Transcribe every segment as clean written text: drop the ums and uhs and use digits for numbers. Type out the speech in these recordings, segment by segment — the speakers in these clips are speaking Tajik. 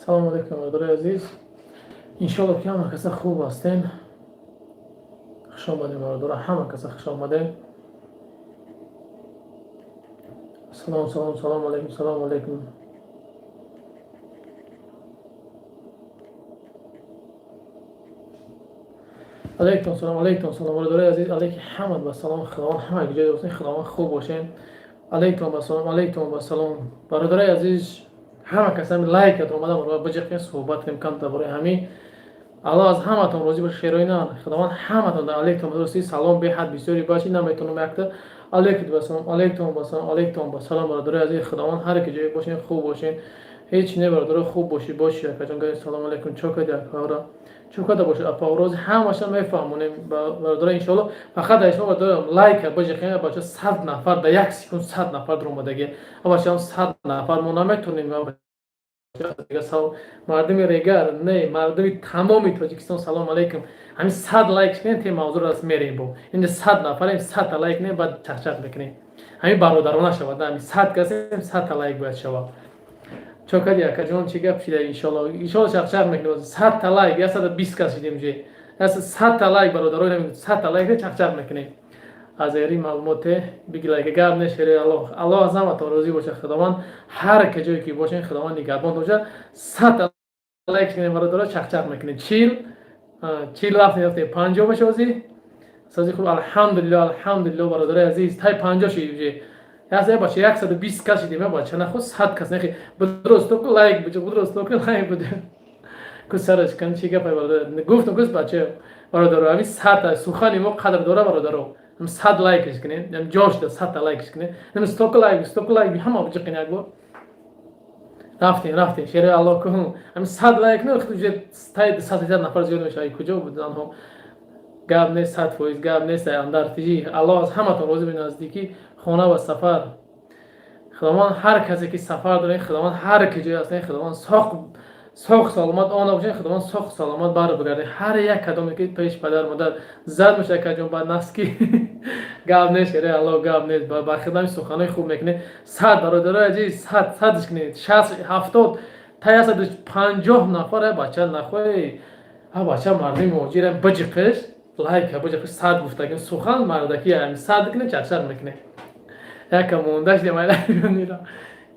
سلام علیکم برادر عزیز. انشالله که همه کسا خوب هستین. خوش آمدین برادر، همه کسا خوش آمدین. سلام علیکم. سلام علیکم. علیکم سلام برادر عزیز. علیکم حمد و سلام خداوند همه جای هستین. خداوند خوب باشین. علیکم و سلام برادر عزیز. همه کسا لایک کرد اومدم رو بجخین صحبت کنیم کم درباره همین. الله از همتون راضی باشه. خیراینا خداوند همتون در علیکم درستی سلام به حد بسیاری باشین. نمیتونم یک علیکم و سلام برادر عزیز. خداوند هر کی جای باشین خوب باشین. هیچ نه برادر خوب باشی کجان گفت سلام علیکم چوکا کارا چوکا باشه اپا روز همش میفهمونیم برادر ان شاء الله. فقط اشما برادر لایک بجخین باشه 100 نفر در یک سکند 100 نفر در اومدگی باشه 100 نفر ما نمیتونیم مردم ریگر نه مردم تمامی تاجیکستان سلام علیکم. همین 100 لایک کنین تی موضوع راست میریم بو این 100 نفر این 100 لایک نه بعد چخچخ بکنین همین برادرانه شود. همین 100 کسی 100 لایک باید شود. چوکادی اکا جان چی گپ شده ان شاء الله چخچخ میکنیم 100 لایک 120 کسی دیدیم جی 100 لایک برادران نمیگه 100 لایک چخچخ میکنیم. از این معلومات بگیرید که گرد نشه. الله از همه تا راضی باشه. خداوند هر کجایی که باشین خداوند نگهبان باشه. 100 لایک کنید برادرها چخچخ میکنید. 40 رفت 50 بشه وزی سازی خوب. الحمدلله برادر عزیز تای 50 شید یا باشه 120 کسی دیمه باشه نه خود 100 کس نخی بدرست تو لایک بده بدرست تو لایک بده کو سرش کن چی گپ برادر گفتم گفت بچه برادر همین 100 سخنی ما قدر داره برادر هم 100 لایکش کنین هم جوش ده 100 لایکش کنین هم استوک لایک همه بچه کنین اگه رفتین شیر الله که هم 100 لایک نه خود جد 100 نفر زیاد میشه ای کجا بود آنها گاب نه 100% گاب نه اندر تیجی الله از همه تا روزی به نزدیکی خانه و سفر خداوند هر کسی که سفر داره خداوند هر کی جای هست خداوند ساخت سلامت آن باشه. خداوند ساخت سلامت بر بگرده هر یک کدومی که پیش پدر مادر زد میشه که جون بعد نسکی گاب نشه الله گاب نیست با خدمت سخنای خوب میکنه 100 برادر عزیز 100 کنید 60 70 تا 150 نفر بچه نخوی ها بچه مردم موجیره بجقش لایک بجقش 100 گفتگی سخن مردکی همین 100 کنه چرچر میکنه یکم موندهش دیگه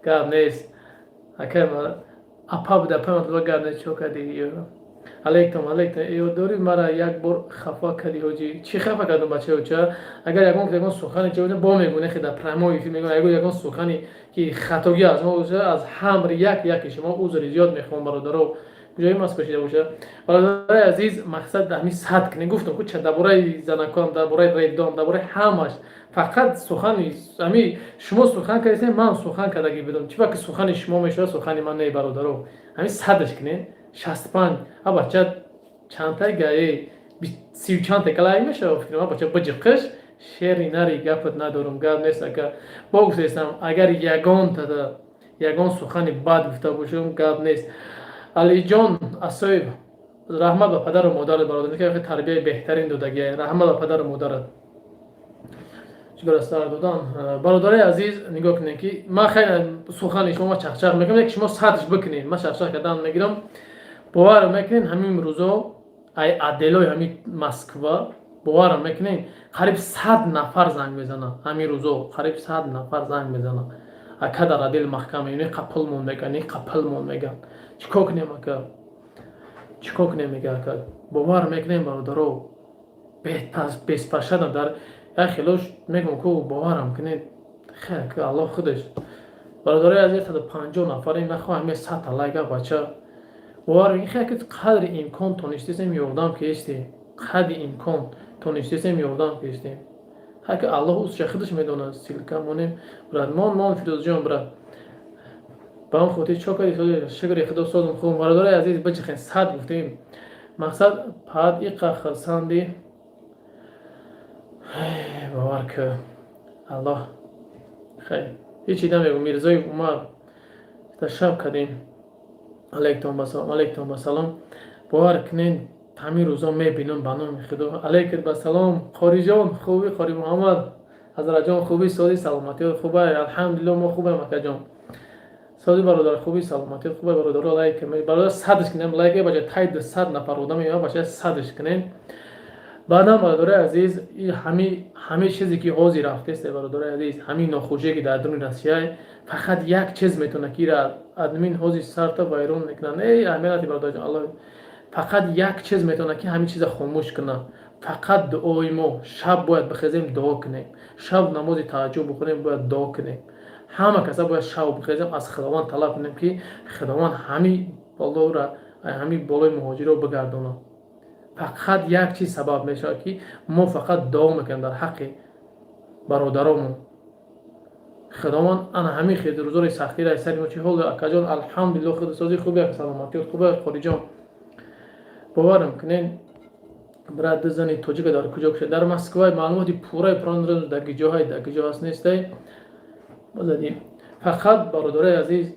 گاب نیست اکر اپا بده پمت وگرد چوکا دیگه علیکم ایو دوری مرا یک بار خفا کردی هوجی چی خفا کردم بچه ها چرا اگر یکون سخنی چه با میگونه خدا پرموی فیلم میگه اگر یکون سخنی که خطاگی از ما باشه از همر یک شما عذر زیاد میخوام برادرو جای ماست کشیده باشه. برادر عزیز مقصد همین 100 کنه گفتم که چه درباره زنکان درباره ریدام درباره همش فقط سخنی همین شما سخن کردید من سخن کردگی بدم چی وقت سخن شما میشه سخن من نه برادرو همین 100 کنه 65 ها بچه چند تا گای 30 چند تا کلای میشه فکر بچه بجقش شعری نری گفت ندارم گفت نیست اگر بگفتم اگر یگان سخنی بد گفته باشم گفت نیست. علی جان اسایب رحمت به پدر و مادر برادر که تربیت بهترین دادگی رحمت به پدر و مادرت چیکار است دادن برادر عزیز نگاه کنید که ما خیلی سخن شما چخچخ میکنم که شما 100 بکنید من چخچخ کردن میگیرم باور میکنین همین روزا ای عدلای همین مسکو باور میکنین قریب 100 نفر زنگ میزنه همین روزا قریب 100 نفر زنگ میزنه اکد عدل محکمه یعنی قپل مون میگن چیکار کنیم میگه که باور میکنیم برادرو بیست پرشد در یک خیلوش میگم که باورم کنید خیلی که الله خودش برادرای عزیز 50 نفر این نخواه همه 100 لایک بچه باور این خیلی که قدر امکان تونستیم یادم کشتیم قدر امکان تونستیم یادم کشتیم هر که الله اوست خودش میدونه سیلکه مونیم براد مان فیروز جان براد با اون خودی چوکایی شکر خدا سازم خوب برادر عزیز بچه 100 گفتیم مقصد پاد ایقا خرساندی باور که الله خیلی هیچی نمیگم میرزای عمر تشرف کردیم علیکم بسلام باور کنین همین روزا میبینم بنام خدا علیکم بسلام خاری جان خوبی خاری محمد حضرت جان خوبی سعودی سلامتی خوبه الحمدلله ما خوبه مکه جان سعودی برادر خوبی سلامتی خوبه برادر لایک می برادر صدش کنیم لایک باشه تایید 100 نفر آدم یا باشه صدش کنیم بعدا برادر عزیز این همه چیزی که حاضر رفته است برادر عزیز همین ناخوشی که در درون روسیه فقط یک چیز میتونه کی را ادمین حاضر سر تا وایرون میکنن ای امیراتی برادر جان الله فقط یک چیز میتونه که همین چیز خاموش کنه فقط دعای ما شب باید بخیزیم دعا کنیم شب نماز تهجد بخونیم باید دعا کنیم همه کسا باید شب بخیزیم از خداوند طلب کنیم که خداوند همین بالا را همین بالای مهاجر رو بگردونه فقط یک چیز سبب میشه که ما فقط دعا میکنیم در حق برادرامون خداوند انا همین خیلی روزای سختی را سر ما چه حال اکجان الحمدلله خود سازی خوبه سلامتی خوبه خوری جان باورم کنین برات زنی توجیه داره کجا کشه در مسکو معلوماتی پورای پراندرن در گیجاهای در گیجا هست نیسته بزدیم فقط برادر عزیز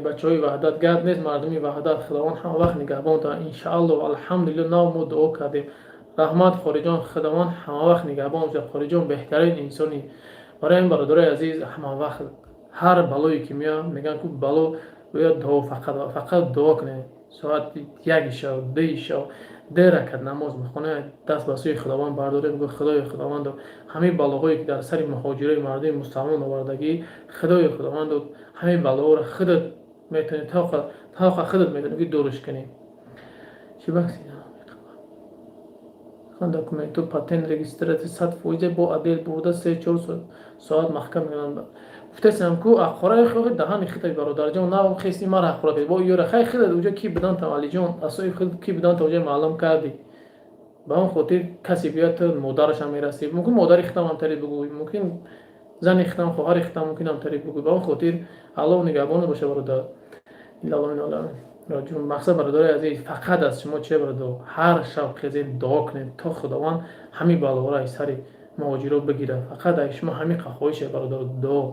بچهای وحدت گرد نیست مردمی وحدت خداوند هم وقت نگهبان تا ان شاء الله الحمدلله نو ما دعا کردیم رحمت خارجان خداوند هم وقت نگهبان تا خارجان بهترین انسانی برای این برادر عزیز هم وقت هر بلایی که میاد میگن که بلو باید دعا فقط دعا کنه ساعت 1 شب 2 شب رکعت نماز میخونه دست به سوی خداوند برداره میگه خدای خداوند همه بلاهایی که در سر مهاجرای مردم مسلمان آوردگی خدای خداوند همه بلاها را خودت میتونی تا خودت میتونی که دورش کنی چی بخشی خان دکومنتو پاتنت رجیسترات 100% با عدل بوده 3-4 ساعت محکم میگن گفتم کو اخوره خود دهان خیلی برادر جان نه خیلی ما اخوره با یور خیلی خیلی اونجا کی بدان تا علی جان اسای خود کی بدان تا اونجا معلوم کردی با اون خاطر کسی بیاد مادرش هم میرسید ممکن مادر اختم هم تری بگو ممکن زن اختم خواهر اختم ممکن هم تری بگو با اون خاطر الله نگهبان باشه برادر الله راجون مقصد برادر عزیز فقط از شما چه برادر هر شب خیزیم دعا کنیم تا خداوند همین بلاها را از سر مهاجرا بگیره فقط از شما همین خواهش برادر دعا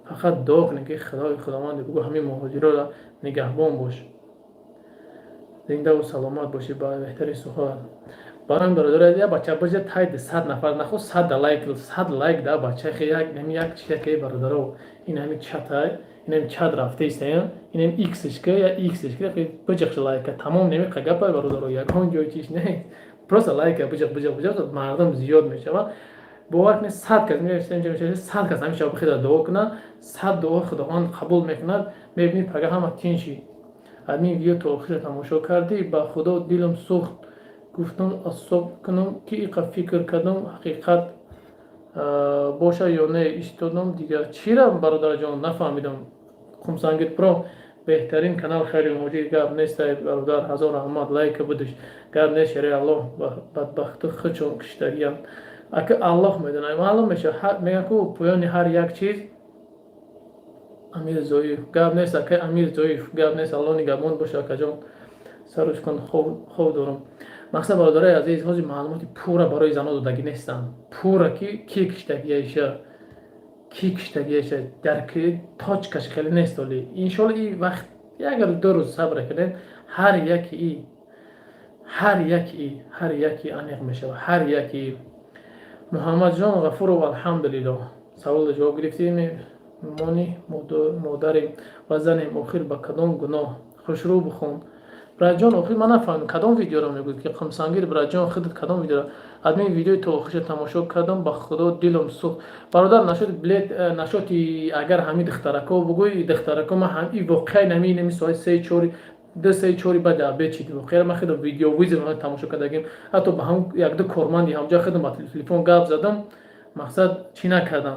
فقط دعا کنیم که خداوند بگو همین مهاجرا را نگهبان باش زنده و سلامت باشی با بهترین سوال برام برادر عزیز بچه بچه تایید 100 نفر نخو 100 لایک ده بچه خیلی یک چیه که برادر این همین چت این چت رفته است این ایکسش که یا ایکسش که بجخش لایک تمام نمیشه گپ برادر یگان جای چیز نه پروس لایک بجخ مردم زیاد میشه و باور کنید 100 کس میشه 100 کس همیشه بخیر دعا کنه 100 دعا خداوند قبول میکنه میبینید پگاه هم تینشی همین ویدیو تو آخر تماشا کردی با خدا دلم سوخت گفتم اصاب کنم که ایقا فکر کردم حقیقت باشه یا نه ایستادم دیگه چیرا برادر جان نفهمیدم خمسانگیت پرو بهترین کانال خیلی موجود گپ نیست برادر هزار رحمت لایک بدش گپ نیست شریع الله بدبخت خچون کشتگیم اگه الله میدونه معلوم میشه میگن که پایان هر یک چیز امیر ضعیف گپ نیست که امیر ضعیف گپ نیست الله نگهبان باشه که جان سرش کن خوب دارم مقصد برادرای عزیز حاجی معلوماتی پورا برای زنان دادگی نیستن پورا کی کشتگیشه در که تاج کش خیلی نیست ولی انشالله این وقت اگر 2 روز صبر کنید هر یکی انیق میشه هر یکی محمد جان غفور و الحمدلله سوال جواب گرفتیم مانی مادریم و زنیم آخر با کدام گناه خوشرو بخون برای جان آخر من نفهم کدام ویدیو رو میگوید که خمسانگیر برای جان خودت کدام ویدیو رو از این ویدیو تو آخرش تماشا کردم با خدا دلم سوخت برادر نشاطی اگر همین دخترکا بگوی دخترکا من هم این واقعا نمی سوای 3-4 بعد ابد چیدی خیر من خود ویدیو رو تماشا کردم حتی با هم یک دو کارمندی همجا خودم با تلفن گپ زدم مقصد چی نکردم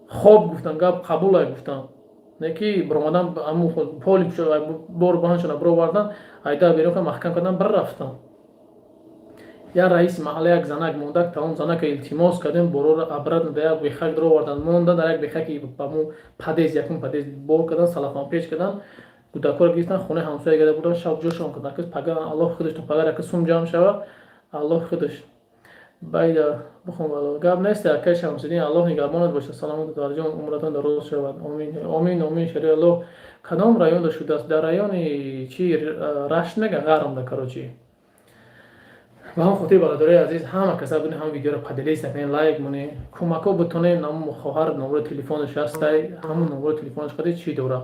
خوب گفتم گپ قبول گفتم نکی برامدن امو پولی بور بهانشون برو وردن ایدا بیرون که محکم کردن بر رفتم یا رئیس محله یک زنک موندک تا اون زنک التماس کردیم برو ابرد در یک بخک درو وردن موندن در یک بخکی بامو پدیز یکم پدیز بور کردن سلافان پیش کردن کودکور گرفتن خونه همسایه گده بودن شب جوشون کردن که پگا الله خودش تو پگا که سوم جام شوه الله خودش باید بخون والا گپ نیست که شمسدین الله نگهبانت باشه سلامت در جان عمرتان دراز شود آمین شریع الله کدام رایون شده است در رایون چی رشت نگه غرم در کراچی و هم خاطر برادرای عزیز همه کسا بودن هم ویدیو رو پدلی سکنین لایک مونی کمکو بتونه نام خواهر نمبر تلفنش هست همون نمبر تلفنش خودی چی دوره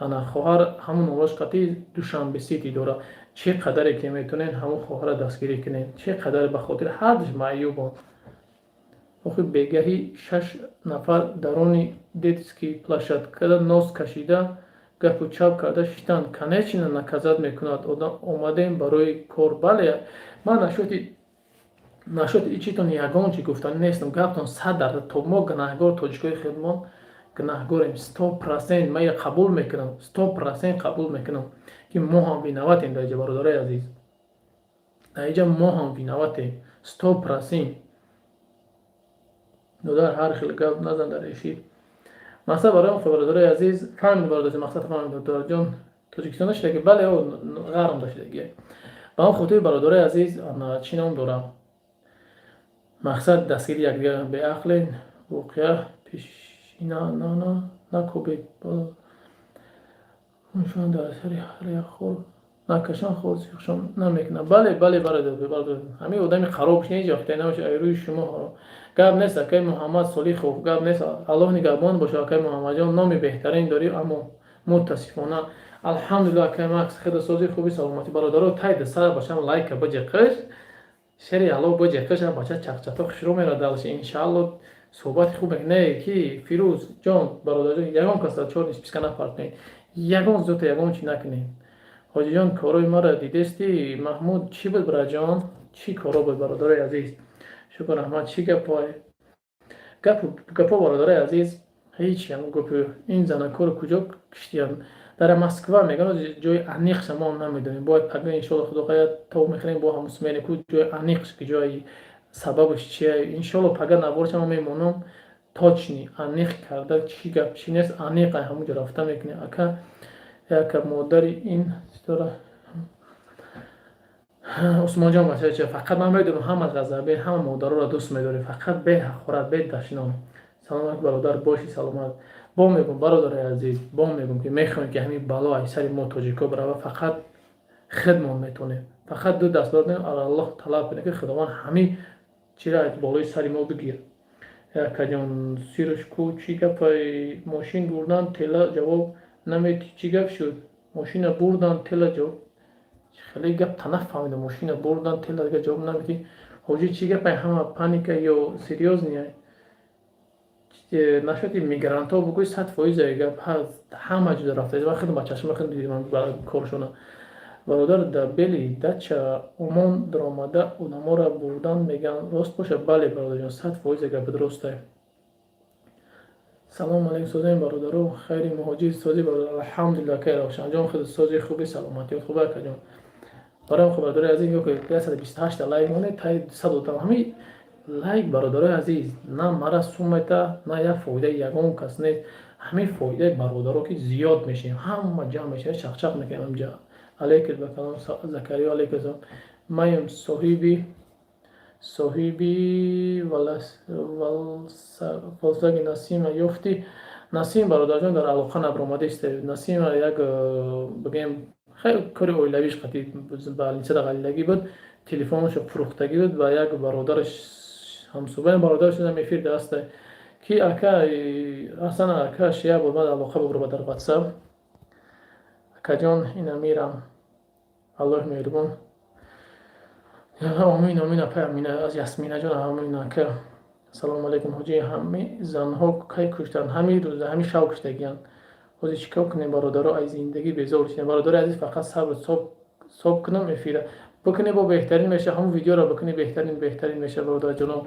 ана хоҳар ҳамун омош қати душанбе сити дора чӣ қадаре ки метонен ҳамун хоҳара дастгирӣ кунен чӣ қадаре ба хотири ҳардуш маъюбон охи бегаҳӣ 6 нафар дарони детский площадкада нос кашида гапу чап карда шитанд конечно наказат мекунад омадем барои кор бале ман нашоти ичитон ягон чӣ гуфтанӣ нестам гаптон 100% то мо гунаҳгор тоҷикои хелмон гунаҳгорем 100% ман я қабул мекунам 100% қабул мекунам ки мо ҳам виноватем дар инҷа бародарои азиз дар инҷа мо ҳам виноватем 100%. додар ҳар хел гап назан дар эфир мақсад барои бародарои азиз фаҳмид бародари мақсад фаҳмид додорҷон тоҷикистон шидаги бале ғарм дошидаги ба он хотири бародарои азиз чӣ ном дорам мақсад дастгири якдигар беақлен воқеа пешина накобед шон дар асари ҳаряхол накашон хозишон намекунам бале бародар ҳамин одами харобш нест ёхта намеша рӯи шумо гап нест акай муҳаммад солихов гап нест аллоҳ нигаҳбон боша акай муҳаммадҷон номи беҳтарин дорӣ аммо мутасифона алҳамдулилла акай макс хедасози хуби саломатӣ бародаро тайда сар башам лайка баҷеқиш шери алло баҷеқиш бача чақчатоқ шурӯъ мерадалш иншаалло суҳбати хуб не ки фирӯз ҷон бародарҷон ягон кас 4 нафар ягон зута ягон чӣ накунем ҳоҷиҷон корои мара дидести маҳмуд чӣ буд браҷон чӣ коро буд бародарои азиз шукр аҳмад чӣ гапҳое гапо бародарои азиз ҳеҷ гапи ин занакоро куҷо киштиянд дар Москва меган ҷои аниқша мо намедонем бояд пага иншоалло худо хаят то мехӯрем бо ҳамус менеку ҷои аниқш ки ҷои сабабаш чия иншоалло пага наборча мо мемонам точни аниқ карда чӣ гап чӣ нест аниқа ҳамуҷо рафта мекунем ака яка модари ин стора усмонҷон масача фақат ман медонам ҳама ғазаби ҳама модароро дӯст медорем фақат бе ҳақорат бе дашном саломат бародар боши саломат бо мегум бародари азиз бо мегум ки мехоҳем ки ҳамин бало аз сари мо тоҷико барава фақат хидмон метонем фақат ду даст додем аллоҳ талаб кунем ки худованд ҳамин чира аз болои сари мо бигир якаҷон сирушку чӣ гапай мошин бурдан тела ҷавоб намети чӣ гап шуд мошина бурдан тела ҷавоб хеле гап танафаҳмидам мошина бурдан тела ҷавоб намети ҳоҷӣ чӣ гапай ҳама паника ё серьёзния нашоти мигрантҳо бугӯй 100% гап ҳама ҷуда рафта ва худам ба чашма худам дидам коршона бародар дар бели дача омон даромада одаморо бурдан меган рост боша бале бародарҷон 100% гапи дурусте салом алейкум созем бародаро хайри муҳоҷир сози бародар алҳамдулилла кай равшанҷон худ сози хуби саломатӣ хуб акаҷон барои бародарои азиз ё ки 128 лайк монед тай 200 додам ҳамин лайк бародарои азиз на мара сумета на як фоида ягон кас нест ҳамин фоидаи бародаро ки зиёд мешавем ҳама ҷамъ мешавем чақчақ мекунем ҳамҷа алейкум бакалом закариё алейкум маем соҳиби волсаги насима ёфти насим бародарҷон дар алоқа набромадист насима як бигем хеле кори оилавиш қати балинсада ғалилагӣ буд телефонашо фурӯхтагӣ буд ва як бародараш ҳамсубаи бародараш шудам эфир даста ки ака ҳасан ака шия буд ман алоқа бубурба дар ватсап акаҷон ина мирам аллоҳ меҳрубон амин амин апа амина аз ясминаҷон амин ака салому алейкум ҳоҷи ҳами занҳо кай куштанд ҳамин рӯза ҳамин шав куштагиянд ҳозир чӣ кор кунем бародаро аз зиндагӣ безор шидем бародари азиз фақат сабр соб кунам эфира бикуне бо беҳтарин меша ҳамун видеоро бикуне беҳтарин меша бародарҷоном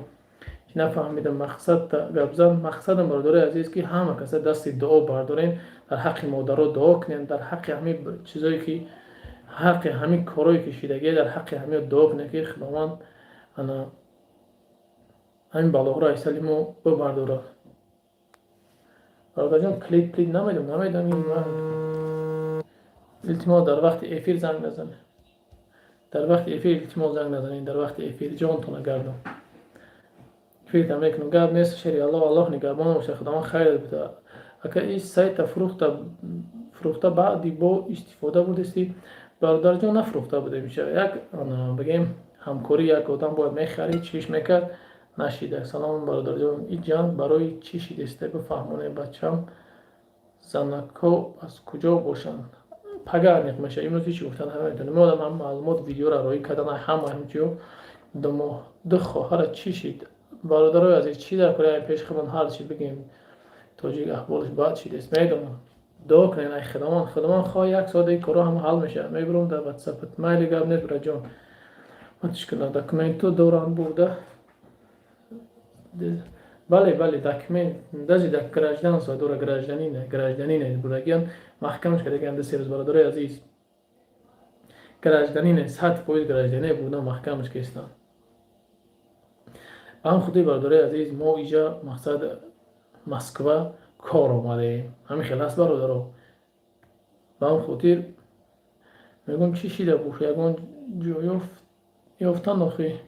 нафаҳмидам мақсад гапзан мақсадам бародари азиз ки ҳама каса дасти дуо бардорем дар ҳаққи модаро дуо кунем дар ҳаққи ҳамин чизое ки ҳаққи ҳамин корое ки шидагӣ дар ҳаққи ҳамин дуо кунем ки худованд ана ҳамин балоҳоро аз сари мо бибардорад бародарҷон клип намедонем илтимос дар вақти эфир занг назанед дар вақти эфир илтимос занг назанед дар вақти эфир ҷонтона гардон фикр мекунам гап нест шери аллоҳ нигаҳбон боша худованд хайр буда ака ин сайта фурӯхта баъди бо истифода будисти бародарҷон нафурӯхта будем як бигем ҳамкорӣ як одам бояд мехарид чиш мекард нашида салом бародарҷон ин ҷанг барои чӣ шидисте бифаҳмонед бачам занакҳо аз куҷо бошанд? Пага аниқ меша. Имрӯз ҳичи гуфтан ҳама метавонем. Мо одам ҳам маълумот видеоро роӣ кардан ҳама ҳамчиё ду хоҳара чӣ шид? Бародарои азиз чӣ дар кори пеши худмон ҳар чӣ бигем. Тоҷик аҳволиш бад шидест. Медонам. Дуо кунед ай худамон хоҳ 1 соати корҳо ҳама ҳал меша. Мебурам дар WhatsApp майли гап нест браҷон. Матушкина документу доранд бурда. Бале, документ даже дар гражданство дора гражданин бурагиан маҳкамаш кардагиан ду се рӯз бародарои азиз. Гражданин 100% гражданин буда маҳкамаш кистан. Ам худи бародарои азиз мо иҷа мақсад Москва кор омадаем. Ҳамин хел аст бародаро. Ба ҳам хотир мегӯям чӣ шида буш ягон ҷо ёфтан охи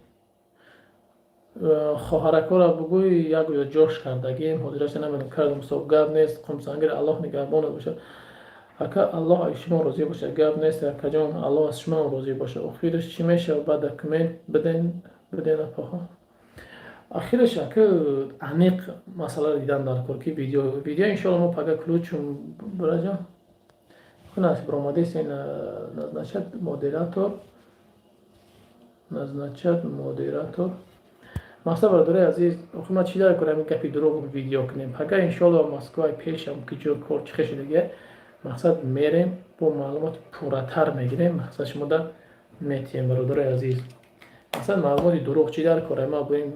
хоҳаракора бугӯй як ё ҷош кардагем ҳозираш намедонам кардам соб гап нест қумсангир Аллоҳ нигаҳбонат бошад. Ака Аллоҳ аз шумо розӣ бошад гап нест акаҷон Аллоҳ аз шумо розӣ бошад. Охираш чӣ мешавад ба документ биден апаҳо. Ахираш ака аниқ масъаларо дидан дар кор ки видео иншоалло мо пага включим браҷон. Хунас бромадес назначат модератор. Мақсад бародарои азиз охир ма чӣ дар кори ҳамин гапи дурӯғ видео кунем. Пага иншоалло Москваи пешам ки ҷо кор чӣ шудагия. Мақсад мерем бо маълумот пурратар мегирем. Мақсад шумо да метием бародарои азиз. Мақсад маълумоти дурӯғ чӣ дар кори ма боем.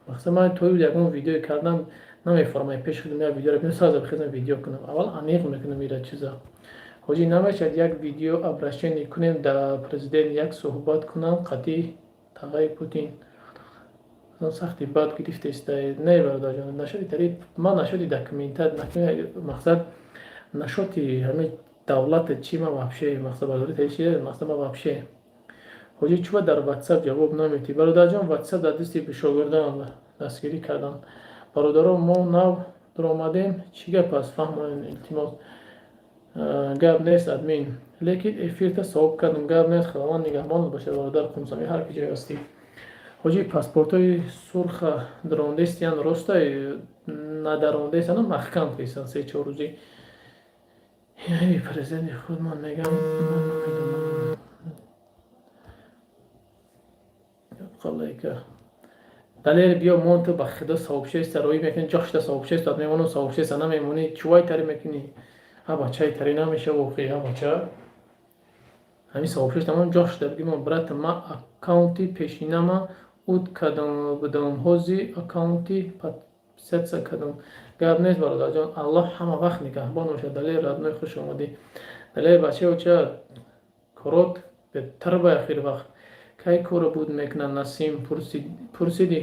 Мақсад ман то ягон видео кардам намефаҳмам пеш худам як видеоро бинем саза бихезам видео кунам. Аввал аниқ мекунам ира чиза. Ҳоҷӣ намешад як видео обращение кунем да президент як суҳбат кунам қатъи тағайи Путин. Сахти бад гирифтест. Не бародарҷон нашоди тари ма нашоди документат мақсад нашоти ҳамин давлат чӣ ма вообще мақсад бародари тари чӣ мақсад ма вообще. Ҳоҷӣ чӯба дар WhatsApp ҷавоб наметӣ. Бародарҷон WhatsApp дар дасти шогирдон дастгирӣ кардан. Бародаро мо нав дуромадем чӣ гап аст фаҳмоед илтимос. Гап нест админ. Лекин эфирта савоб кардам гап нест худованд нигаҳбонат бошад бародар қумсами ҳар ки ҷой ҳастӣ. Ҳоҷӣ паспортҳои сурха дарондестиян ростай надарондестан маҳкам кисан 3-4 рӯзӣ. Яи президенти худмон мегам қалайка далер биё монто ба худо сообщества роӣ мекунӣ ҷошта сообщества мемонам сообщества намемонӣ чувай тари мекунӣ а бачаи тари намеша воқеӣ а бача ҳамин сообщества ман ҷошта бигимон брат ма аккаунти пешинама уд кадам будам ҳози аккаунти подписаться кадам гап нест бародарҷон Аллоҳ ҳама вақт нигаҳбон бошад. Далер радной хуш омадӣ. Далер бачаоча корот бетар ба ахир вақт кай коро буд мекунад Насим пурсидӣ.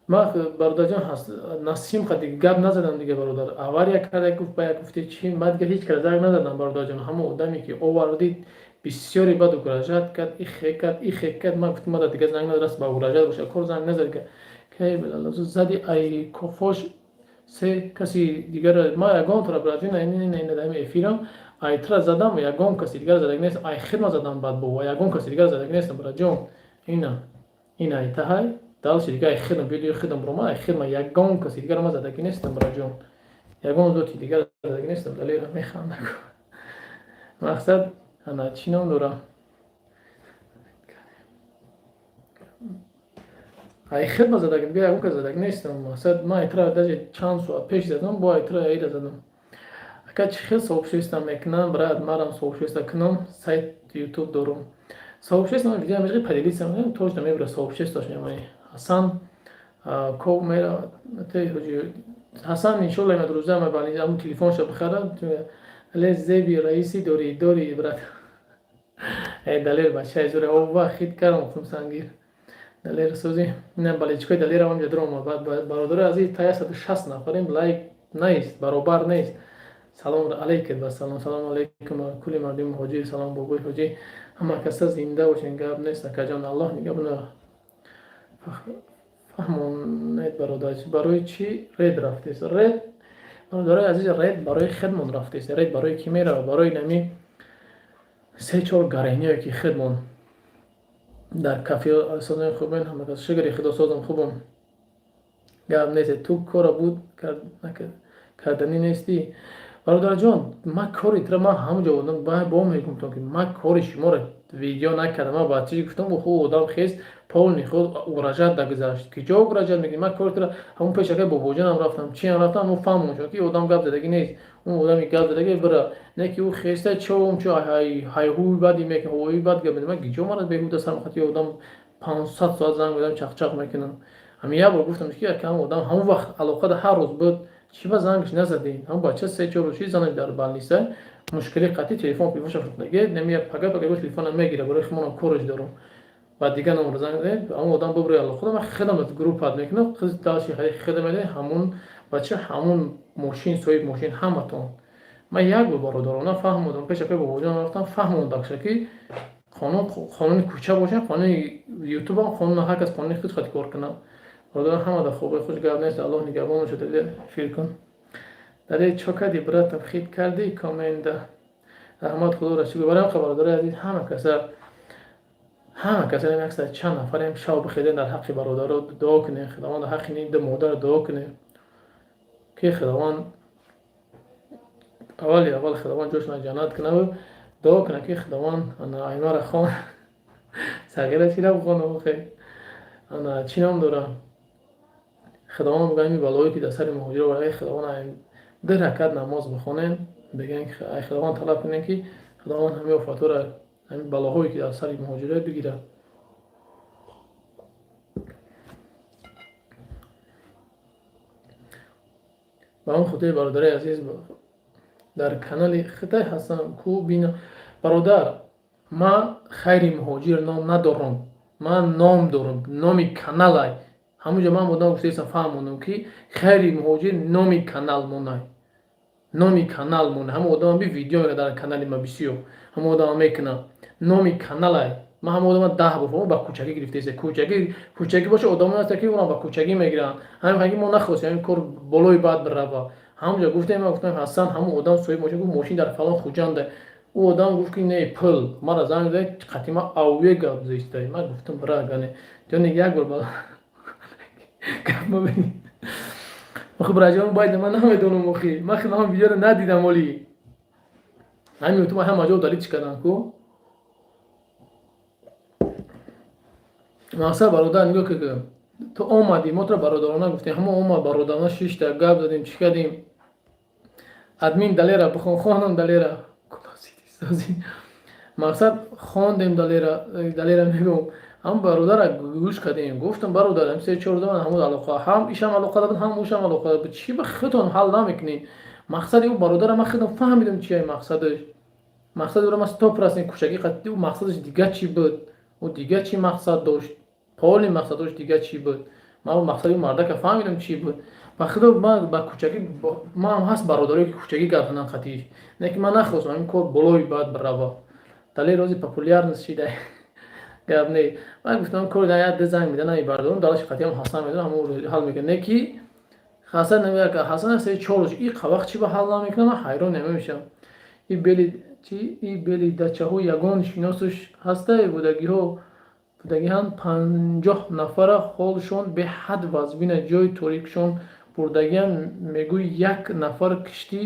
Ма бародарҷон ҳаст Насим ха дига гап назадам дига бародар. Авария карда гуфт ба як гуфти чӣ ма дига ҳеҷ кара занг назадам бародарҷон. Ҳама одаме ки оварди бисёри баду гуражат кард ихе кард ма гуфтам ма дига занг назад раст ба гуражат бошад кор занг назад кай билалазу зади ай кофош се каси дигар ма ягон тора бразил ин эфирам айтра задам ягон каси дигар задаг нест ай хидма задам бад бо ягон каси дигар задаг нест браҷон ина айтаҳай далши дига ай хидма видео хидам бро ма ай хидма ягон каси дигар ма задаги нестам браҷон ягон зоти дигар задаги нестам далера механдак мақсад ана чӣ ном дорам ай хидма задаги дига ягон каси задаги нестам мақсад ма айтра даже чанд соат пеш задам бо айтра айда задам ака чӣ хел сообщества мекунам брат марам сообщества кунам сайт YouTube дорам сообщества видео меши поделиться точно мебра сообществаш мемони Ҳасан ков мера Ҳасан иншоалло имад рӯза ма бали ам телефонша бихарам ле зеби раиси дори брат ай далер бачаи зуре ова хит карам хумсангир далер сози ина баличкои далера ам ҷадром бародари азиз тая 160 нафарем лайк нест баробар нест салом алейкум ва салом алейкум кули мардуми ҳоҷӣ салом бобои ҳоҷӣ ҳама каса зинда бошен гап нест акаҷон Аллоҳ нигабона фаҳмонед бародари барои чӣ ред рафтест ред бародари азиз ред барои хидмон рафтест ред барои кӣ меравад барои нами 3-4 гарениҳое ки хидмон дар кафе созем хубен ҳама кас шигари худо созам хубам гап нест ту кора буд кардани нестӣ. Бародарҷон, ман кори тра ман ҳамаҷо бо мегуфтам ки ман кори шуморо видео накардам. Ман бачагӣ гуфтам ху одам хест полни худ угражат дагузашт. Ки ҷо угражат мегӯяд ман кори тра ҳамон пешака бобоҷонам рафтам. Чиам рафтам ҳамон фаҳмон шуд ки одам гап задагӣ нест. Он одами гап задагӣ бира не ки ӯ хеста чом чо ҳайҳуи бади мекунад ҳовои бад гап мезанад. Ман гиҷо мара беҳуда сарм хати одам 500 соат занг мезанам чақчақ мекунам. Ҳамин як бор гуфтам ки ҳамон одам ҳамон вақт алоқада ҳар рӯз буд чӣ ба зангш назадӣ? Ҳамон бача 3-4 рӯз чӣ занад дар балниса мушкили қатъи телефон пивоша шудаге немия пага телефона мегира барои хумонам корш дорам. Баъд дига номро занг заед ҳамон одам бубури алоқада ман худам аз групп ад мекунам қиз далши худам меде ҳамон бача ҳамон мошин соҳиби мошин ҳаматон. Ман як бор бародарона фаҳмодам пеша пе бобоҷон рафтам фаҳмондакша ки қонуни кӯча бошад қонуни ютубам қонуни ҳар кас қонуни худ хати кор кунад. Бародарон ҳамада хубе хуш гап нест аллоҳ нигоҳбон шуд фир кун. Даре чо кади братам хит карди коменда раҳмат худоро шукр. Барам бародари азиз ҳама каса аксар чанд нафарем шав бихелен дар ҳаққи бародаро дуо кунем. Худованд дар ҳаққи нида модар дуо кунем ки худованд аввал худованд ҷошона ҷаннат кунаву дуо кунем ки худованд ана аймара хон сағира чӣ набхона охе ана чӣ ном дора худованд бигӯями балое ки дар сари муҳоҷиро барои худованд 2 ракат намоз бихонем бигӯем ки ай худованд талаб кунем ки худованд ҳамин офатҳоро ҳамин балоҳое ки дар сари муҳоҷиро бигирад. ба он худои бародари азиз дар канали хитай ҳастам ку бина бародар ман хайри муҳоҷир ном надорам. Ман ном дорам номи каналай ҳамонҷо ман будам гуфтаистам фаҳмондам ки хайри муҳоҷир номи канал монай номи канал монай ҳамон одам би видео мекунад дар канали ма бисёр ҳамон одам мекунад номи каналай ман ҳамон одам 10 бор ба кӯчагӣ гирифтаист кӯчагӣ боша одам аст ки онам ба кӯчагӣ мегиранд ҳамин ҳаги мо нахостем ҳамин кор болои бад бирава ҳамонҷо гуфтем ман гуфтам ҳасан ҳамон одам соҳиби мошин гуфт мошин дар фалон хуҷанда ӯ одам гуфт ки не пул мара занг зад қатъи ман аве гап зистай ман гуфтам брагане ҷони як бор гап мабини охи браҷон байда ман намедонам охи ман хеле ҳам видеоро надидам оли ҳамин ютуб ҳам аҷоб далид чӣ кардан ку мақсад бародар нигоҳ ки ту омадӣ мо тро бародарона гуфтем ҳамон омад бародарона 6 та гап задем чӣ кардем админ далера бихон хонам далера мақсад хондем далера мегӯм ҳам бародара гӯш кардем гуфтам бародар 3-4 дам ҳамон алоқа ҳам ишам алоқа дабуд ҳам ӯшам алоқа дабуд чӣ ба худтон ҳал намекунед мақсади ӯ бародара ман худам фаҳмидам чия мақсади ӯро ман 100% кӯчагӣ қатъи ӯ мақсадаш дига чӣ буд ӯ дига чӣ мақсад дошт поли мақсадош дига чӣ буд ман мақсади мардака фаҳмидам чӣ буд ба худо ман ба кӯчагӣ ман ҳаст бародарое ки кӯчагӣ гап занам қатъи не ки ман нахостам ин кор болои бад барава дале рози популярност шида гап не ман гуфтам кор дар як занг мезанам и бародарон далаш қатъи ҳам ҳасан медонам ҳамон ҳал мекунад не ки ҳасан намеяд ки ҳасан 3-4 рӯз ин қавақт чӣ ба ҳал намекунад ман ҳайрон намемешам и бели дачаҳо ягон шиносуш ҳастай будагиҳанд 50 нафара ҳолшон беҳад вазбина ҷои торикшон бурдагиам мегӯй як нафар киштӣ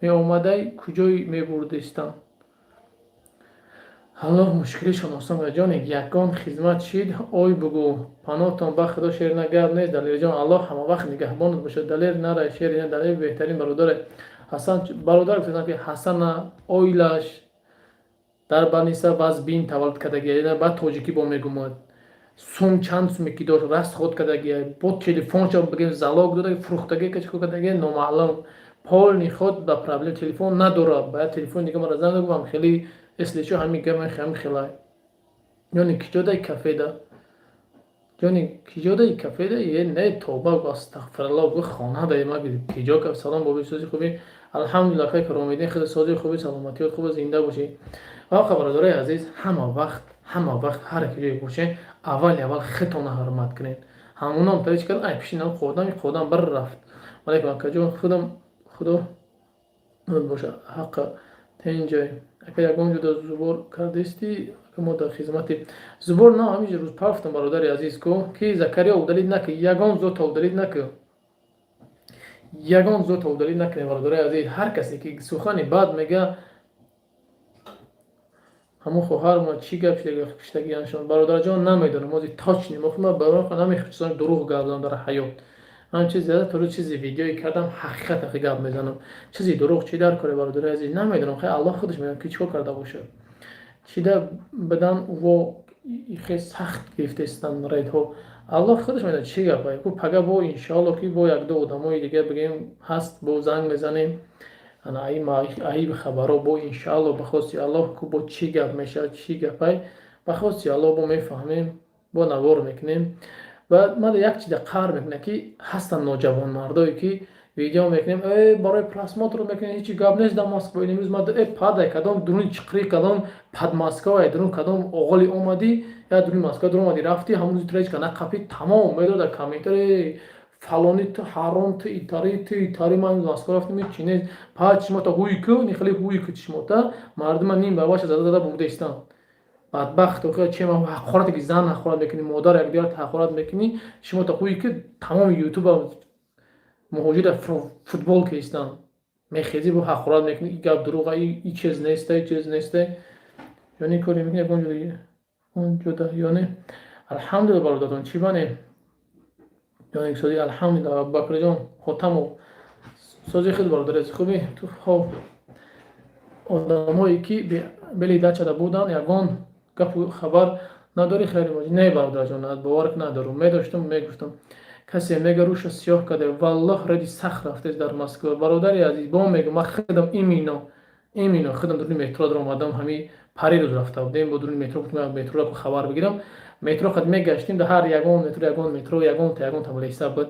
меомадай куҷой мебурдистанд аллоҳ мушкилишон осон ва ҷони ягон хизмат шид ой бугӯ паноҳтон ба худо шерина гап нест далерҷон аллоҳ ҳамавақт нигаҳбонат бошад далер нарай шерина далер беҳтарин бародаре ҳасан бародар гуфтам ки ҳасана оилаш дар балниса вазбин таваллуд кардагия ба тоҷикӣ бо мегӯмад сум чанд суме ки дошт расход кардагия бо телефонша бигем залог додаги фурӯхтаги качко кардагия номаълум полни худ ба проблем телефон надора баъд телефони дига мара занг гуфтам хеле эсличо ҳамин гам ҳамин хелай ҷони киҷодаи кафеда е не тоба астағфираллоҳ гӯ хонада ма киҷо ка салом боби сӯзи хуби алҳамдулилла хай каромидин хеле сози хуби саломатиёт хуби зинда бошӣ вақа бародари азиз ҳама вақт ҳар киҷое бошем аввал худтона ҳурмат кунед ҳамонам тавич кард ай пишинам қодам бар рафт валекум акаҷон худо боша ҳаққа тенҷай ака ягон ҷудо зубор кардисти мо дар хизмати зубор на ҳамин рӯз пафтам бародари азиз ку ки закария удалид накӣ ягон зото удалид накӣ ягон зӯ тавдалӣ накунед бародарои азиз. Ҳар касе ки сухани бад мега ҳамун хоҳарма чӣ гап шидагианшон бародарҷон намедонам ози точни мохма барои намехчисони дурӯғ гап занам дар ҳаёт. Ҳам чиз зиёда то рӯз чизи видеое кардам ҳақиқат ҳақи гап мезанам. Чизи дурӯғ чӣ дар кори бародарои азиз намедонам. Хай Аллоҳ худаш медонад ки чӣ кор карда бошад. Чида бадан во хеле сахт гирифтаистан рейдҳо. Аллоҳ худаш медонад чӣ гапай. Ку пага бо иншоалло ки бо як ду одамои дига бигем ҳаст бо занг мезанем. Аи хабаро бо иншоалло ба хости Аллоҳ ку бо чӣ гап мешавад чӣ гапай ба хости Аллоҳ бо мефаҳмем бо навор мекунем. Ва ман як чида қаҳр мекунам ки ҳастанд ноҷавонмардое ки видео мекунем барои просмотр мекунем ҳечи гап нест дар Москва имрӯз ман падай кадом дуруни чиқри кадом падмосква дурун кадом оғоли омадӣ я дуруни Москва дурун омадӣ рафтӣ ҳамун рӯз кана қапӣ тамом медод дар комментарий фалони ту ҳаром ту итари ман Москва рафтим чӣ нест паҳ чишмота ҳуйку нихали ҳуйку чишмота мардума ним баваша зада бурдаистан бадбахт охира чема ҳақорате ки зан ҳақорат мекунӣ модар якдигарро ҳақорат мекунӣ шумота ҳуйку тамоми ютуба муҳоҷида футболка истан мехезӣ бо ҳақорат мекунӣ гап дурӯға и чиз неста чиз неста ёни коре мекунӣ ягон ҷода он ҷода ёне алҳамдулилла бародарон чӣ бане ёне сози алҳамдулилла Абубакрҷон хотамов сози хеле бародари хуби ту хоб одамое ки бели дачада буданд ягон гапу хабар надори хайри моҷи не бародарҷон бовар надорум медоштам мегуфтам касе мега рӯша сиёҳ карда валлоҳ ради сахт рафтест дар Москва бародари азиз бо мегум ма худам имино худам дуруни метро дар омадам ҳами парирӯз рафта будем бо дуруни метро гуфтам метроро хабар бигирам метро хад мегаштем дар ҳар ягон ягонта леса буд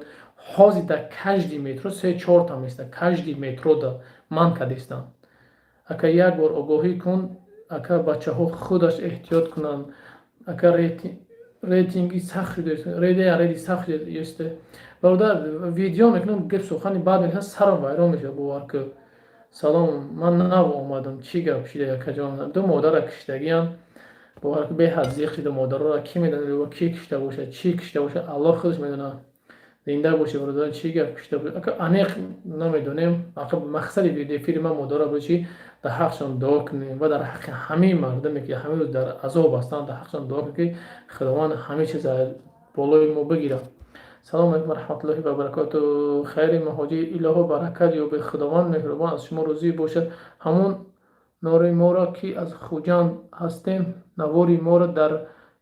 ҳозир дар кажди метро 3-4 та места кажди метро да ман кадистанд ака як бор огоҳӣ кун ака бачаҳо худаш эҳтиёт кунанд ака рейтинги сахт реди сахт ёсте бародар видео мекунам гап сухани баъд мекунам сарам вайрон мешавад бовар ку салом ман нав омадам чӣ гап шида якаҷон ду модара киштагиам бовар ку беҳад зиқ шида модарро ки медонад ки кишта бошад чӣ кишта бошад Аллоҳ худаш медонад зинда бошед бародар чӣ гап кишта бошад ака аниқ намедонем ака мақсади видеоэфири ман модара бо чӣ дар ҳақшон дуо кунем ва дар ҳаққи ҳамаи мардуме ки ҳамаи рӯз дар азоб ҳастанд дар ҳақшон дуо кунем ки худованд ҳама чиза болои мо бигирад. Салом алейкум раҳматуллоҳи ва баракату. Хайри моҳоҷи илоҳо баракат ёбе. Худованд меҳрубон аз шумо розӣ бошад. ҳамон нори моро ки аз хуҷанд ҳастем навори моро дар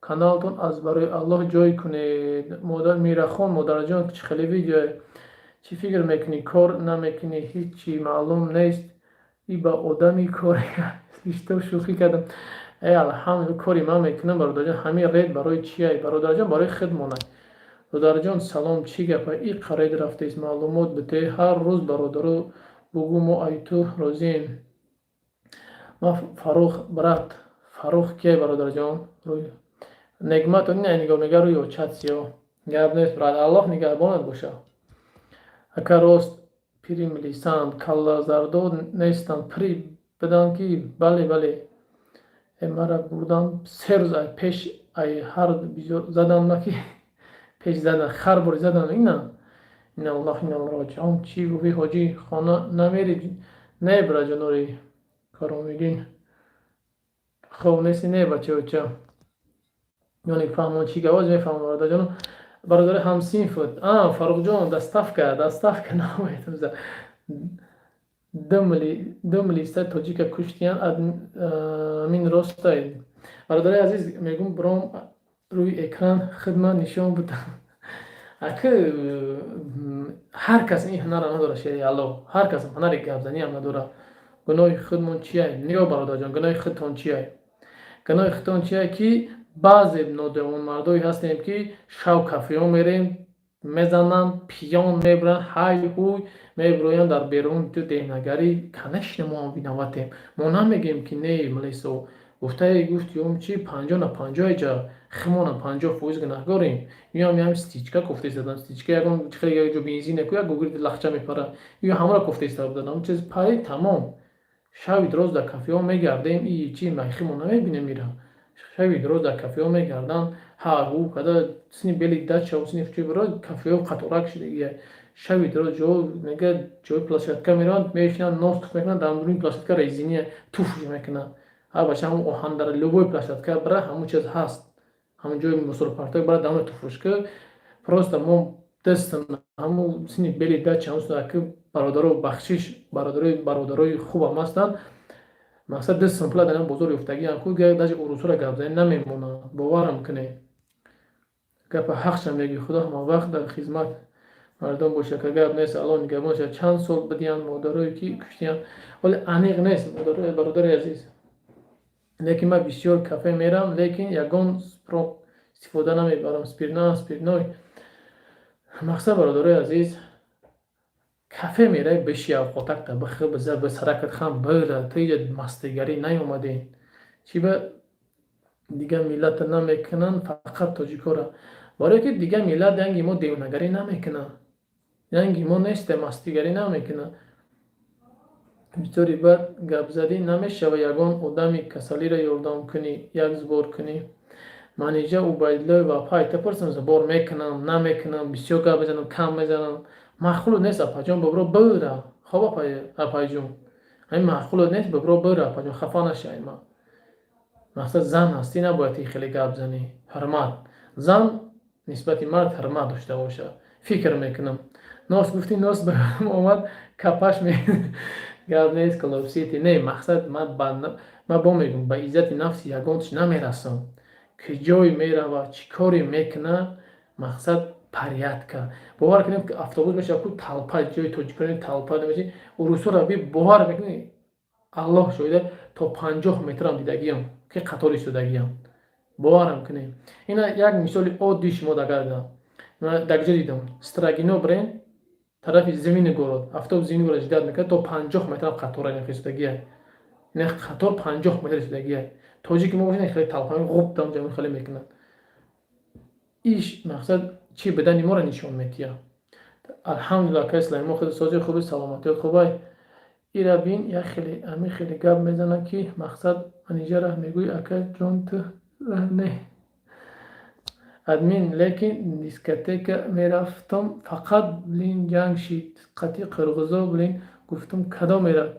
каналтон аз барои Аллоҳ ҷой кунед. модар Мирахон модараҷон чӣ хеле видео чӣ фикр мекунӣ кор намекунӣ ҳечи маълум нест и ба одами кори ишто шӯхӣ кардам алҳамдулилла кори ман мекунам бародарҷон ҳамин ред барои чиай бародарҷон барои худ монад бародарҷон салом чӣ гапа и қаред рафтаист маълумот бите ҳар рӯз бародаро бугӯ мо ай ту розием ма фаррух брат фаррух кия бародарҷон негмат нигоҳ мегар рӯи очат сиё гап нест брат Аллоҳ нигаҳбонат боша ака рост пири милисанд калла зардо нестанд пири биданд ки бале мара бурданд 3 рӯз пеш ай ҳар бисёр заданд маки пеш задан хар бори задан ина Аллоҳ ина роҷиун чӣ гуфи ҳоҷӣ хона намери не браҷонори каромидин хоб неси не бачаоча ёни фаҳмон чӣ гавоз мефаҳмон бародарҷон бародари ҳамсинфут Фарруқҷон доставка наометуза 2 милиса тоҷика куштиян амин ростай бародари азиз мегум бром рӯи экран хидмат нишон будам ака ҳар кас ин ҳунара надора шери Аллоҳ ҳар кас ҳунари гапзаниам надора гуноҳи худмон чияй нигоҳ бародарҷон гуноҳи худтон чияй гуноҳи худтон чияй ки баъзе ноҷавонмардое ҳастем ки шав кафеҳо мерем мезананд пиён мебуранд ҳай ҳуй мебироянд дар берун ту деҳнагарӣ конечно мо ҳам виноватем мо намегем ки не милисо гуфтае гуфт ём чи 50-50 ҷа химона 50% гунаҳгорем ям стичка кофта истадам стичка ягон хеле ҷо бензине ку як гугури лахча мепара ё ҳамаро кофта истада будам чиз пай тамом шави дроз дар кафеҳо мегардем и чи майхи мо намебинем мира шави дроз дар кафеҳо мегарданд ҳа ҳу када сини бели дача сини чӣ бро кафеҳо қатора кашидагия шави дороз ҷо мега ҷои площадка мераванд, мешинанд, ностук мекунанд, дар анduruни площадка резиния туфли мекунанд. Ҳабаша ҳамун оҳан дар любой площадка бара ҳамун чиз ҳаст. Ҳамун ҷои мусофирпартои бара дар ҳамон туфлишка просто мо дастам ҳамун синни бели да чанд сола ки бародаро бахшиш бародарои хубам ҳастанд. Мақсад дастам пула дар ин бозор ёфтагиам ку даҷи урусура гап зани намемонанд. Боварам кунед. Гапа ҳақша мегӯ. Худо ҳама вақт дар хизмат мардум боша ки гап нест. Алло нигабонша чанд сол бидиям модарое ки куштиян. Вале аниқ нест бародари азиз. Лекин ман бисёр кафе мерам, лекин ягон спрок истифода намебарам. Спиртной. Мақсад бародари азиз, кафе мерай биши авқотакта бихи биза бисаракат хам бира тиҷа мастигарӣ наёмаден. Чи ба дигар миллата намекунанд, фақат тоҷикора. Барое ки дигар миллат янги мо девонагарӣ намекунанд. Янги мо несте мастигарӣ намекунанд. бисёри бад гапзадӣ намешава. Ягон одами касалиро ёрдам кунӣ, як збор кунӣ. Манеҷа Убайдуллои вапай тапурсам забор мекунам, намекунам, бисёр гап мезанам, кам мезанам. Маъқулот нест апаҷон бобро бира. Хоб апайҷон. Ҳамин маъқулот нест бобро бира апаҷон, хафа нашай ма. Мақсад зан ҳастӣ набояд хеле гап занӣ. Ҳурмат. Зан нисбати мард ҳурмат дошта бошад. Фикр мекунам. Нос гуфтӣ, нос ба ёдам омад, капаш гап нест клопсити. Не, мақсад ман бо мегӯям ба иззати нафси ягонаш намерасам. Ки ҷой мерава, чӣ коре мекуна, мақсад порядка. Бовар кунед ки автобус мешава ку талпа, ҷои тоҷикони талпа намеши. Урусура би бовар мекунӣ. Аллоҳ шоҳида то 50 метрам дидагиам ки қатор истодагиам. Боварам кунед. Ина як мисоли оддии шумо дагардам. Дагҷа дидам. Строгино брен тарафи Звенигород. Автобус Звенигород ҷидат мекард то 50 метрам қатора истодагия. Ина қатор 50 метр истодагия. Тоҷики мо бошад хеле талпа ғуб дам ҷамъ хеле мекунад. Иш мақсад чи бадани моро нишон метия. Алҳамдулилла ки ислами худ сози хуби саломати хубай. Ира бин як хеле ами хеле гап мезанад ки мақсад манеҷара мегӯй ака ҷон ту не. Админ лекин дискотека мерафтам фақат блин ҷанг шид. Қати қирғизо блин гуфтам кадом мера.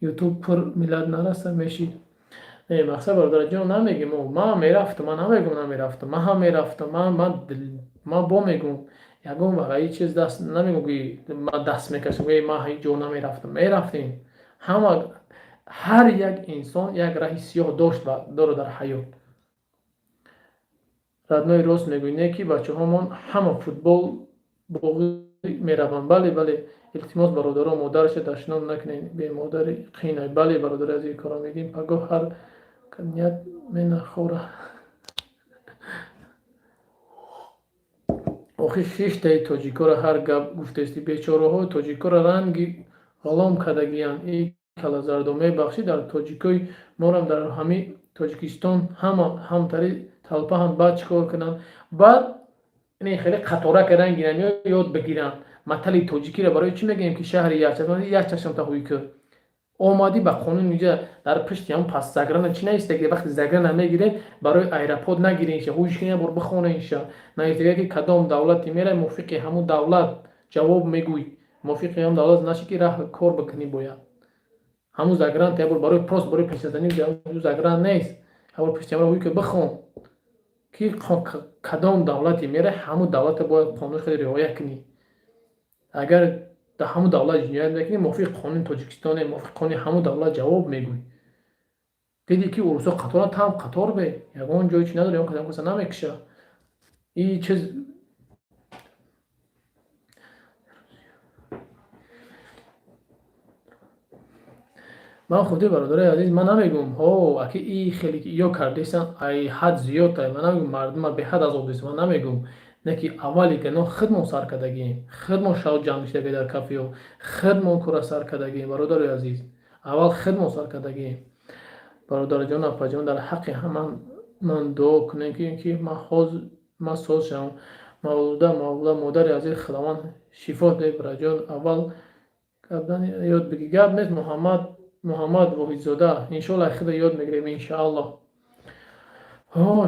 ютуб пур миллат нараса мешид. Не, мақсад бародарҷон намегем ман мерафтам, ман намегум намерафтам. Ман ҳам мерафтам. Ман бо мегум. Ягон вақаи чиз даст намегум ки ман даст мекашам. Ман ҳеҷ ҷо намерафтам. Мерафтем. Ҳама ҳар як инсон як раҳи сиёҳ дорад дар ҳаёт. Раднои рост мегӯй не ки бачаҳомон ҳама футбол боғӣ мераванд. Бале илтимос бародаро модараша ташном накунед. Бемодари қинай. Бале бародари азизи кора мегӯем. пагоҳ ҳар камият менахора. охир шиштаи тоҷикора ҳар гап гуфтаисти. бечораҳои тоҷикора ранги ғалом кардагиянд. И кала зарду мебахшӣ дар тоҷикои морам дар ҳами Тоҷикистон ҳамтари талпа ҳам баъд чикор кунанд. Баъд хеле қатора кардан гиранд ёд бигиранд. матали тоҷикиро барои чӣ мегӯем ки шаҳри якчашам таҳуи ку омадӣ ба қонун инҷа дар пишти ҳам пас заграна чӣ наистаги вақти заграна мегирем барои аэропорт нагиренша ҳуишкина бор бихоненша наистага ки кадом давлати мерай мувофиқи ҳамун давлат ҷавоб мегӯй. мувофиқи ҳамун давлат наши ки раҳ кор бикунӣ бояд. ҳамун загран табор барои прост барои пешазанӣ загран нест. ҳамун пиштиамра ҳуи ку бихон ки кадом давлати мерай ҳамун давлата бояд қонун хеле риоя кунӣ. агар дар ҳамун давлат ҷиноят мекунӣ мувофиқи қонуни Тоҷикистоне мувофиқи қонуни ҳамун давлат ҷавоб мегӯй. диди ки урусо қатора там қатор бе ягон ҷои чӣ надорад ягон кадом каса намекуша. И чиз ман худӣ бародари азиз ман намегӯм аки и хеле ё кардесан ай ҳад зиёд ай. Ман намегӯм мардума беҳад азоб деса. Ман намегӯм не ки аввали гано худмон сар кардагием. Худмон шав ҷамъ доштагӣ дар кафеҳо. Худмон кора сар кардагием бародари азиз. Аввал худмон сар кардагием. бародарҷон апаҷон дар ҳаққи ҳаман дуо кунем ки ман соз шавам. мавлуда модари азиз худованд шифо диҳад. бародарҷон аввал ёд бигир гап нест. Муҳаммад воҳидзода иншоалло худа ёд мегирем иншоалло.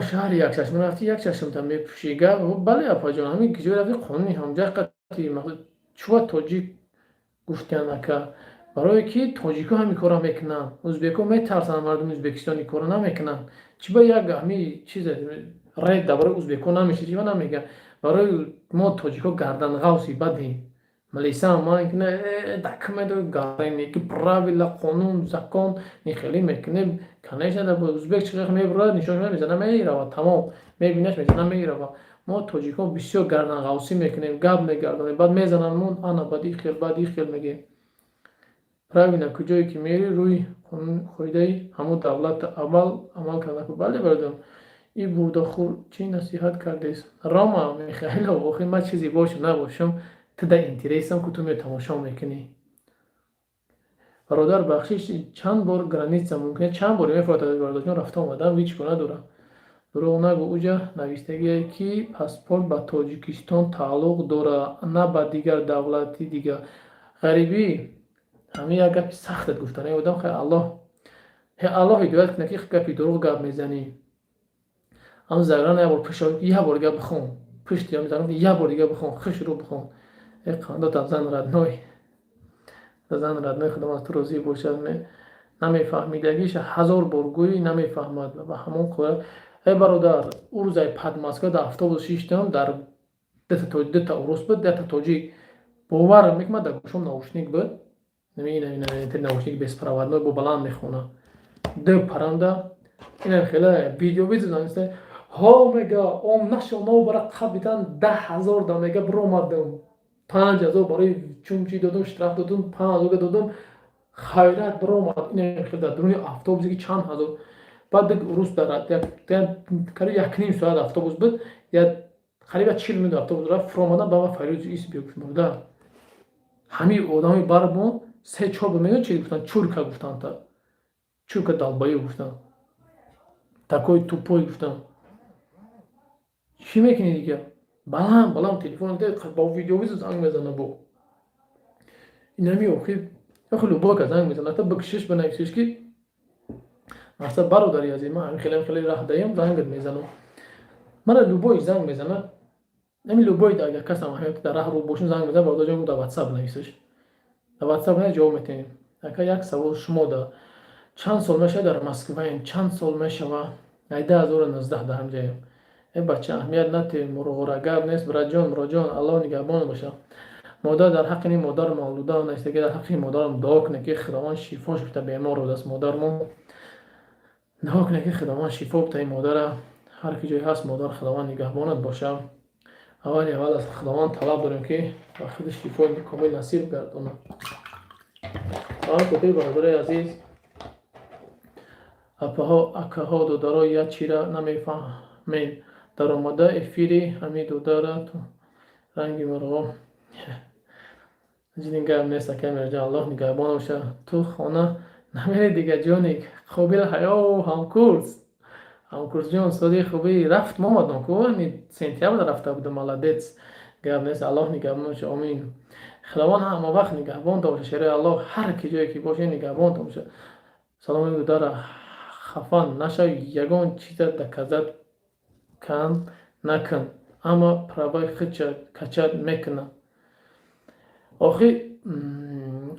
شهر یک چشم رفتی یک چشم تا میپوشی گفت بله اپا جان همین کجا رفتی قانونی همجا قطعی مقصد چوه تاجیک گفتن اکا برای کی تاجیکا همین کارا میکنن ازبکو میترسن مردم ازبکستانی کارا نمیکنن چی با یک همین چیز رای درباره ازبکو نمیشه چی نمیگه برای ما تاجیکا گردن غوسی بدیم ملیسا ما اینکه دکمه دو گردن که правила قانون закон این خیلی میکنه کنه شده با ازبک چقدر میبرد نشون میزنه میره و تمام میبینش میزنه میره و ما تاجیکا بسیار گردن غوسی میکنیم گاب میگردونیم بعد میزنن مون انا بعد این خیل میگه правильно کجایی که میری روی خودی همون دولت اول عمل کرده که بله بردم این بودخور چی نصیحت کردیست راما میخیل آخی من چیزی باشم نباشم تو در انتریسم که تو می تماشا میکنی برادر بخشش چند بار گرانیت ممکنه چند بار میفرد برداشتم رفته آمدم هیچ کنه دارم دروغ نگو اوجا نوشتگی که پاسپورت با تاجیکستان تعلق داره نه با دیگر دولتی دیگر غریبی همین یک گپی سختت گفتن آدم خیلی الله هدایت کنه که گپی دروغ گپ میزنی هم زگران یه بار پشت یه بار گپ بخون پشت یا میزنم یه بار دیگه بخون خش رو بخون قاندا تا زن ردنوی خودم از تو روزی باشد نمیفهمیدگیش هزار بار گویی نمیفهمد و همون خوره ای برادر او روزای پدماسکا در افتا شیشتم در دتا اوروس بود دتا توجی باور میکنم در گوشم ناوشنیک بود نمی ناوشنیک безпроводной бо баланд мехона ду паранда ин хела видео видео ها میگه اون نشما برای قبیتن 10,000 دا میگه برآمدم 5,000 برای چومچی دادم اشتراک دادم 5,000 دادم خیرات برآمد این خیلی درونی اتوبوسی که چند هزار بعد روز دارد کاری یک نیم ساعت اتوبوس بود یا قریب 40 minut اتوبوس رفت فرامدن با فریج ایس بیوش مرده همین آدمی برام سه چوب میگن چی گفتن چورکا گفتن تا چورکا دالبایی گفتن такой тупой گفتن چی میکنی دیگه балам телефон با ویدیو زنگ میزنه بو این نمیوخی خیلی با زنگ میزنه تا بکشش بنویسش که مثلا برادری از من خیلی راه دایم زنگ میزنم من لوبوی زنگ میزنه نمی لوبوی دا اگر کس هم در راه رو باشون زنگ میزنه برادر جون در واتساپ نویسش در واتساپ نه جواب میتین اگه یک سوال شما دا چند سال میشه در مسکو چند سال میشه و 2019 در همجایم ای بچه اهمیت نتی مرغورگر نیست براجان الله نگهبان باشه مادر در حق این مادر مولوده نیست که در حق این مادر دعا کنه که خداوند شفاش بده بیمار رو دست مادر ما دعا کنه که خداوند شفا بده این مادر هر کی جای هست مادر خداوند نگهبانت باشه اول از خداوند طلب داریم که خود شفای کامل نصیب گردونه کتی برادر عزیز اکاها دودارا یا چیرا نمیفهمین در آمده افیری همین دودارا تو رنگی مرغا جنین گرم نیست که مرجع الله نگهبان باشه تو خانه نمیری دیگه جونیک خوبی حیا همکورس جون سودی خوبی رفت محمد نکو سنتیام رفته بودم مالادیت گرم نیست الله نگهبان باشه آمین خداوند هم وقت نگهبان باشه شریع الله هر کی جایی که باشه نگهبان باشه سلام دودارا خفن نشه یگان چیز دکزد کن نکن اما پرابای کچد میکنه آخی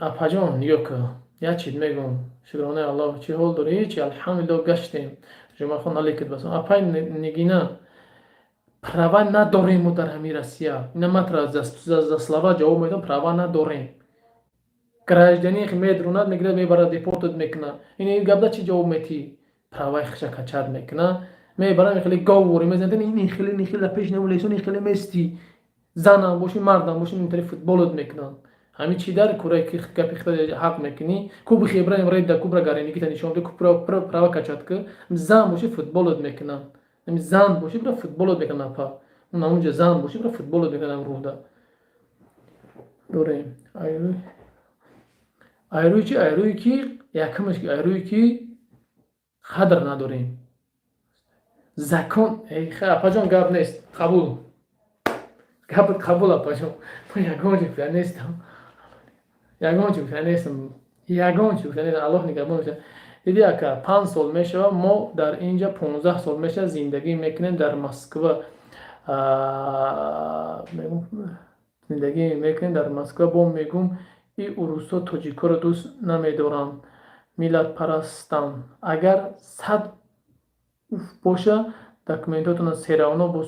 اپاجان نیوکه یا چید میگم شکرانه الله چی حال داری هیچی الحمدلله گشتیم جمعه خون نلیکت بسیم اپای نگینه پرابای نداریم در همین روسیه اینا مطرح زسلوا جواب میدم پرابای نداریم گراجدنی میدروند میگیره میبره دیپورتت میکنه این گبدا چی جواب میتی پرابای خشک کچد میکنه میبره میخلی گاوری میزنه این خیلی پیش نمولیسون این خیلی مستی زنم باشی مردم باشی اینطوری فوتبالت میکنن همین چی در کره که گپی خود حق میکنی کو بخیبره امرای دا کوبرا گارینی که نشون ده کوبرا پروا کچات که زن باشی فوتبالت میکنن همین زن باشی برای فوتبالت میکنن پا اون اونجا زن باشی برای فوتبالت میکنن رو دا دوریم ایروی که یکمش که ایروی که خدر نداریم زکان ای خیلی اپا گاب نیست قبول قبول اپا جان من یگان چیز نیستم الله نگهبان باشه دیدی اکا 5 سال میشه ما در اینجا 15 سال میشه زندگی میکنیم در مسکو. میگم زندگی میکنیم در مسکو. با میگم این روسا تاجیکا رو دوست نمیدارن، ملت پرستن. اگر 100 باشه دکومنتاتون سیراونا با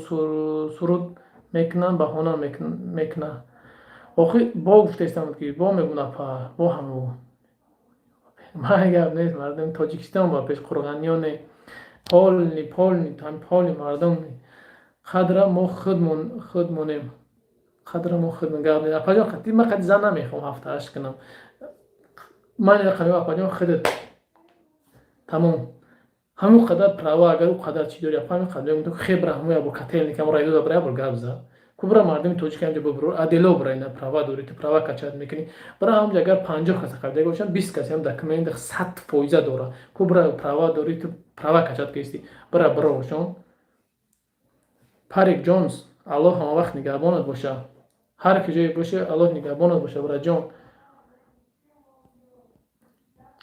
سرود میکنن، بهانه میکنن. آخه با گفتستم که با میگون اپا با همو ما اگر نیست مردم تاجیکستان با پیش قرغانیان پال هم پال مردم خدره ما خودمونیم خدره ما خودمون گرد نیست اپا جان خطی من خطی زن نمیخوام هفته هشت کنم من قمیو اپا جان خودت تمام همون قدر پراوا اگر او قدر چی داری اپا همین قدر میگم تو خبره همون یا با کتل نیکم رایدو دا برای بر گبزه کوبرا مردمی توجیه کنم جو ببرو ادلو برای نه پراوا دوری تو پراوا کچات میکنی برای هم اگر 50 کس کرده باشن 20 کسی هم دکمنت 100% داره کوبرا پراوا دوری تو پراوا کچات کیستی برای باشون پاریک جونز الله هم وقت نگهبانت باشه هر کی جای باشه الله نگهبانت باشه برای جون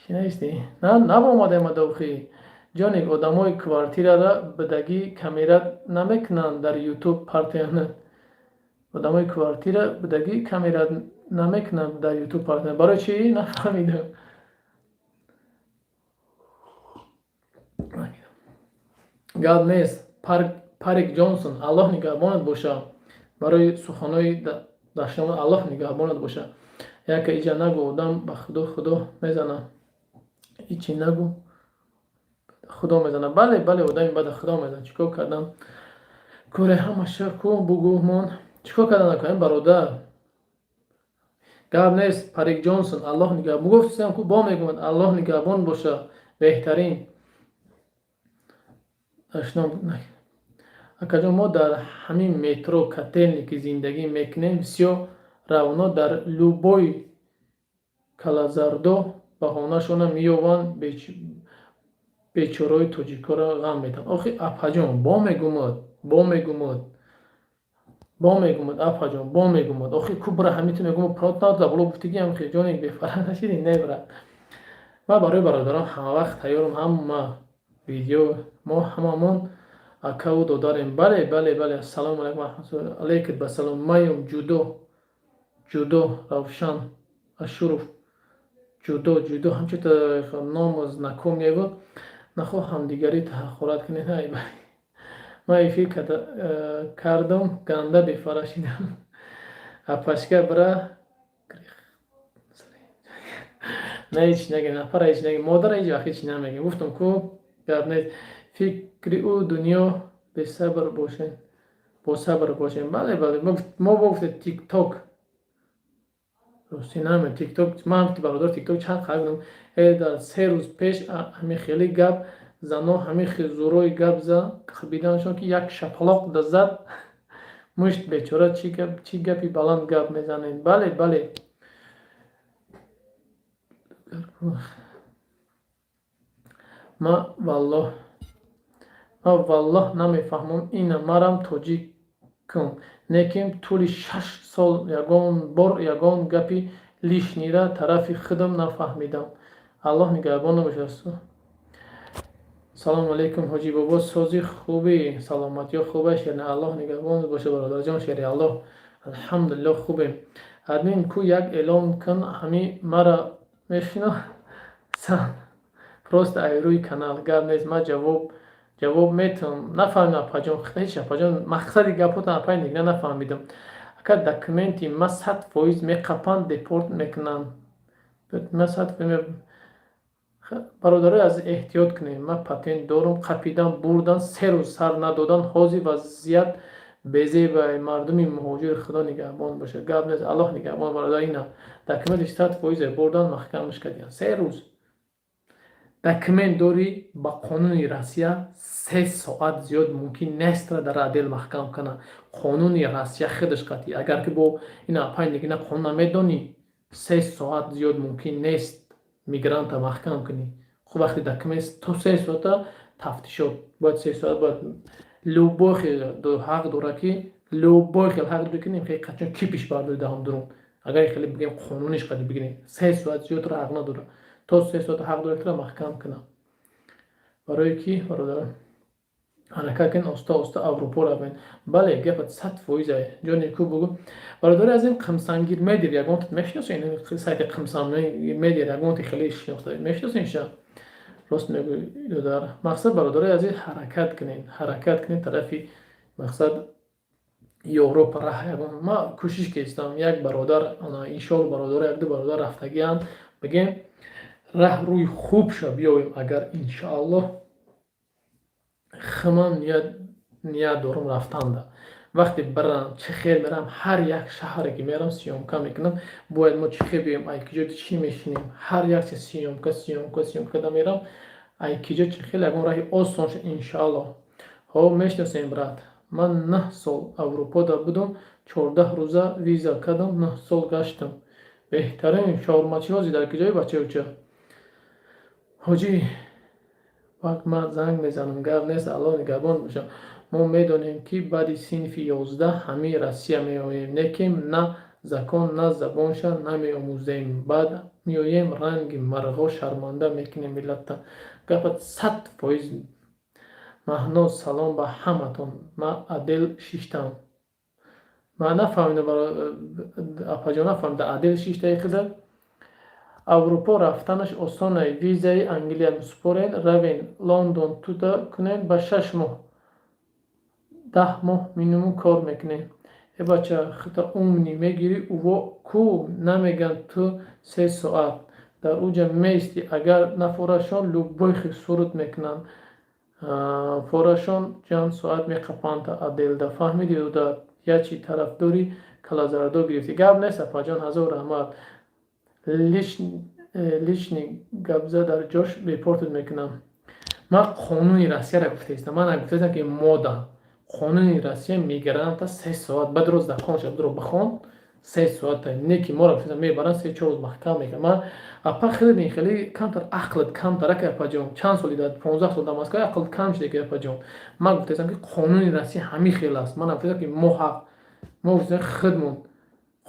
چی نیستی نه با اومده مدوخی جانیک آدمای کوارتیرا را بدگی کامیرا نمیکنن در یوتیوب پارتیانه آدمای کوارتیرا بدگی کامیرا نمیکنن در یوتیوب پارتیانه برای چی نفهمیدم گاد نیست پاریک جونسون الله نگهبانت باشه برای سخنهای داشتن الله نگهبانت باشه یک ایجا نگو آدم به خدا میزنه هیچی نگو خدا میزنه بله آدمی بعد خدا میزنه چیکار کردم کوره همش کو بگو من چیکار کردن نکنیم برادر گاب نیست پاریک جونسون الله نگهبان گفتم کو با میگم الله نگهبان باشه بهترین اشنام اکجا ما در همین مترو کتلنی که زندگی میکنیم سیو رونا در لوبوی کلازاردو بهانه‌شون میوان بیچاره‌های تاجیکا را غم میدن آخه اپاجان با میگمد اپاجان با میگمد آخه کوبرا همیتون میگم پرات ناد لبلو بفتگی هم خیلی جانی بفرن نشیدی نه برا ما برای برادران همه وقت تیارم هم ویدیو ما هممون اکاودو داریم بله السلام علیکم و رحمت الله علیکم بسلام مایم جودو روشن اشرف جودو همچنین ناموز نکوم یگو نخو همدیگری تحقیرات کنید های ما فکر کردم گنده بفراشیدم اپاشکه برا نه هیچ نگیم نفر هیچ نگیم مادر هیچ وقت هیچ نمیگیم گفتم کو گرد فکری او دنیا به صبر باشین بله ما گفت تیک تاک سینما تیک تاک ما هم برادر تیک تاک چند خواهیم در 3 روز پیش همین خیلی گپ زنا همین خیلی زورای گپ زد خبیدنشون که یک شپلاق دزد مشت بیچاره چی گپی بلند گپ میزنین بله ما والله نمیفهمم این مرم توجیه کن نیکیم طولی 6 سال یگان گپی لیشنیره طرفی خودم نفهمیدم الله نگهبان باشه سلام علیکم حاجی بابا سازی خوبی سلامتی خوبه شیرین الله نگهبان باشه برادر جان شیرین الله الحمدلله خوبه ادمین کو یک اعلام کن همین مرا میشنه پروست ایروی کانال گرد نیست ما جواب میتونم نفهمیدم پاجان خیلی پاجان مقصدی گپوت نپاین دیگه نفهمیدم اگر دکومنتی ما 100% میقپن دیپورت میکنن ما 100% برادرای از احتیاط کنیم ما پاتنت دارم قپیدن بردن 3 روز سر ندادن حاضی وضعیت بزی و مردمی مهاجر خدا نگهبان باشه گپ نیست الله نگهبان برادر اینا دکومنتش 100% بردن محکمش کردن 3 روز دکمنت داری با قانون روسیه 3 ساعت زیاد ممکن نیست را در عدل محکم کنه قانون روسیه خودش قطعی اگر که با این اپاین دیگه قانون نمیدانی 3 ساعت زیاد ممکن نیست میگرانت محکم کنی خب وقتی دکمنت تو 3 ساعت تفتیشات باید 3 ساعت باید لوباخی دو حق داره که لوباخی حق داره که نمیخوای قطعا کی پیش برده هم درون اگر خیلی بگیم قانونش خیلی بگیم 3 ساعت زیاد را حق نداره то 3 соат ҳақ доред ки маҳкам кунам, барое ки бародарон ҳаракат кунед, оста оста Аврупо равед. Бале гапат 100% ҷони ку бугӯ. Бародари азим Қимсангир медир ягонтат мешиносед? Сайти Қимсангир медир ягонти хеле шинохта мешиносед ша? Рост мегӯй додар. Мақсад бародари азиз ҳаракат кунед тарафи мақсад Европа раҳ ягон. Ма кӯшиш кардам як бародар иншоалло бародар як ду бародар рафтагианд бигем раҳ рӯи хуб ша биёвем агар иншоалло химам ният дорам рафтанда. Вақте барам чихел мерам ҳар як шаҳре ки мерам сиёмка мекунам. Бояд мо чихел биёем ай киҷо чӣ мешинем, ҳар як чиз сиёмка да мерам ай киҷо чихел ягон раҳи осон шуд иншоалло. Ҳо мешиносем брат, ман 9 сол Аврупода будам, 14 рӯза виза кардам, 9 сол гаштам. Беҳтарин шаурмачиҳо дар киҷои бачауча ҳоҷӣ вақт ман занг мезанам гап нест, алло нигаҳбон бошам. Мо медонем ки баъди синфи 11 ҳамаи Россия меоем, лекин на закон на забонша намеомӯзем. Баъд меоем ранги марғҳо шарманда мекунем миллатта. Гапат 100% маҳноз салом ба ҳаматон. Ма Адел шиштам. Ма нафаҳмидам апаҷон нафаҳмида Адел шиштаи хиза Аврупо рафтанаш осонае. Визаи Англия мисупорен, равен Лондон туда кунен, ба 6 моҳ 10 моҳ минимум кор мекунем. Бача хита умни мегирӣ уво ку намеган ту 3 соат дар уҷа меисти. Агар нафорашон любой хел суруд мекунанд, форашон чанд соат меқапанд. Аделда фаҳмиди уда ячи тарафдори калазардо гирифти. Гап нест апаҷон, ҳазор раҳмат. лишни гапза дар ҷош репортат мекунам. Ман қонуни Россияро гуфтаистам. Ман нагуфтаистам ки мода қонуни Россия мегаранта 3 соат. Бадроз закон бадро бихон 3 соат не ки моро гуфтаистам мебаранд 3-4 рӯз маҳкам мекунам. Ман апа хеле камтар ақлат камтар ак апаҷон. Чанд соли дар 15 сол дар Москва ақл кам шуда ки апаҷон. Ман гуфтаистам ки қонуни Россия ҳамин хел аст. Ман гуфтаистам ки мо ҳақ мо гуфтаистам худмон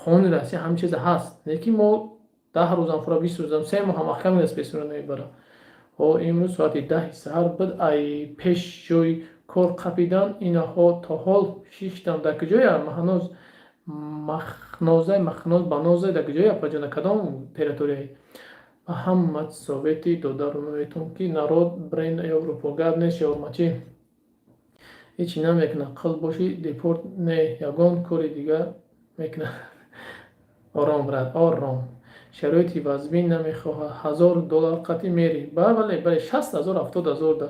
қонуни Россия ҳамин чиз ҳаст. Лекин мо 10 рӯзам фура 20 рӯзам 3 моҳ маҳкам нест песора мебара. ҳо имрӯз соати 10 саҳар буд ай пеш ҷои кор қапидан инаҳо то ҳол шиштам дар куҷоя маҳноз махноз баноза дар куҷоя апаҷона кадом территорияи Муҳаммад совети додаруметон ки народ бренд Европо гап нест шаурмачӣ ҳечи намекуна қил боши депорт не ягон кори дигар мекуна. Ором брат, ором. Шароити вазбин намехоҳад. $1000 қатъи мери. Бале 60,000 70,000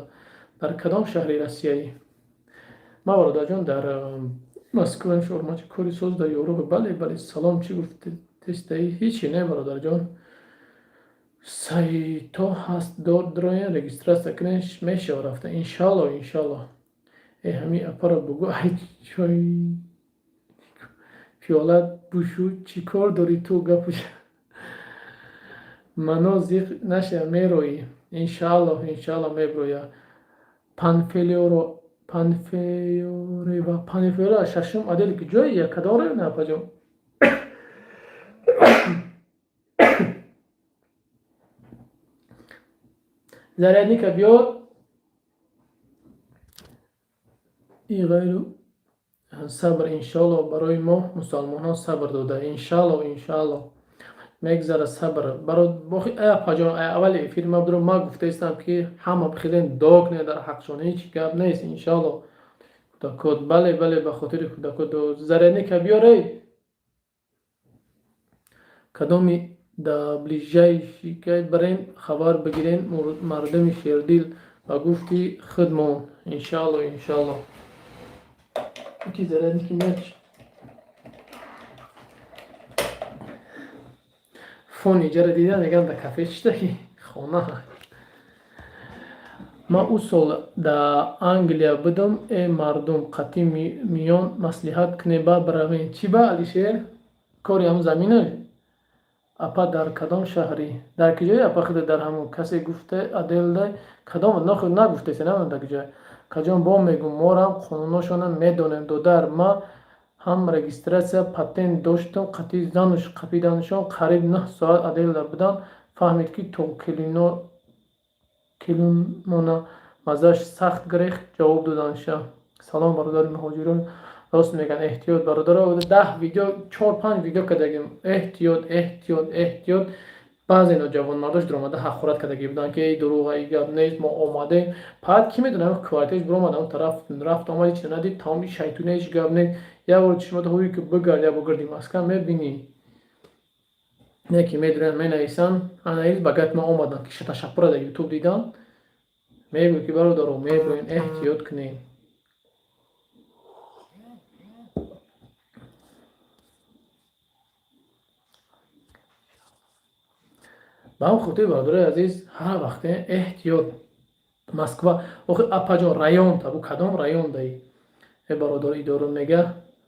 дар кадом шаҳри Россияӣ? Ма бародарҷон дар Москва шаурмачи кори соз дар Европа. Бале салом чӣ гуфтаистаӣ? Ҳечи не бародарҷон. Сайто ҳаст дороен регистратсия кунеш мешава рафта. Иншалло. Ҳамин апара бугӯ ай чой пиёлат бушу чӣ кор дорӣ ту гапуш мано зиқ наша мероӣ. Иншалло меброя. Панфеёрева шашум Адел ки ҷои кадом районе апаҷон? Зарядника биёр иғайру сабр иншалло барои мо мусалмонҳо сабр дода иншалло мегзара сабр барои апаҷон аввали фирма дро ма гуфтаистам ки ҳама бихелен дог не дар ҳақшон ҳеҷ гап нест иншалло худакот. Бале ба хотири худакот зарядника биёрей кадоми да ближайший бренд хабар бигирен мардуми шердил ба гуфти худмон иншалло ки зарядники меч фон иҷара дида мегам да кафе чидаки хона. Ма ӯ сол да Англия будам мардум қатъи миён маслиҳат кунем ба биравем. Чӣ ба Алишер кори ҳамн замина апа дар кадом шаҳрӣ дар киҷои апа худа дар ҳамон касе гуфта Аделда кадом нагуфтаист наман дар киҷоя каҷон бо мегум морам қонуношонам медонем додар. Ма ҳам регистратсия патент доштам қатъи зануш қапиданашон қариб 9 соат Аделда будам фаҳмид, ки то келимона маззааш сахт гирехт. Ҷавоб доданд: ша салом бародари муҳоҷирон, рост мегӯянд, эҳтиёт бародаро. 10 видео 4-5 видео кардагим, эҳтиёт эҳтиёт эҳтиёт. баъзе ноҷавонмардош дар омада ҳақорат кардаги буданд ки дуруға, и гап нест, мо омадем. Баъд ки медонам квартираш биромад он тараф, рафт омад, чӣ надид, тамоми шайтуни ҳеҷ гап нест. як бор чишмоти ҳуи ки бигард, як бор гирди маскан мебинӣ. не ки медуранд менависанд, анализ ба гапи мо омаданд ки ташаккура дар ютуб дидан. мегӯ ки бародаро, мегӯем эҳтиёт кунем. ба ҳам хотир бародарои азиз, ҳар вақте эҳтиёт. Москва охир апаҷон район табу кадом район даи бародар идора мега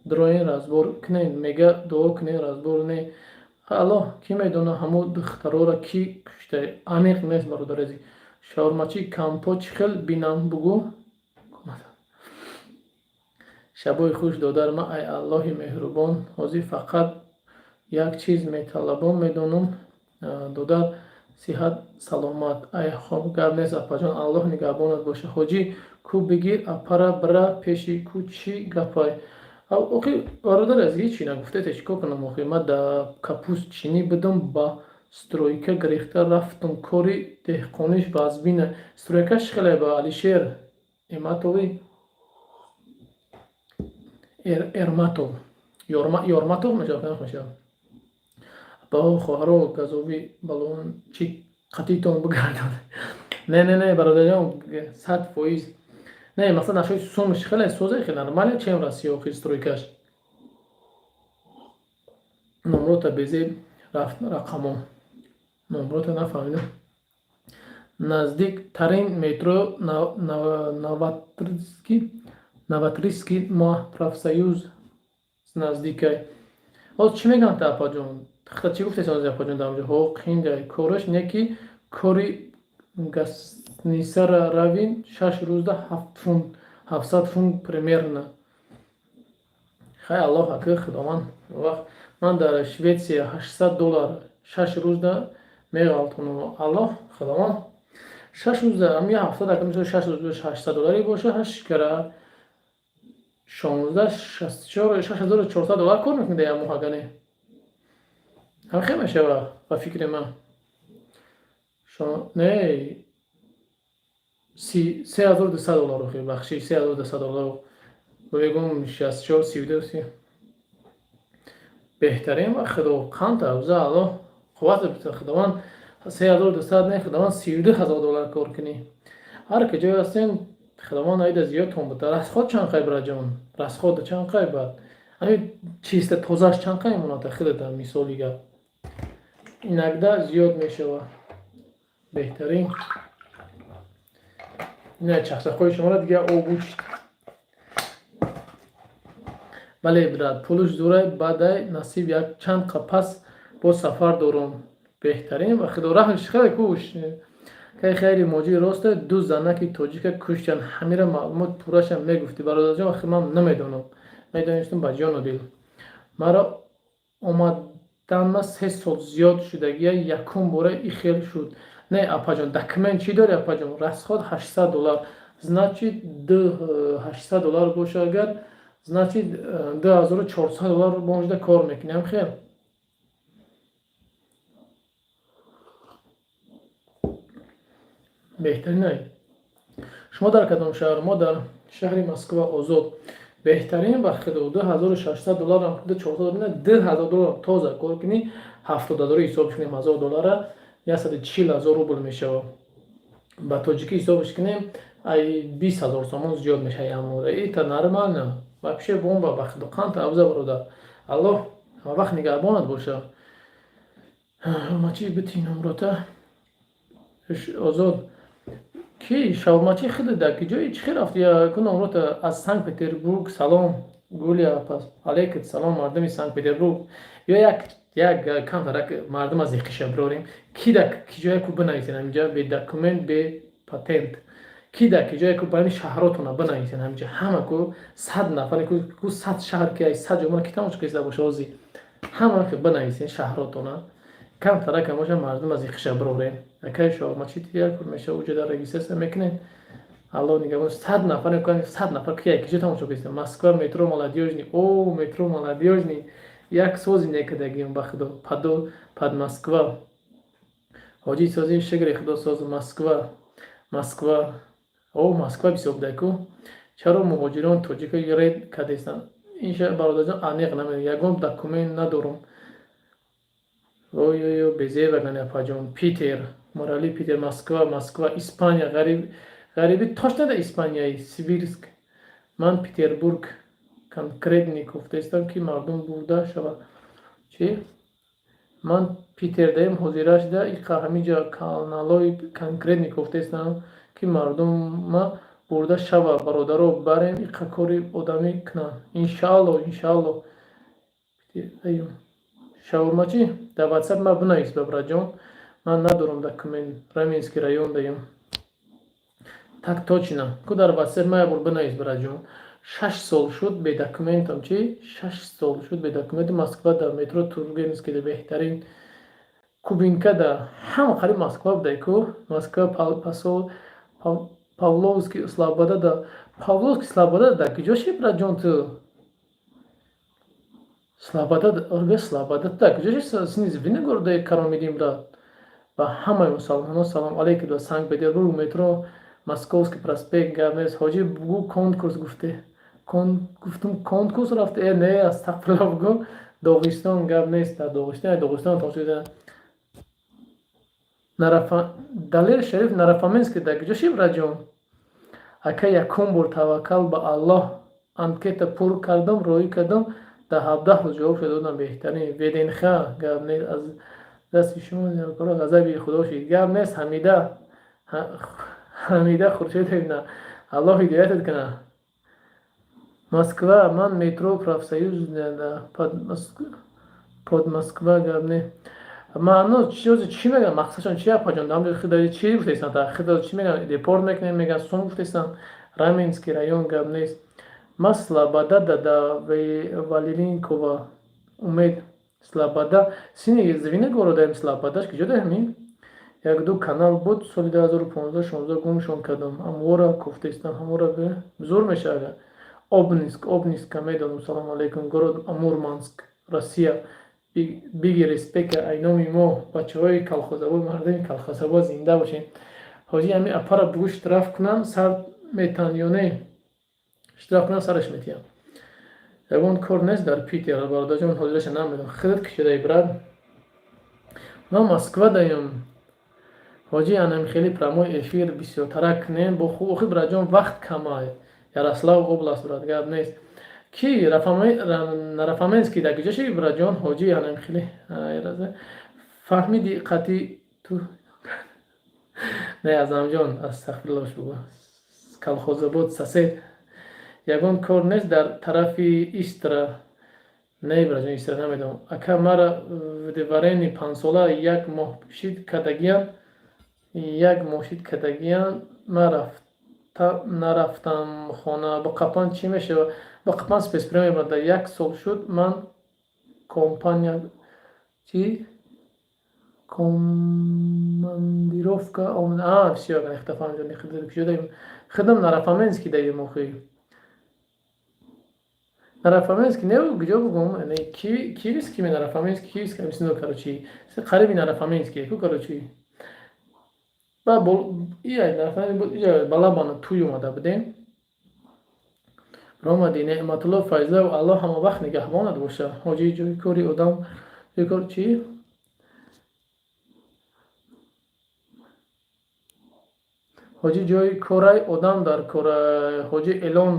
дроин разбор кунен, мега дуо кунен разбор не. аллоҳ ки медона ҳамо духтарора ки кушта. амиқ нест бародари азиз. шаурмачи кампо чӣ хел бинам бугӯ. шабои хуш додар, ман ай аллоҳи меҳрубон ҳозир фақат як чиз металабом, медонам додар сиҳат саломат. ай хоб гап нест апаҷон, аллоҳ нигаҳбонат боша. ҳоҷӣ ку бигир апара бира пеши ку чӣ гапай. охир бародари азиз ҳечӣ нагуфтете, чӣ кор кунам? охир ман да капуст чинӣ будам, ба стройка гирифта рафтам, кори деҳқониш базбина. стройкаш хеле ба Алишер Эматови Ерматов Ёрматов мешавад. ба хоҳаро газови балон чӣ қатитон бигардон. не бародарҷон 100%. не масалан нашои сумш хеле соза хеле нормале, чем раси охир стройкаш. номрота безеб рафт рақамон. номрота нафаҳмидам. наздик тарин метро Новотрисский профсоюз наздикай. ҳоз чӣ мегӯянд апаҷон? чӣ гуфтед апаҷон дар онҷо? ҳо қиндай кораш не ки кори гостиницара равин 6 рӯзда 700 фунт примерно. хай аллоҳ акбар худованд. ман дар Шветсия $800 6 рӯзда меғалтонам. аллоҳ худованд 6 рӯзда ами ҳафта дакам мешавад 6 рӯзда $800 боша 8 кара 16 64 $6400 кор мекунед як моҳ агане. ҳам хеле мешавад ба фикри ман. не $3200 охир бахши $3200 бегум 64 32 беҳтарин ва худо қант авза аллоҳ қувват бита худованд. $3200 не худованд $32000 кор кунӣ. ҳар куҷо ҳастем худованд айда зиёдтон бита. расход чанд қай бираҷон? расход чанд қай бад? ҳамин чиста тозаш чанд қай моната? хеле да мисоли гап инакда зиёд мешавад. беҳтарин ина чахчахҳои шуморо дигар обуч. бале брат, пулуш зурай баъдай насиб як чанд қапас бо сафар дорам. беҳтарин ва худо раҳмш хеле куш. кай хайри моҷи роста ду занаки тоҷика куштанд. ҳамира маълумот пурраша мегуфти бародарҷон, ахир ман намедонам. медонистам ба ҷону дил. маро омаданма 3 сол зиёд шудагия якум бора ихел шуд. не апаҷон документ чӣ дори апаҷон? расход $800. значит $800 боша агар, значит $2400 бонжда кор мекунем. хел беҳтарин ай. шумо дар кадом шаҳр? мо дар шаҳри Москва озод. беҳтарин ба худо $2600 ам $400 $2000 тоза кор кунӣ, $70 ҳисоб кунем $1000 $140,000 рубл мешавад. ба тоҷикӣ ҳисобш кунем ай 20000 сомон зиёд мешавад аммо это нормально. вообще бомба ба худо қант авза бародар. аллоҳ ҳама вақт нигаҳбонат боша. шаурмачи бити номрота озод ки шаурмачи хеле дар киҷои чӣ хел рафти ку номрота аз Санкт Петербург. салом гулия пас алейкум салом мардуми Санкт Петербург. ё як камтарак мардум аз иқиша бирорем ки дар киҷое ку бинависен ҳаминҷа бе документ бе патент. ки дар киҷое ку барои шаҳротона бинависен ҳаминҷа ҳама ку 100 нафаре ку 100 шаҳр ки 100 ҷомона ки тамош киста боша ҳозир ҳама ки бинависен шаҳротона کم ترک باشه مردم از این خشه برورین اکی شما ما چی تیار کن میشه اوجه در رگیسه میکنین الله نگه 100 نفر میکنین 100 نفر که یکی جا تماشا کنید مسکو مترو молодежный او مترو молодежный یک سوزی نکردگیم بخدا پد مسکو حاجی سازی شگری خدا ساز مسکو او مسکو بسیار دکو چرا مهاجران توجیکا یرید کدیستن این شب برادر جان انیق نمیده یگم دکومنت ندارم اوی بزه بگنه پاجون پیتر مورالی پیتر مسکو اسپانیا غریبی توش نده اسپانیایی سیبیرسک من پیتربورگ конкретнی گفته استم که مردم بوده شود چی من پیتر دایم حضیرش ده ایقا همیجا کانالای конкретнی گفته استم که مردم ما برده شوه برادرو بریم ایقا کاری آدمی کنن انشالله شاورما چی؟ در واتساپ ما بنویس ببرا جان من ندارم دکومنت رامینسکی رایون دایم так точно ку дар ватсап ма бор бинавис брат ҷон 6 сол шуд бе документам чи 6 сол шуд бе документи москва да метро тургенский да беҳтарин кубинка да ҳама қариб москва буда ку москва посол павловский слобода да павловский слобода да ки ҷоши брат ҷон ту слобода орга слобода да ки ҷоши синиз винегор да каромидим брат ба ҳамаи мусалмонон салом алейкум да санкт петербург метро Московский проспект гамес ҳоҷи бугу конкурс гуфте гуфтум конкурс рафте не астағфирулло бугу доғистон гап нест доғистон тошида далер шариф нарафаменски да ҷоши браҷон ака якум бор таваккал ба аллоҳ анкета пур кардам роӣ кардам да 17 рӯз ҷавоб шудам беҳтарин веденха гап нест аз дасти шумо ғазаби худо шид гап нест ҳамида хуршедовна аллоҳ ҳидоятат кана москва ман метро профсоюз под москва габне маъно чӣ меган мақсадшон чи апаҷон дамҷо хидаи чи гуфтесан та хида чи меган депорт мекунем меган сум гуфтесан раменский район гап нест ма слобода да валеринкова умед слобода сини звине городаем слободаш ки ҷодаҳми як-ду канал буд соли 2015-16 гумшон кардам амора гуфтестам амора зур мешавад обнинск медонам салом алейкум город мурманск россия биги респект айноми мо бачаҳои колхозабоз мардами колхозабоз зинда бошед ҳоҷи ами апара бугу штраф кунам сар метан ё не штраф кунам сараш метиям ягон кор нест дар питер бародарҷон ҳозираша намедонам хидат кишидаи брат ман москва даём ҳоҷи анам хеле прямой эфир бисёр тарак не бо хуб браҷон вақт камай ярослав област брат гап нест ки нарафаменский да киҷоши браҷон ҳоҷи анам хеле фаҳмиди қати ту не азамҷон астағфирулло шуба колхозобод сасед ягон кор нест дар тарафи истра не браҷон истра намедонам ака мара варени 5 сола як моҳ пишид кадагиям як мошид кадагиям нарафтам хона ба қапан чӣ мешава ба қапан спецпрем мебарда як сол шуд ман компания чи командировка омада всё нехтафам хидам нарафаменский даем охи нарафаменский не гҷо бугум киевский нарафаменский киевский мисино корочи қариби нарафаменский ку корочи балабана туй омада будем ромади неъматулло файзлав аллоҳ ҳама вақт нигаҳбонат боша ҳоҷи ҷои кори одам ҷои кор чи ҳоҷи ҷои корай одам дар корай ҳоҷи эълон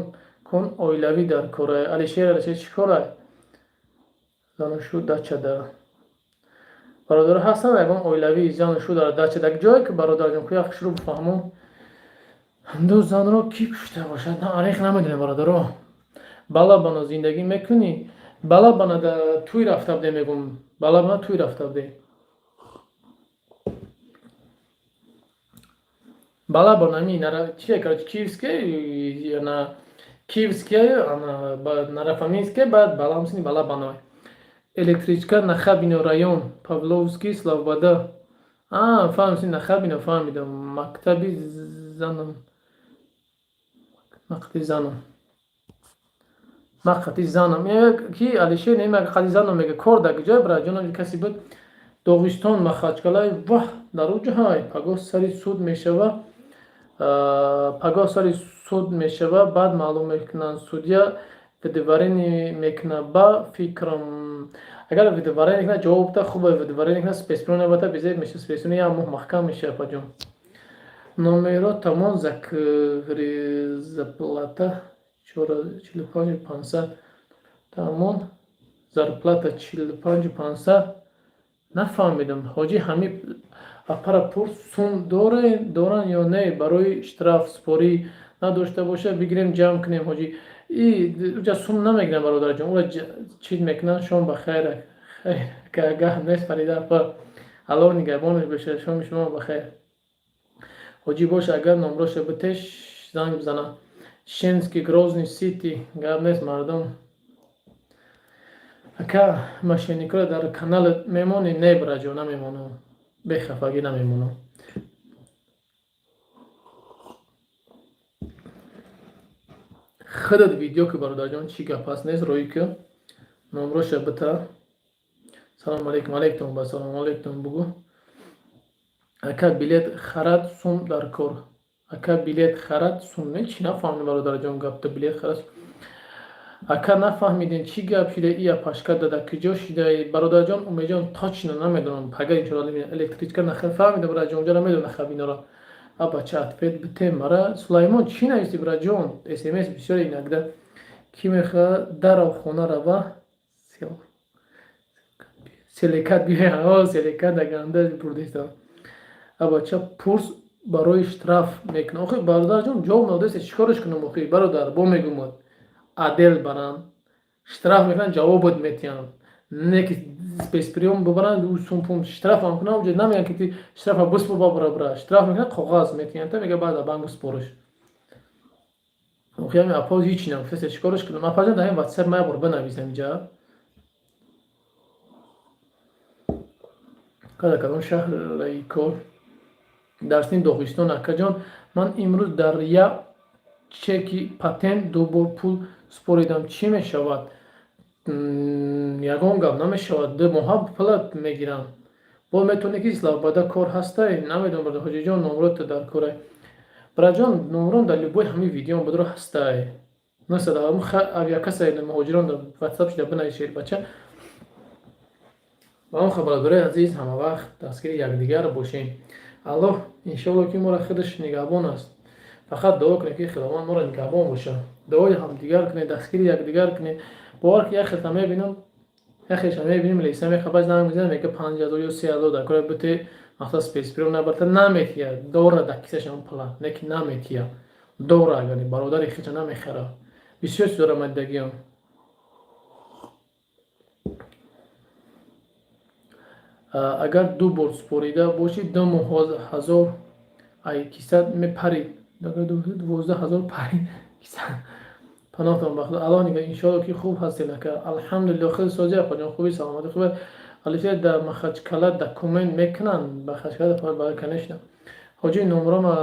кун оилавӣ дар корай алишер чӣ корай заношу дачада бародар ҳастан ягон оилавии заношу дар дачада ҷое ки бародарҷон ку як шуро бифаҳмон ду занро ки кушта бошад ариқ намедонем бародаро балабана зиндагӣ мекунӣ балабана да туй рафта будем мегум балабана туй рафта будем балабана ми чия короче киевская нарафаминская баъд баламсини балабаной электричка Нахабино район, Павловский, Слобода. Фаҳмидем, Нахабино фаҳмидам. Мактаби занам. Мактаби занам. Мақати занам. Ки Алишер нема мақати занам мега кор да куҷа браҷон каси буд Доғистон махачкалай ваҳ дар у ҷаҳай пагоҳ сари суд мешава. Пагоҳ сари суд мешава, баъд маълум мекунанд судя видварени мекуна ба фикрам. Агар видварени кунад ҷавоб буда хуб видварени кунад спецприён бата безед меша спецприёни як моҳ маҳкам мешава паҷон. Номеро тамон закри заплата 45,500 тамон зарплата 45,500. Нафаҳмидам ҳоҷӣ ҳамин апара пурс сум доранд ё не барои штраф спорӣ надошта боша бигирем ҷамъ кунем ҳоҷӣ уҷа сум намегирам бародарҷон ура чиз мекунанд шом бахайр гаҳ нест фарида апа алло нигабонаш бошад шоми шумо бахайр ҳоҷӣ боша агар номроша битеш занг бизана Шенский Грозный Сити гап нест мардум ака машиникро дар каналат мемонӣ не браҷон намемонам бехафагӣ намемонам худат видео ки бародарҷон чӣ гап аст нест роӣ ки номроша бита салому алейкум алейкум ба салому алейкум бугу ака билет харад сум дар кор ака билет харад сум не чӣ нафаҳмидем бародарҷон гапта билет харад ака нафаҳмидем чӣ гап шуда ия пашка дада куҷо шудаи бародарҷон умеҷон точно намедонам пага иншоалла электричка нафаҳмидем бародарҷон уҷа намедонам нахабиноро абача ответ битем мара сулаймон чӣ нависти бародарҷон смс бисёр инакда ки мехоҳад дарав хона рава селекат биё селекат даганда бурдистон абача пурс барои штраф мекунад охи бародарҷон ҷавоб надодаст чӣ кораш кунам охи бародар бо мегумад адел баранд штраф мекунанд ҷавобот метиҳанд не ки спецприён бибаранд сумпум штрафам кунанд уҷа намегӯянд ки штрафа биспур бабара штраф мекунанд коғаз метиҳанд та мега баъда банк спориш охи ҳамин апа ҳеҷ нафасе чӣ кораш кунам апаҷон дар ин ватсап ма якбор бинависам инҷа кадом шаҳраи кор дар сини Доғистон акаҷон ман имрӯз дар як чеки патент ду бор пул споридам чӣ мешавад ягон гап намешавад 2 моҳа пулат мегиранд бо метавонӣ ки Слобода кор ҳастай намедонам бара ҳоҷиҷон номрота дар корай браҷон номрон дар любой ҳамин видеом будро ҳастай насада авиакасаи муҳоҷирон дар ватсап шуда бинависед бача ва он хабардории азиз ҳама вақт дастгири якдигар бошем аллоҳ иншоалло ки моро худаш нигаҳбон аст фақат дуо кунед ки худованд моро нигаҳбон бошад дуои ҳамдигар кунед дастгири якдигар кунед бовар ки яхелта мебинам яхеша мебинем лейсаме хабар занг мезанам мега 5000 ё 3000 дар кора бите мақсад спецприён набарта наметия дора дар кисашам пула не ки наметия дора агар бародари хича намехара бисёр чизора маддагиам агар 2 бор спорида боши 12000 кисад мепарид 12000 парид кисад паноҳтон ба худо аллоҳ нига иншоалло ки хуб ҳастед ака алҳамдулилло худ созӣ апаҷон хуби саломатӣ хубе алишер дар махачкала документ мекунанд махачкала ба конечно ҳоҷӣ номрома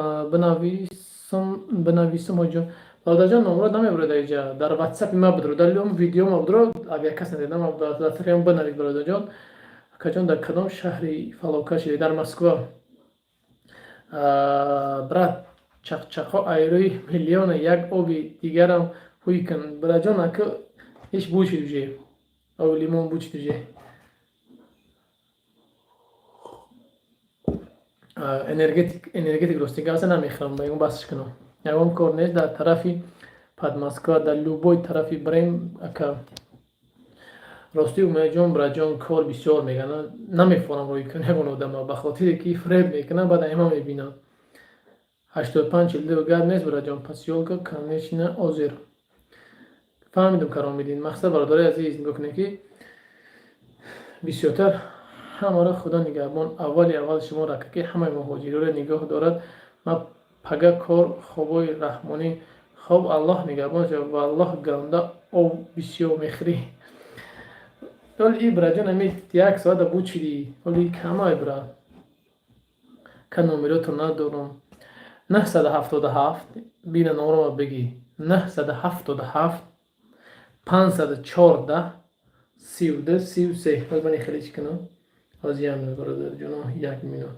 бинависам ҳоҷон бародарҷон номро намебурад иҷа дар ватсапи ма будро дар он видео ма будро авиакас надидам ватсапиам бинавис бародарҷон акаҷон дар кадом шаҳри фалока шуди дар Москва брат чақчақҳо айрӯи миллиона як оби дигарам ҳуйкан браҷон ака ҳеҷ бучи дужи оби лимон бучи дужи энергетик рости газа намехӯрам ба ягон басш кунам ягон кор нест дар тарафи под Москва дар любой тарафи брем ака рости умеҷон браҷон кор бисёр мекунад намефорам рӯи кун ягон одама ба хотире ки фреб мекунад баъд айма мебинад 85-42 гап нест браҷон посёлка конечно озер фаҳмидам каромидин мақсад бародари азиз нигоҳ кунед ки бисёртар ҳамаро худо нигаҳбон аввали аввал шуморо ки ҳамаи муҳоҷироро нигоҳ дорад ма пага кор хобои раҳмонӣ хоб аллоҳ нигаҳбон шавад ва аллоҳ ганда об бисёр мехӯрӣ ای برا جان همی یک ساعت بود چیدی ولی کمای برا که نمراتو ندارم 977 بین نمرم بگی 977 514 32 33 باز من خلیج کنم از یه همین برادر جان 1 میلیون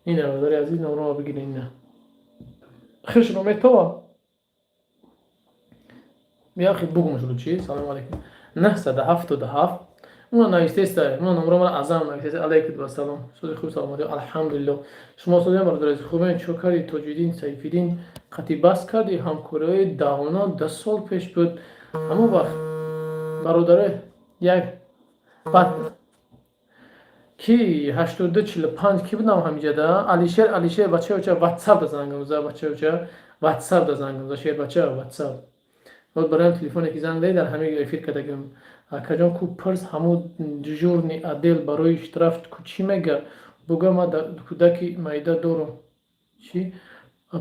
این برادر عزیز نمرم بگیر این خش رو تو بیا خیلی بگو شروع چی سلام علیکم 977 اون نوشته است اون نمره من اعظم نوشته علیکم و سلام سوی خوب سلام علیکم الحمدلله شما سوی برادر خوبین چوکاری توجیدین سیفیدین قطعی بس کردی همکاری داونا 10 سال پیش بود اما وقت برادر یک بعد کی 8245 کی بودم همینجا دا علیشر بچه واتساپ بزنگم بچه واتساپ بزنگم شیر بچه واتساپ باید برایم تلفن که زنگ در همه افیر کدگم کجان کو پرس همو جورنی عدل برایش طرف کو چی میگه بگه ما کودکی مایده دارم چی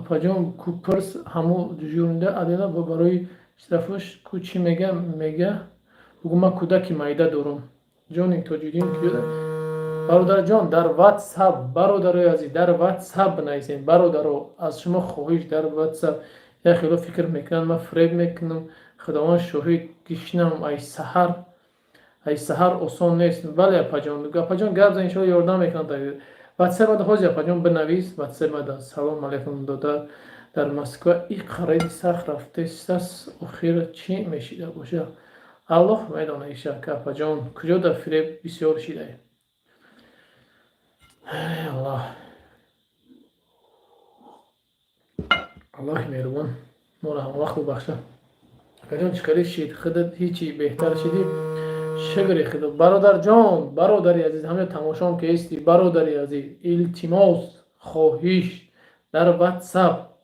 پجان کو پرس همو جورنده عدل برای طرفش کو چی میگه بگه ما کودکی مایده دارم جانی تو جدیم که برادر جان در واتساپ برادر عزیز در واتساپ بنویسین برادر از شما خواهش در واتساپ یا خیلی فکر میکنم من فریب میکنم خداوند شاهد گشنم ای سحر آسان نیست بله اپا جان گپ زن انشاءالله یاردم میکنم تا واتساپ ما حاجی اپا جان بنویس واتساپ ما سلام علیکم دادا در مسکو این خرید سخت رفته سس اخیر چی میشیده باشه الله میدونه ایشا که اپا جان کجا در فریب بسیار شیده الله الله مهربان ما را هم وقت ببخشه کجان چکاری شید خودت هیچی بهتر شدی شگری خودت برادر جان برادری عزیز همه تماشام که استی برادری عزیز التماس خواهش در واتساپ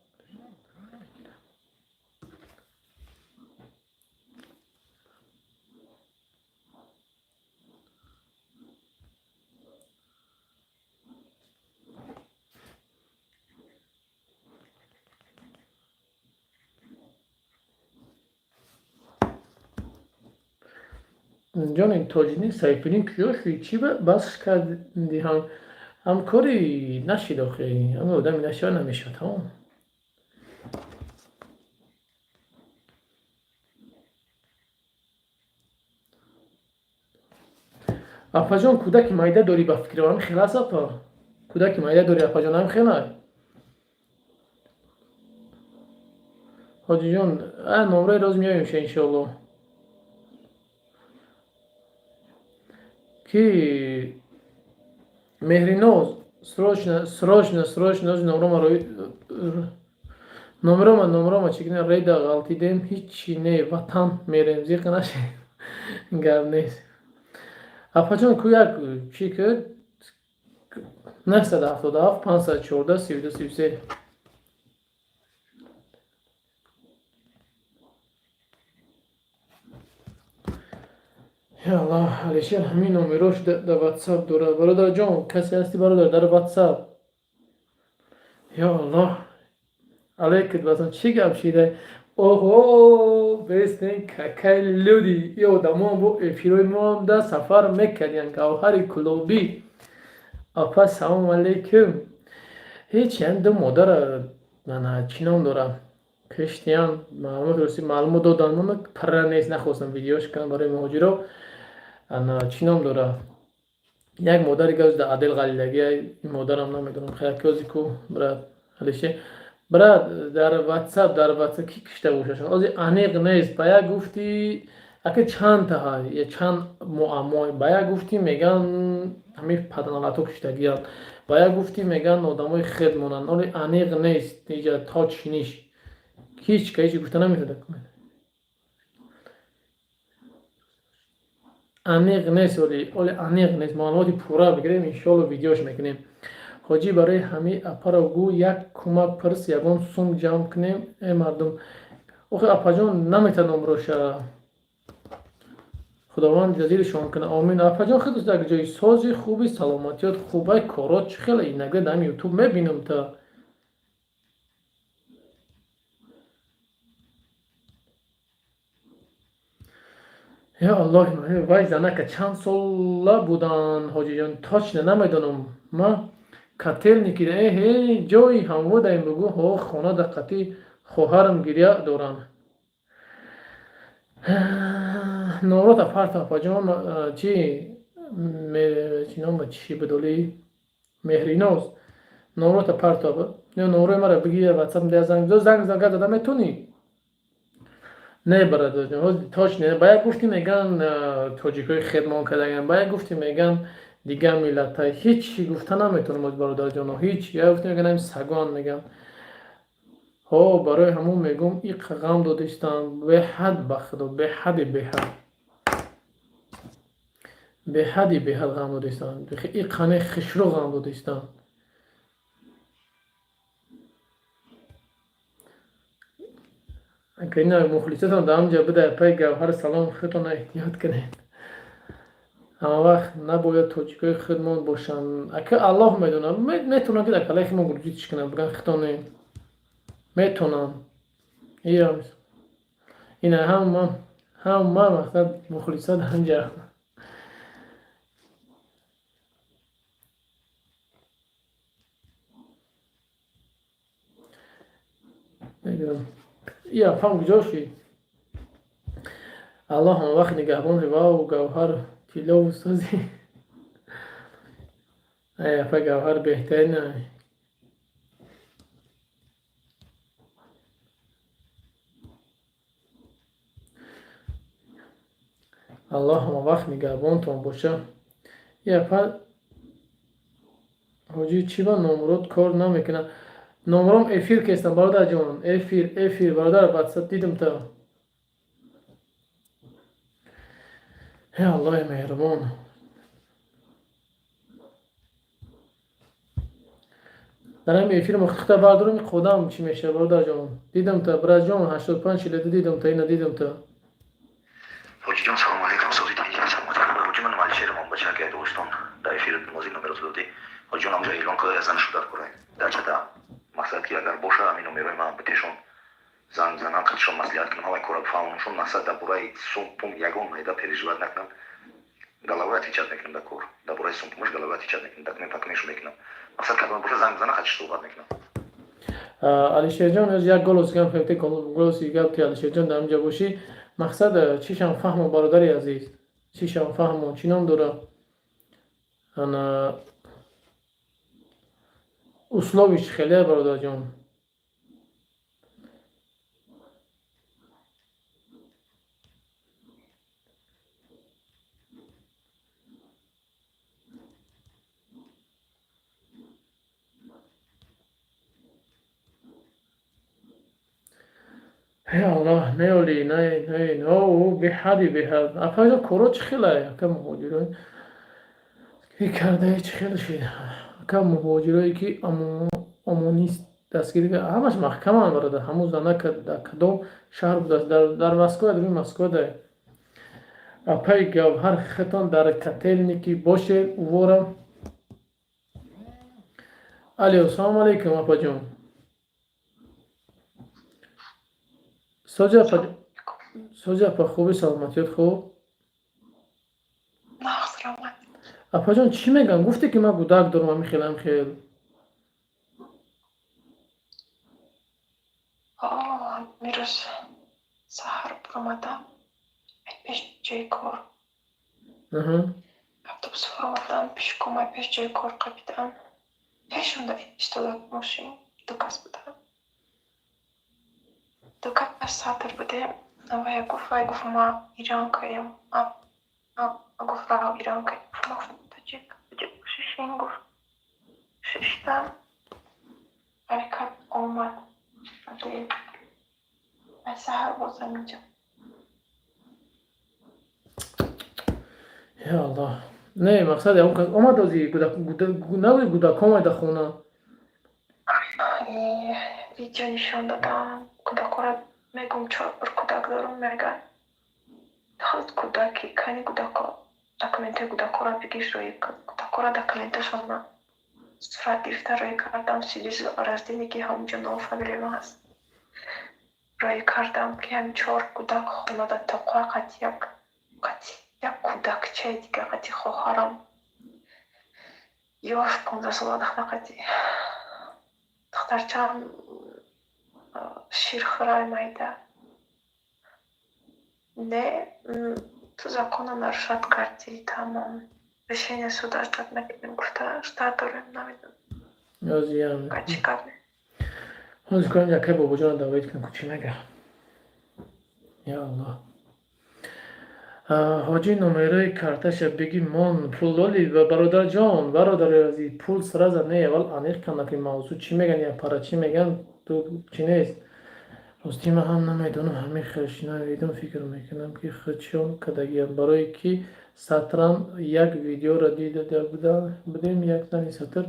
جان این تاجینی سایفینی کجا شدی چی بس کردی هم کاری نشید آخه همه آدمی نشد نمیشد هم اپا جان کودک مایده داری با فکر هم خیلی است اپا کودک مایده داری اپا جان هم خیلی حاجی جان نمره روز میاییم شه انشاءالله کی مهریناز срочно номерома чикне рейда ғалтидем ҳичи не ватан мерем зиқ наше гап нест апаҷон ку як чӣ кӯ 977 514 32 33 یا الله алишер ҳамин номерош дар ватсап дорад бародар ҷон касе ҳасти бародар дар ватсап я аллоҳ алейкум басан чӣ гап шида оҳо бестен какай люди и одамон бо эфирои моам да сафар мекардиян гавҳари кулобӣ апа салому алейкум ҳеч ян ду модара мана чӣ ном дорам киштиян маълумот додан мана парра нест нахостам видеош кардам барои муҳоҷиро чӣ ном дора як модари гавзда адел ғалилагия ин модарам намедонам хаякёзи ку брат алише брат дар ватсап ки кишта бошаша ози аниқ нест ба як гуфти ака чанд таҳа я чанд муаммо ба як гуфти меган ҳами паданалато киштагиянд ба як гуфти меган одамои хел монанд оли аниқ нест иҷа то чиниш ҳичка ҳичи гуфта наметавонад аниқ нест оли аниқ нест маълумоти пурра бигирем иншоалло видеош мекунем ҳоҷӣ барои ҳами апаро гӯ як кӯмак пирс ягон сум ҷамъ кунем э мардум охи апаҷон наметавонам роша худованд ҷазирашон кунад омин апаҷон хеле як ҷои сози хуби саломатиёт хубай корот чӣ хеле инагда дар ютуб мебинам та یا الله وای زنک چند ساله بودن حاجی جان تاچ نمیدونم ما کتل نکیده جایی هم بودیم بگو ها خانه دقتی خواهرم گریه دارن نورات پرت پاجام چی چی نام چی بدولی مهریناز نورات پرت یا نوره مرا بگی واتساپ ده زنگ داده میتونی نه برادر جان تاش نه باید گفتی میگن تاجیکای خدمت کردن باید گفتی میگن دیگه ملت های هیچ گفته نمیتونم از برادر جان هیچ یا گفتی میگن سگان میگن ها برای همون میگم این غم دادستان به حد بخدا به حد به حد غم دادستان این قنه خشرو غم دادستان اگه اینا مخلصتان در همجا بده پای گوهر سلام خودتون احتیاط کنید اما وقت نباید توجیه‌های خودمان باشن اگه الله میدونه میتونم که در کلای ما گروجیتش کنم بگن خطانه میتونم این هم ما مقصد مخلصات همجا یا فهم کجاشی الله هم وقت نگهبان هوا و گوهر طلا و سازی ای افا گوهر بهترینه الله هم وقت نگهبانتون باشه یا افا حاجی چی با نمرود کار نمیکنه نمرم افیر که استم برادر جان افیر برادر واتساپ دیدم تا یا الله مهربان در همین افیر مختخته بردارم خودم چی میشه برادر جان دیدم تا برادر جان 85 شده دیدم تا اینو دیدم تا حاجی جان سلام علیکم سازی تا اینجا سلامت کنم حاجی من مال شهر من بچه که دوستان در افیر موزی نمره دادی حاجی جان همجا اعلان کرده زن شده کنه در چتا مقصد که اگر باشه همین نمره من بتشون زن زنان خودشون مصلحت کنم همین کارا بفهمونشون مقصد در برای سومپم یگان میده پریشواد نکنم غلاوت ایجاد میکنم در کار در برای سومپمش غلاوت ایجاد میکنم در پاکنیش میکنم مقصد که باشه زن زنان خودش صحبت میکنم علیشیر جان از یک گلوس گم خیلی گلوسی گفتی علیشیر جان در همجا باشی مقصد چیشم فهم برادری عزیز چیشم فهم چی نام داره انا اسلوبش خیلی برادر جان یا الله نیولی نه او به حدی به حد افایدا کروچ خیلی کم مهاجرای کی کرده چه خیلی شد کم مهاجرایی که امونیست دستگیری که همش محکم هم برده همون زنه که در کدام شهر بود در مسکو در مسکو ده اپای گوهر خطان در کتل نیکی باشه اوورم علی السلام علیکم اپا جان سوجا اپا خوبی سلامتیت خوب نه سلامت اپا جان چی میگن گفتی که من گودک دارم میخیلم خیل میروز سهر برامدم پیش جای کار اتوبوس برامدم پیش کمای پیش جای کار قبیدم پیشون در اشتراک ماشین دو کس بودم دو کس ساتر بودیم و گفت ما ایران کردیم گفت راه ایران کردیم ما تاجیک ششین گفت ششتم حرکت اومد از سهر بازم اینجا یا الله نه مقصد اون که اومد ازی نبود گودک اومد در خونه ویدیو نشان دادم کودک را میگم 4 کودک دارم میگن خود کودکی کنی کودک دکمنت کودک را بگیش روی کودک را دکمنتشون صورت گرفته روی کردم سیلیز رزدینی همونجا نام فامیلی ما هست روی کردم که هم 4 کودک خونه در تقوی قد یک قطعی یک کودکچه دیگه قطعی خواهرم یاش 15 ساله قطعی دخترچم شیرخورای майда не ту закона нарушат кардӣ тамом решение суда штат накардем гуфта штат дорем намедонам чӣ кардем ҳозир кунам якай бобоҷон давоид кунам ку чӣ мега я аллоҳ ҳоҷӣ номераи карташа биги мон пуллоли бародарҷон бародари азиз пул сраза не аввал аниқ канаки мавзӯъ чӣ меган як пара чӣ меган ту чӣ нест рости ман ҳам намедонам ҳамин хелшинавидон фикр мекунам ки худшон кадагиям барое ки сатран як видеоро дида будем як зани сатр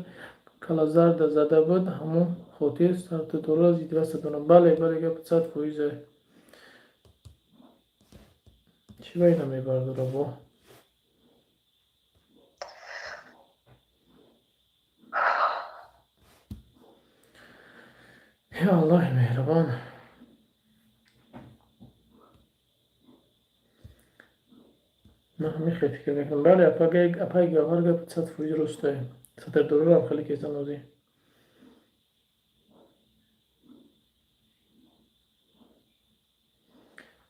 калазарда зада буд ҳамон хотир сартудора зидваста донам бале гап 100%. چی باید نمیبرد رو با یا الله مهربان من همین خیلی فکر میکنم بله اپای گاهار گفت 100% رسته سطر دورو هم خیلی کیسان نوزی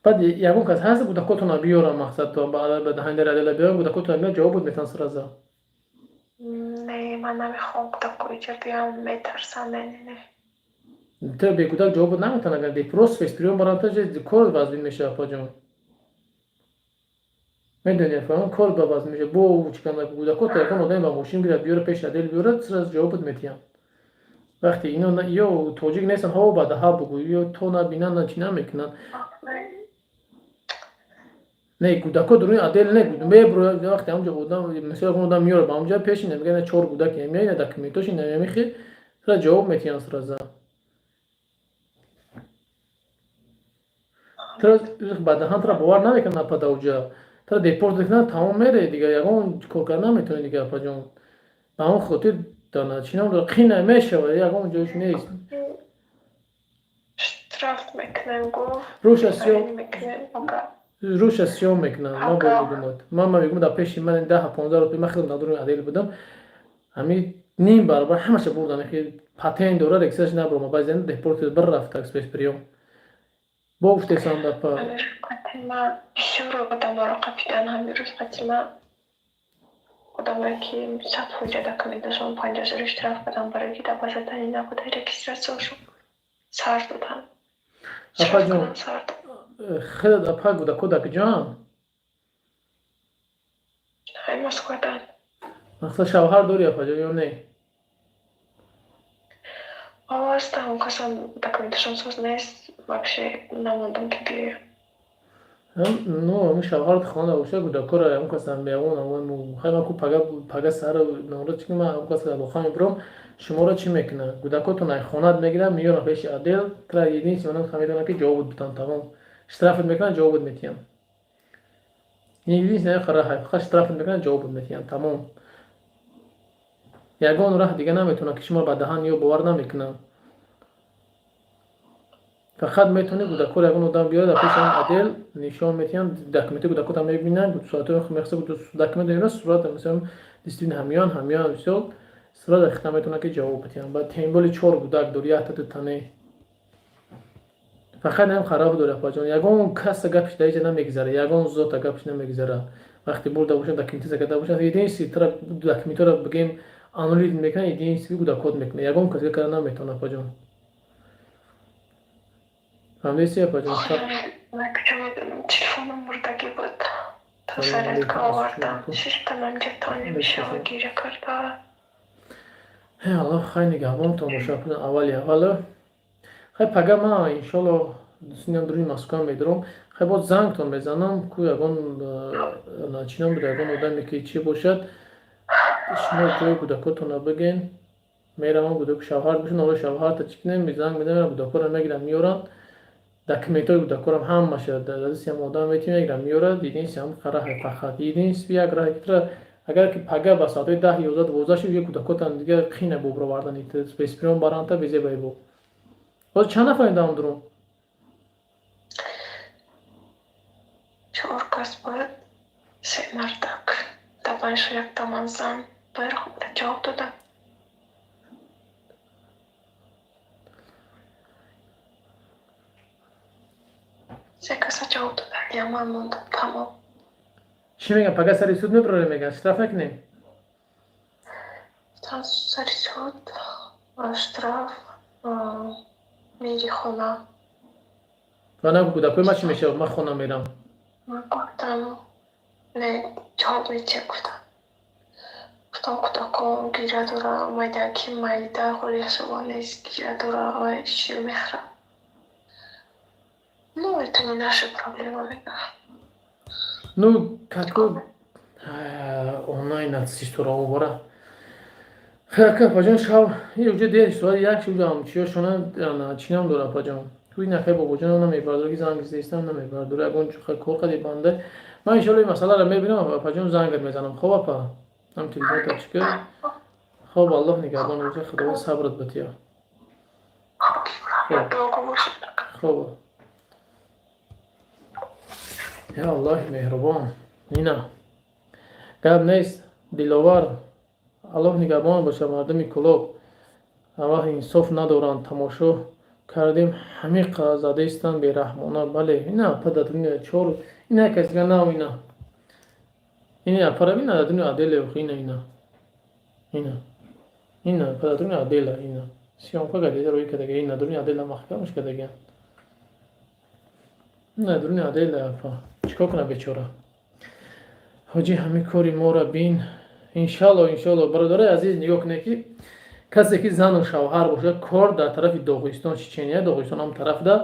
بعد یکون کس هست گودکوتون بیارم مقصد تو بعد هنده ردیل بیارم گودکوتون بیارم جواب بود میتن سرازا نه من نمیخوام گودکوی چه بیارم میترسم نه تو به گودک جواب بود نمیتن اگر دی پروس فیس پریون برانتا جه کل وزبین میشه اپا جون میدونی افهم کل باز میشه بو چکن گودکوت یکون آدم با موشین گیرد بیاره پیش ردیل بیاره سراز جواب بود میتیم وقتی اینو یا توجیک نیستن ها بعد ها بگو یا تو نبینن نه چی نمیکنن نه کودکو دروی عدل نگود میبرو وقتی همونجا بودم مثلا خودم میاره با اونجا پیش نمیگه نه چهار کودک میای نه دکمیتوش نمیخی سر جواب میتیان سرازا ترا بعد هم ترا باور نمیکنه پدا اونجا ترا دیپورت کنن تمام میره دیگه یگان کار نمیتونه دیگه اپا جون با اون خاطر دانا چینم رو قین نمیشه یگان جوش نیست شترافت میکنن گو روش سیام میکنن ما باید ما میگم در پیش من 10-15 روپیه من خیلی ندارم عدل بودم همین نیم برابر همش بردم که پاتین دوره رکسش نبرم بعضی دیپورت بر رفت اکسپرس پریوم با گفته سام در پا ما شروع بودم برای قپیدن همین روز قتیما بودم که 100% دکمیدشون 50 اشتراف بدم برای که دبازتنی نبوده رکستراسیون سر دادم اپا جون خیلی اپا گودا کودک جان های مسکودن مقصد شوهر داری اپا جان یا نه آواز там касам документашон соз нест вообще намондам ки биёям ну ми шавҳарат хона боша гудакора ҳам касам меавон ҳам ҳама ку пага сара нора чи ма ҳам каса лоха мебирам шуморо чӣ мекуна гудакотон ай хонат мегирам миёрам пеши адел тра единичи манам фаҳмидам ки ҷавоб бутан тамом штрафат мекунан ҷавоб метиҳам единичи хара ҳай фақат штрафат мекунан ҷавоб метиҳам тамом ягон роҳ дига наметавонам ки шумо ба даҳан ё бовар намекунам фақат метавонед гудакор ягон одам биёрад дар пеши адел нишон метиҳам документи гудакотам мебинанд соатҳои мехса документ мебинанд сурат мисалан дистин ҳамён мисол сурат хита метавонам ки ҷавоб битиҳам ба темболи 4 гудак дори яҳта тане фақат ҳам хароб дора паҷон ягон каса гапиш дар иҷа намегзара ягон зота гапиш намегзара вақти бурда бошад документи закарда бошад единичи тара документро бигем анализ мекунад единичи гудакот мекунад ягон кас кара наметавонад паҷон فهمیدی پاجان تلفنم مردگی بود تا سرت آوردم شیشتم جتانی میشه و گیره کرده ای الله خیلی نگهبان تماشا کنم اولی خیلی پگه من انشالله دوستیم دروی مسکن میدارم خیلی باید زنگ تون بزنم که یکان نچینم بوده یکان آدمی که چی باشد شما جای گودکاتون رو بگین میرم گودک شوهر بشن حالا شوهر تا چی کنیم زنگ میدم گودکا رو میگیرم میارن دکمنتای گودکارم همه شد داداسی هم آدم میتونه میگیرم میاره دیدینش هم قرار فقط دیدینش یک راه که اگر که پگه با ساعت 10 11 12 شو یک گودکاتن دیگه خینه ببر وردن ایت اسپریون بارانتا بیزه بایبو باز چند نفر ایندام درون 4 کس بود سه مردک دبنش یک تومن زن بایر خوب را جواب دادم. سه کسا جواب دادن یا من موندم تمام. چی میگم پگه سری سود میبره میگن اشتراف نکنیم تا سری سود اشتراف میری خونه. و نه کودکوی ما چی میشه من خونه میرم من گفتم نه جواب میچه گفتم. گفتم کودکم گیره داره مایدکی مایده خوری شما نیست گیره داره آی چی میخرم. Ну, это не наши проблемы. ну како онлайн атсистора обора хака паҷон шав юҷа дер соат як шудам чиё шона чинам дора паҷон туи нахе бобоҷон намебардори занг зистам намебардори агон чуха кор қади банда ман иншалло масъаларо мебинам паҷон зангат мезанам хоб апа ҳам телефон тачка хоб аллоҳ нигаҳбон рӯза худованд сабрат батиё хоб я аллоҳи меҳрубон ина гап нест диловар аллоҳ нигаҳбон бошад мардуми кулоб авваҳ инсоф надоранд тамошо кардем ҳамиқа задаистанд бераҳмона бале ина пададуния чор ина касга нав ина ина апара ина дадуни аделе ина ина ина ина пададуни адела ина сиёмка гадеда рӯи кадаga ина дуни адела маҳкамаш кадаган ина дуни адела апа чикор кунам бечора ҳоҷи ҳами кори мора бин иншалло бародари азиз нигоҳ кунед ки касе ки зану шавҳар бошад кор дар тарафи доғистон чечения доғистон ҳам тарафда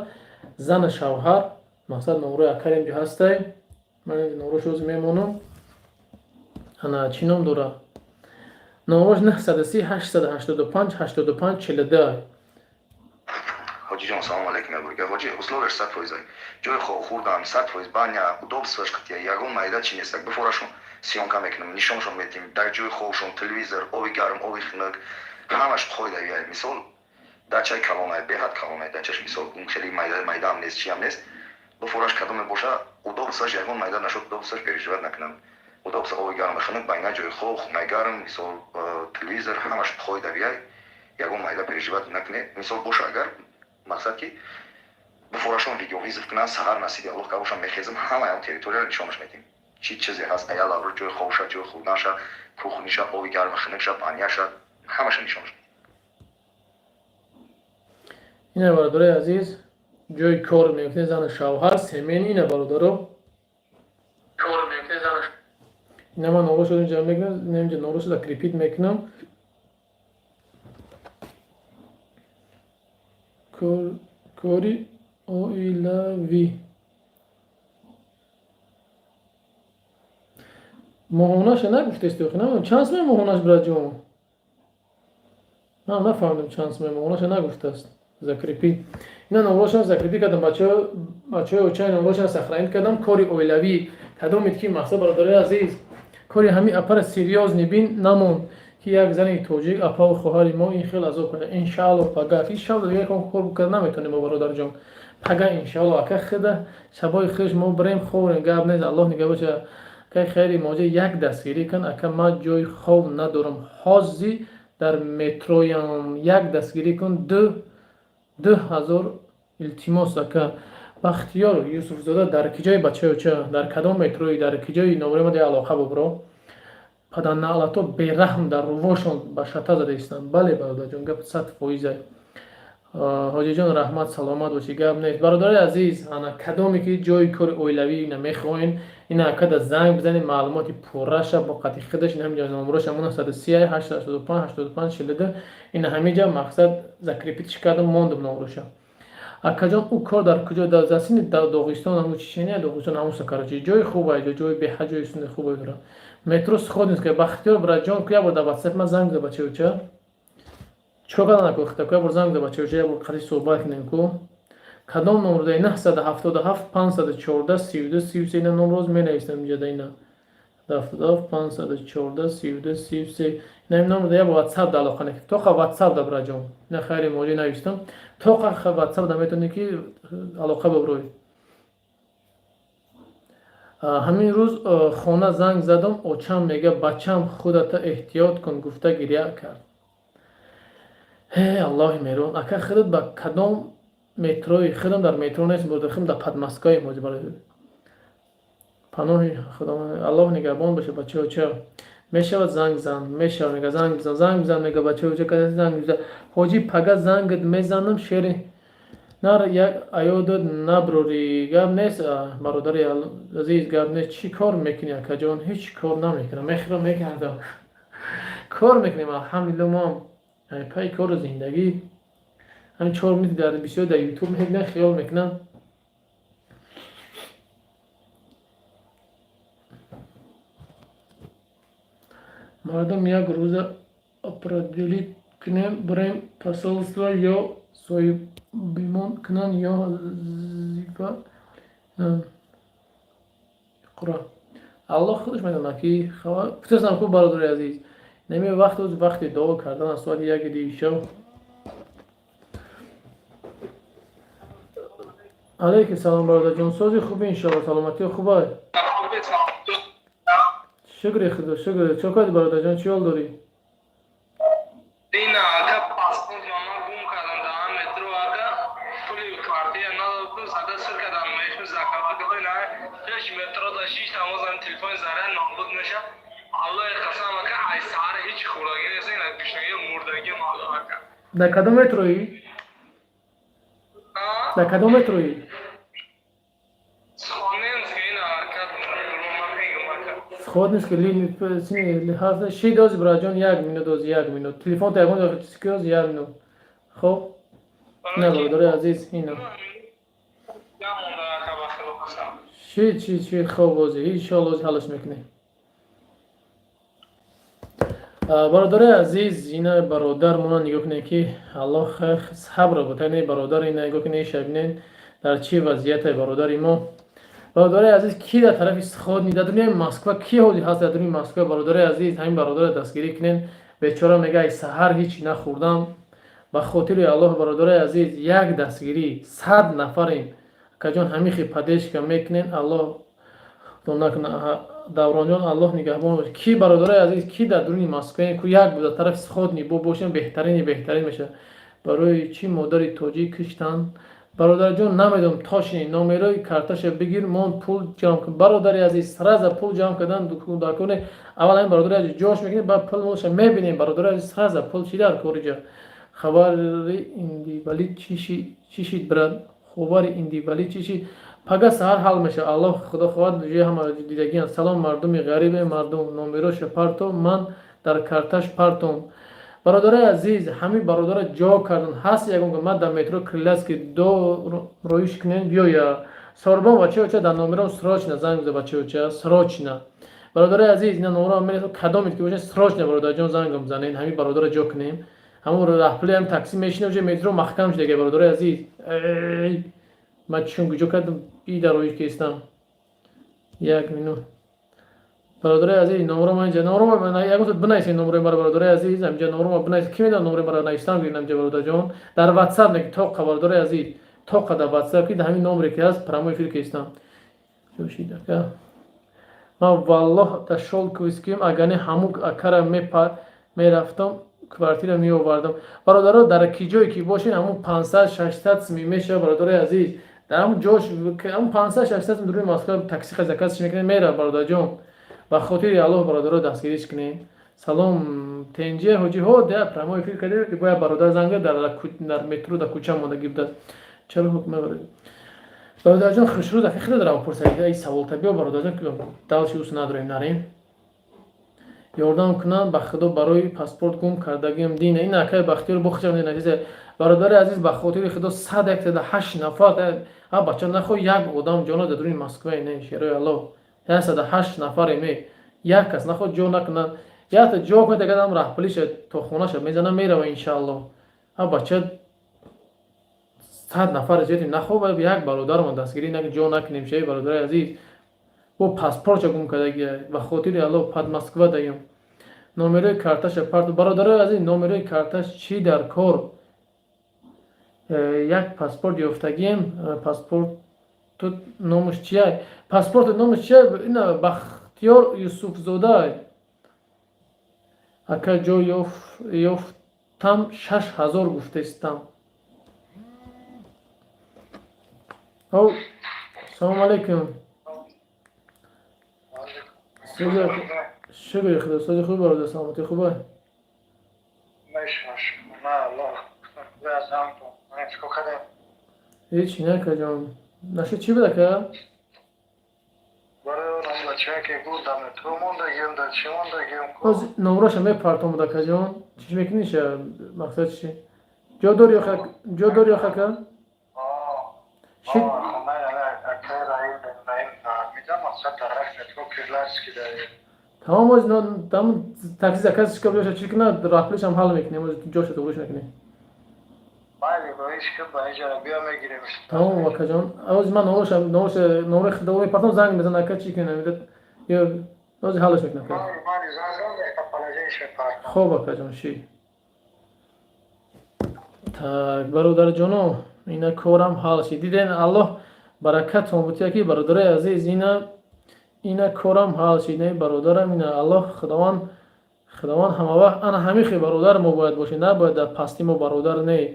зана шавҳар мақсад номрои акарем ҷо ҳастай ман номрош оз мемонам ана чӣ ном дора номрош 930 885 85 42 ҳоҷиҷон салому алайкум мебурга ҳоҷи условияш 100%. ҷои хоб хурдан 100% баня удобстваш қития ягон майда чи нестак бифорашон сиёмка мекунам нишоншон метим дар ҷои хобшон телевизор оби гарм оби хунук ҳамаш қоида яд мисол дачаи калонай беҳад калонай дачаш мисол хеле майдаам нест чиам нест бифораш кадом мебоша удобстваш ягон майда нашуд удобстваш переживат накунам удобства оби гарм хунук байна ҷои хоб хунаи гарм мисол телевизор ҳамаш қоида яй ягон майда переживат накунед мисол боша агар мақсад ки бифорашон видеовизов кунанд саҳар насиби аллоҳ кабошам мехезам ҳамаи территорияро нишонаш медиҳем чӣ чизе ҳаст аял авро ҷои хобша ҷои хурданша кухниша оби гарм хунукша баняша ҳамаша нишонаш медиҳем. ина бародари азиз ҷои кор меофтед зани шавҳар семен ина бародаро кор меофтед зани ина ман номро шуда инҷа мекунам инҷа номро шуда крипит мекунам кори оилавӣ моҳонаша нагуфтест охинам чанд сумаи моҳонаш браҷон ман нафаҳмидам чанд сумаи моҳонаша нагуфтааст закрипи ина номрошам закрипи кардам бачаҳои очаи номрошам сахраин кардам кори оилавӣ кадомед ки мақсад бародари азиз кори ҳамин апара серьёзни бин намонд ки як зани тоҷик апаву хоҳари мо ин хел азоб кунад иншаалло пага иншаалло дига кор кард наметонем мо бародарҷон пага иншаалло ака хеда шабои хеш мо бирем ховрем гап нест аллоҳ нигаҳ боша кай хайри моҷа як дастгирӣ кан ака ман ҷои хов надорам ҳози дар метроям як дастгирӣ кун 2000 илтимос ака бахтиёр юсуфзода дар киҷои бачаоча дар кадом метрои дар киҷои номраи мо дега алоқа бубро паданаълато бераҳм дар рувошон ба шата зада истанд бале бародарҷон гап 100%. ҳоҷиҷон раҳмат саломат бошӣ гап нест бародари азиз ана кадоме ки ҷои кори оилавӣ ина мехоҳен ина акада занг бизанед маълумоти пурраша бо қати хидаш ин ҳаминҷа номроша 930 885 85 42 ина ҳаминҷа мақсад закрепитиш кардам мондам номроша акаҷон ӯ кор дар куҷо дар засини доғистон ҳаму чечения доғистон ҳамуса карачи ҷои хубае ҷои беҳад ҷои суни хубае дора метро сходинская бахтиёр братҷон ку ябор дар ватсап ман занг зада бачаоча чикор кардан накохта ку ябор занг зада бачаоча ябор қади суҳбат кунем ку кадом номро да 977 514 32 33 ина номроз менависам инҷа да ина 77 514 32 33 ина ин номро да ябор ватсап да алоқа накунед тоқа ватсап да братҷон ина хайри моҷи навистам тоқа ватсап да метавонед ки алоқа биброед ҳамин рӯз хона занг задам, очам мега бачам худата эҳтиёт кун гуфта гирья кард. аллоҳи меҳрубон, ака худат ба кадом метрои худам дар метро нест бурдахим дар подмосткои мози барои паноҳи худо аллоҳ нигаҳбон боша. бачаҳоча мешавад занг зан, мешавад мега занг бизан мега бачаҳоча кадаси занг бизан ҳоҷи пага зангат мезанам шери нар як аёдат наброри гап нест. бародари азиз гап нест. Чӣ кор мекунӣ акаҷон? ҳеҷ кор намекунам. мехӯрам мекардам кор мекунем алҳамдулиллаҳ. мо пай кори зиндагӣ ҳамин 4 минути дар бисёр дар ютуб мебинам, хиёл мекунам мардум як рӯза определит кунем бурем посолство ё соҳибимон кунанд ё вазифа қура. аллоҳ худаш медонад ки фитосам хуб бародари азиз наме вақти дуо кардан аз соати 1 шав. алейкум салом бародарҷон, сози хуби иншоалло, саломатӣ хубай? шукри худо, шукр. чокади бародарҷон, чӣ ҳол дорӣ? дар кадом метроӣ? дар кадом метроӣ? Сходнески ши дози браҷон 1 минут дози 1 минут. Телефон тагон дохикёз 1 минут. Хоб? На бародари азиз ина. Чи хоб бози. Иншоалло ҳалаш мекунем. бародари азиз ина бародар мона нигоҳ кунед ки аллоҳ сабр бутане бародар ина нигоҳ кунед шабинен дар чӣ вазъияте бародари мо. бародари азиз ки дар тарафи сходни дар дунёи Москва ки ҳоли ҳаст дар дунёи Москва бародари азиз ҳамин бародар дастгирӣ кунен. бечора мега ай саҳар ҳеҷ нахӯрдам ба хотири аллоҳ. бародари азиз як дастгирӣ 100 нафарем акаҷон ҳамихи падешка мекунен. аллоҳ давронҷон аллоҳ нигаҳбон бош. ки бародари азиз ки дар дунёи Москва ку як дар тарафи сходни бошем беҳтарини беҳтарин мешавад. барои чӣ модари тоҷӣ киштанд? бародарҷон намедонам тошини номерои карташа бигир мон пул ҷамъ кун. бародари азиз сраза пул ҷамъ кардан дуконе аввал ҳамин бародари азиз ҷош мекунем баъд пул моша мебинем. бародари азиз сраза пул чӣ дар кориҷа хабари индивалид чӣ шид брат? хабари индивалид чӣ шид? пага саҳар ҳал мешавад. аллоҳ худо хоҳад ҳама дидагиам. салом мардуми ғарибе мардум номероша партом ман дар карташ партом. бародари азиз ҳамин бародара ҷо кардан ҳаст ягон ман дар метро криласки до роиш кунем биёя сорбон бачаҳоча дар номерам срочна занг биза бачаҳоча срочна. бародари азиз ина номерам менависам кадомит ки боша срочна бародарҷон зангам занед ҳамин бародара ҷо кунем. ҳамон раҳпали ҳам такси мешинам ҷо метро маҳкам шуда бародари азиз ман чун гуҷо кардам и дар роиш кистам 1 минут. бародари азиз номерам инҷа номерам ягон бинависед номерои маро бародари азиз амҷа номерам бинависед ки медонад номерои маро навистам гиринам ҷа бародарҷон дар ватсап не тоқа бародари азиз тоқа дар ватсап ки ҳамин номере ки ҳаст прямой эфир кистам ҷошидака ман валлоҳ дар шолковиским агане ҳамун акара мерафтам квартира меовардам. бародаро дар ки ҷое ки бошед ҳамун 500-600 сими мешавад бародари азиз дар ҳамун ҷош ҳамун 500-600 дуруни Москва такси хазакасиш мекунед мерав бародарҷон. ба хотири аллоҳ бародаро дастгириш кунем. салом тенҷе ҳоҷи ҳо да прямой эфир кардем ки бояд бародар занга дар метро дар кӯча мондагӣ буд. чаро ҳукм мебаред бародарҷон хушрӯз аки хеле дорам пурсад ай саволта биё бародарҷон далши ус надорем нарем ёрдам кунанд ба худо барои паспорт гум кардагиам дина ин акай бахтиёр бохчам назизе бародари азиз ба хотири худо 108 нафар бача нахо як одам ҷона дар дуруни Москва не шерои аллоҳ 108 нафаре ме як кас наход ҷо накунад як ҷо кунад дагадам раҳпалиша то хонаша мезанам мерава иншааллоҳ бача 100 нафар зиёдем нахо як бародармон дастгирӣ ҷо накунем шаи бародари азиз бо паспортша гум кардаги ба хотири аллоҳ пад Москва даём номерои карташа парт бародари азиз номерои карташ чӣ дар кор як паспорт ёфтагием паспорт تو نامش چیه؟ پاسپورت نامش چیه؟ اینا بختیار یوسف زاده. اکا جو یافتم 6000 گفته استم. او سلام علیکم. شکر خدا. سوزی خوب برادر، سلامتی خوبه؟ هیچ نه جان. نشه چی بده که؟ از نمرش می پارتون بده که جان. چیش میکنی شه؟ مقصد چی؟ جا داری یا خکه؟ تمام از تمام تاکسی زکاتش که بیاشه چی کنه راحتش هم حال میکنیم از جوش تو گوش میکنیم. تمام وقت جان. از من نمره خداوی پارتون زنگ میزنه که چی کنه میده یا از حالش میکنه. خوب وقت جان شی. تا برادر جانو اینا کارم حال شد. دیدین الله برکت هم بوده که برادر عزیز اینا کارم حال شد. نه برادرم اینا الله خداوند همه وقت انا همیشه برادر ما باید باشه، نه باید در پستی ما برادر نه.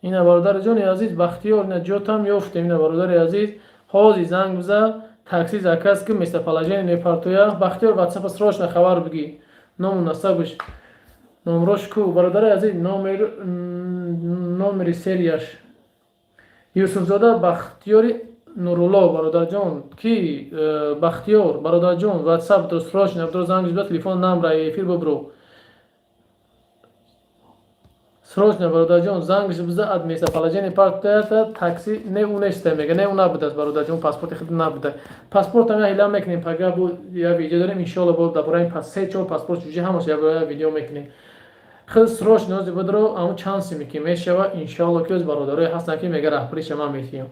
اینا برادر جان عزیز بختیار نجاتم یافتیم. اینا برادر عزیز حاضی زنگ بزن تاکسی زکاس که مستر پلاجین نپارتویا بختیار واتساپ سروش خبر بگی نام نصبش نمرش کو برادر عزیز نمر سریاش یوسف زاده بختیاری نورالله برادر جان کی بختیار برادر جان واتساپ تو سروش نبدر زنگ بزن تلفن نمبر افیر ببرو سروش برادر جان زنگ بزن اد میسا پلاجین پارک تاکسی نه اونشته میگه نه اونا بده برادر جان پاسپورت خود نبوده پاسپورت هم اعلام میکنیم پگاه بود یا ویدیو داریم ان شاء الله بود درباره پس 3-4 پاسپورت جوجی همش یا ویدیو میکنیم خیلی سروش نیاز بدرو اما چانسی میکنیم میشه و ان شاء الله که از برادرای هستن که میگه رهبری شما میتیم.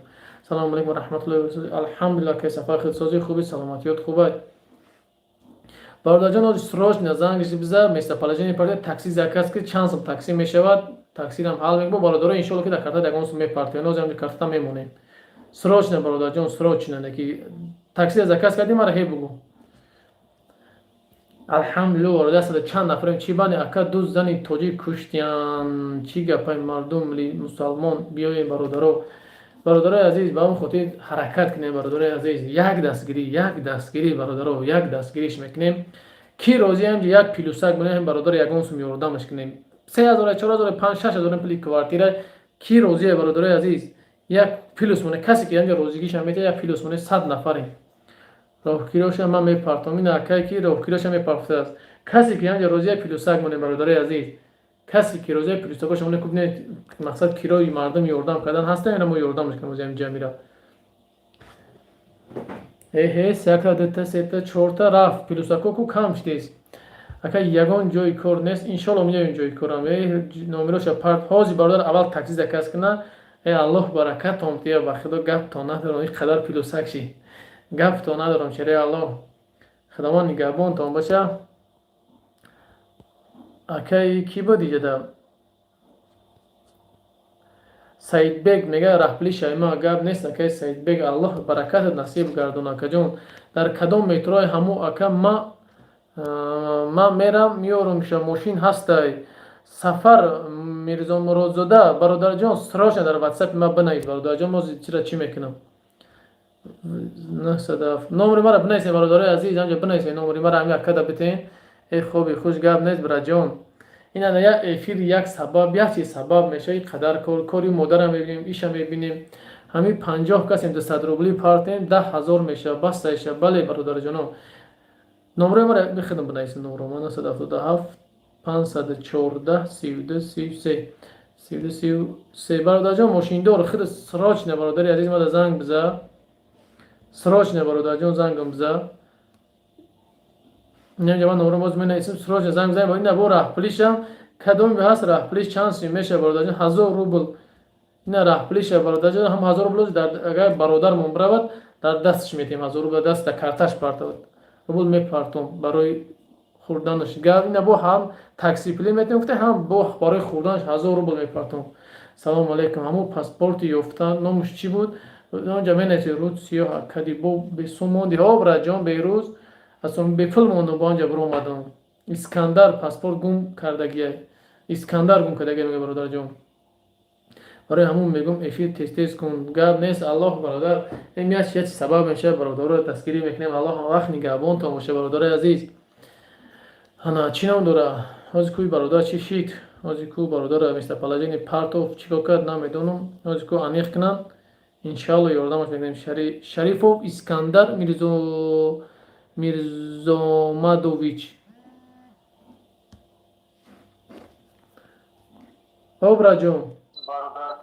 سلام علیکم و رحمت الله و برکاته. الحمدلله که صفای خود سازی خوبی سلامتیات خوبه. برادر جان از سروش نزنگش بزن میسته پلاجین پارت تاکسی زکات که چانس تاکسی میشود تاکسی هم حال میگه برادرای ان شاء الله که در کارت دگانس میپارتیم نوزم در کارت میمونیم. سروش نه برادر جان سروش نه که تاکسی زکات کردیم ما راه بگو. الحمدلله ورده صد چند نفریم چی بانی اکا دو زنی توجی کشتیان چی گپای مردم مسلمان بیایم برادرای عزیز با اون خاطر حرکت کنیم. برادرای عزیز یک دستگیری برادرو یک دستگیریش میکنیم کی روزی هم یک پیلوسک بنیم برادر یگان سو میوردمش کنیم 3000 4000 5 6000 پلی کوارتیره کی روزی برادرای عزیز یک پیلوس مونه کسی که اینجا روزیگیش هم میده یک پیلوس مونه 100 نفریم راهگیراش هم من میپرتم این اکایی که راهگیراش هم میپرفته است کسی که اینجا روزی پیلوسک مونه برادرای عزیز کسی که روزی پیلوسکاش مونه کوبنه مقصد کیروی مردم یوردم کردن هستن اینا ما یوردمش کنیم روزی اینجا میره سکا دتا ستا چورتا رفت پیلوسکو کو کم شدیست اکا یگان جای کار نیست ان شاء الله میایم جای کارم نمرش پارت حاضی برادر اول تاکسی زکاس کنه الله برکت هم تیا با خدا گپ تا ندارم این قدر پیلوسک شی گپ تا ندارم چرا الله خداوند نگهبان تان باشه. اکای کی بود دیگه سعید بیگ میگه رهبری شایما گپ نیست اکای سعید بیگ الله برکت نصیب گردونه که جون در کدام مترو همو اکا ما میرم میارم ش ماشین هست سفر میرزا مرادزاده برادر جان سراش در واتساپ ما بنویس برادر جان ما چرا چی میکنم نه صدف نمره مرا بنویس برادر عزیز اینجا بنویس نمره مرا همین کدا بتین ای خوبی خوش گپ نیست برادر جان اینا یا افیر یک سبب یا چی سبب میشه قدر کاری مادرم میبینیم ایشم میبینیم همین 50 کس 200 روبلی پارتیم 10000 میشه بس میشه بله برادر جان نمره مرا بخدم بنویس نمره من 977 514 32 33 برادر جان ماشین دور خود سراج نه برادر عزیز ما زنگ بزن سراج نه برادر جان زنگم بزن نه جوان نمره باز من اسم سراج زنگ بزن با این نبو رهبریشم کدوم به هست رهبریش چانسی میشه برادر جان 1000 روبل نه رهبریش برادر جان هم 1000 روبل در اگر برادر من برود در دستش میتیم 1000 روبل دست کارتش پارتود روبل میپارتم برای خوردنش گاو اینا با هم تاکسی پلی میتونم گفته هم با برای خوردنش 1000 روبل میپارتم. سلام علیکم همو پاسپورت یافتن نامش چی بود آنجا می نشی رود سیاه کدی بو به سوموندی ها براجان بیروز اصلا به فیلم اونو با آنجا برو آمدم اسکندر پاسپورت گم کردگیه اسکندر گم کردگیه میگه برادر جان برای همون میگم افیر تست تست کن گاب نیست الله برادر این میاد چه سبب میشه برادر رو تذکری میکنیم الله هم وقت نگهبان تا باشه برادر عزیز هنا چی نام داره از کوی برادر چی شید از کوی برادر میسته پلاجین پارتوف چیکار کرد نمیدونم از کوی انیخ کنن انشالله یاردمش میکنیم شریفوف اسکندر میرزامادوویچ obra جون برادر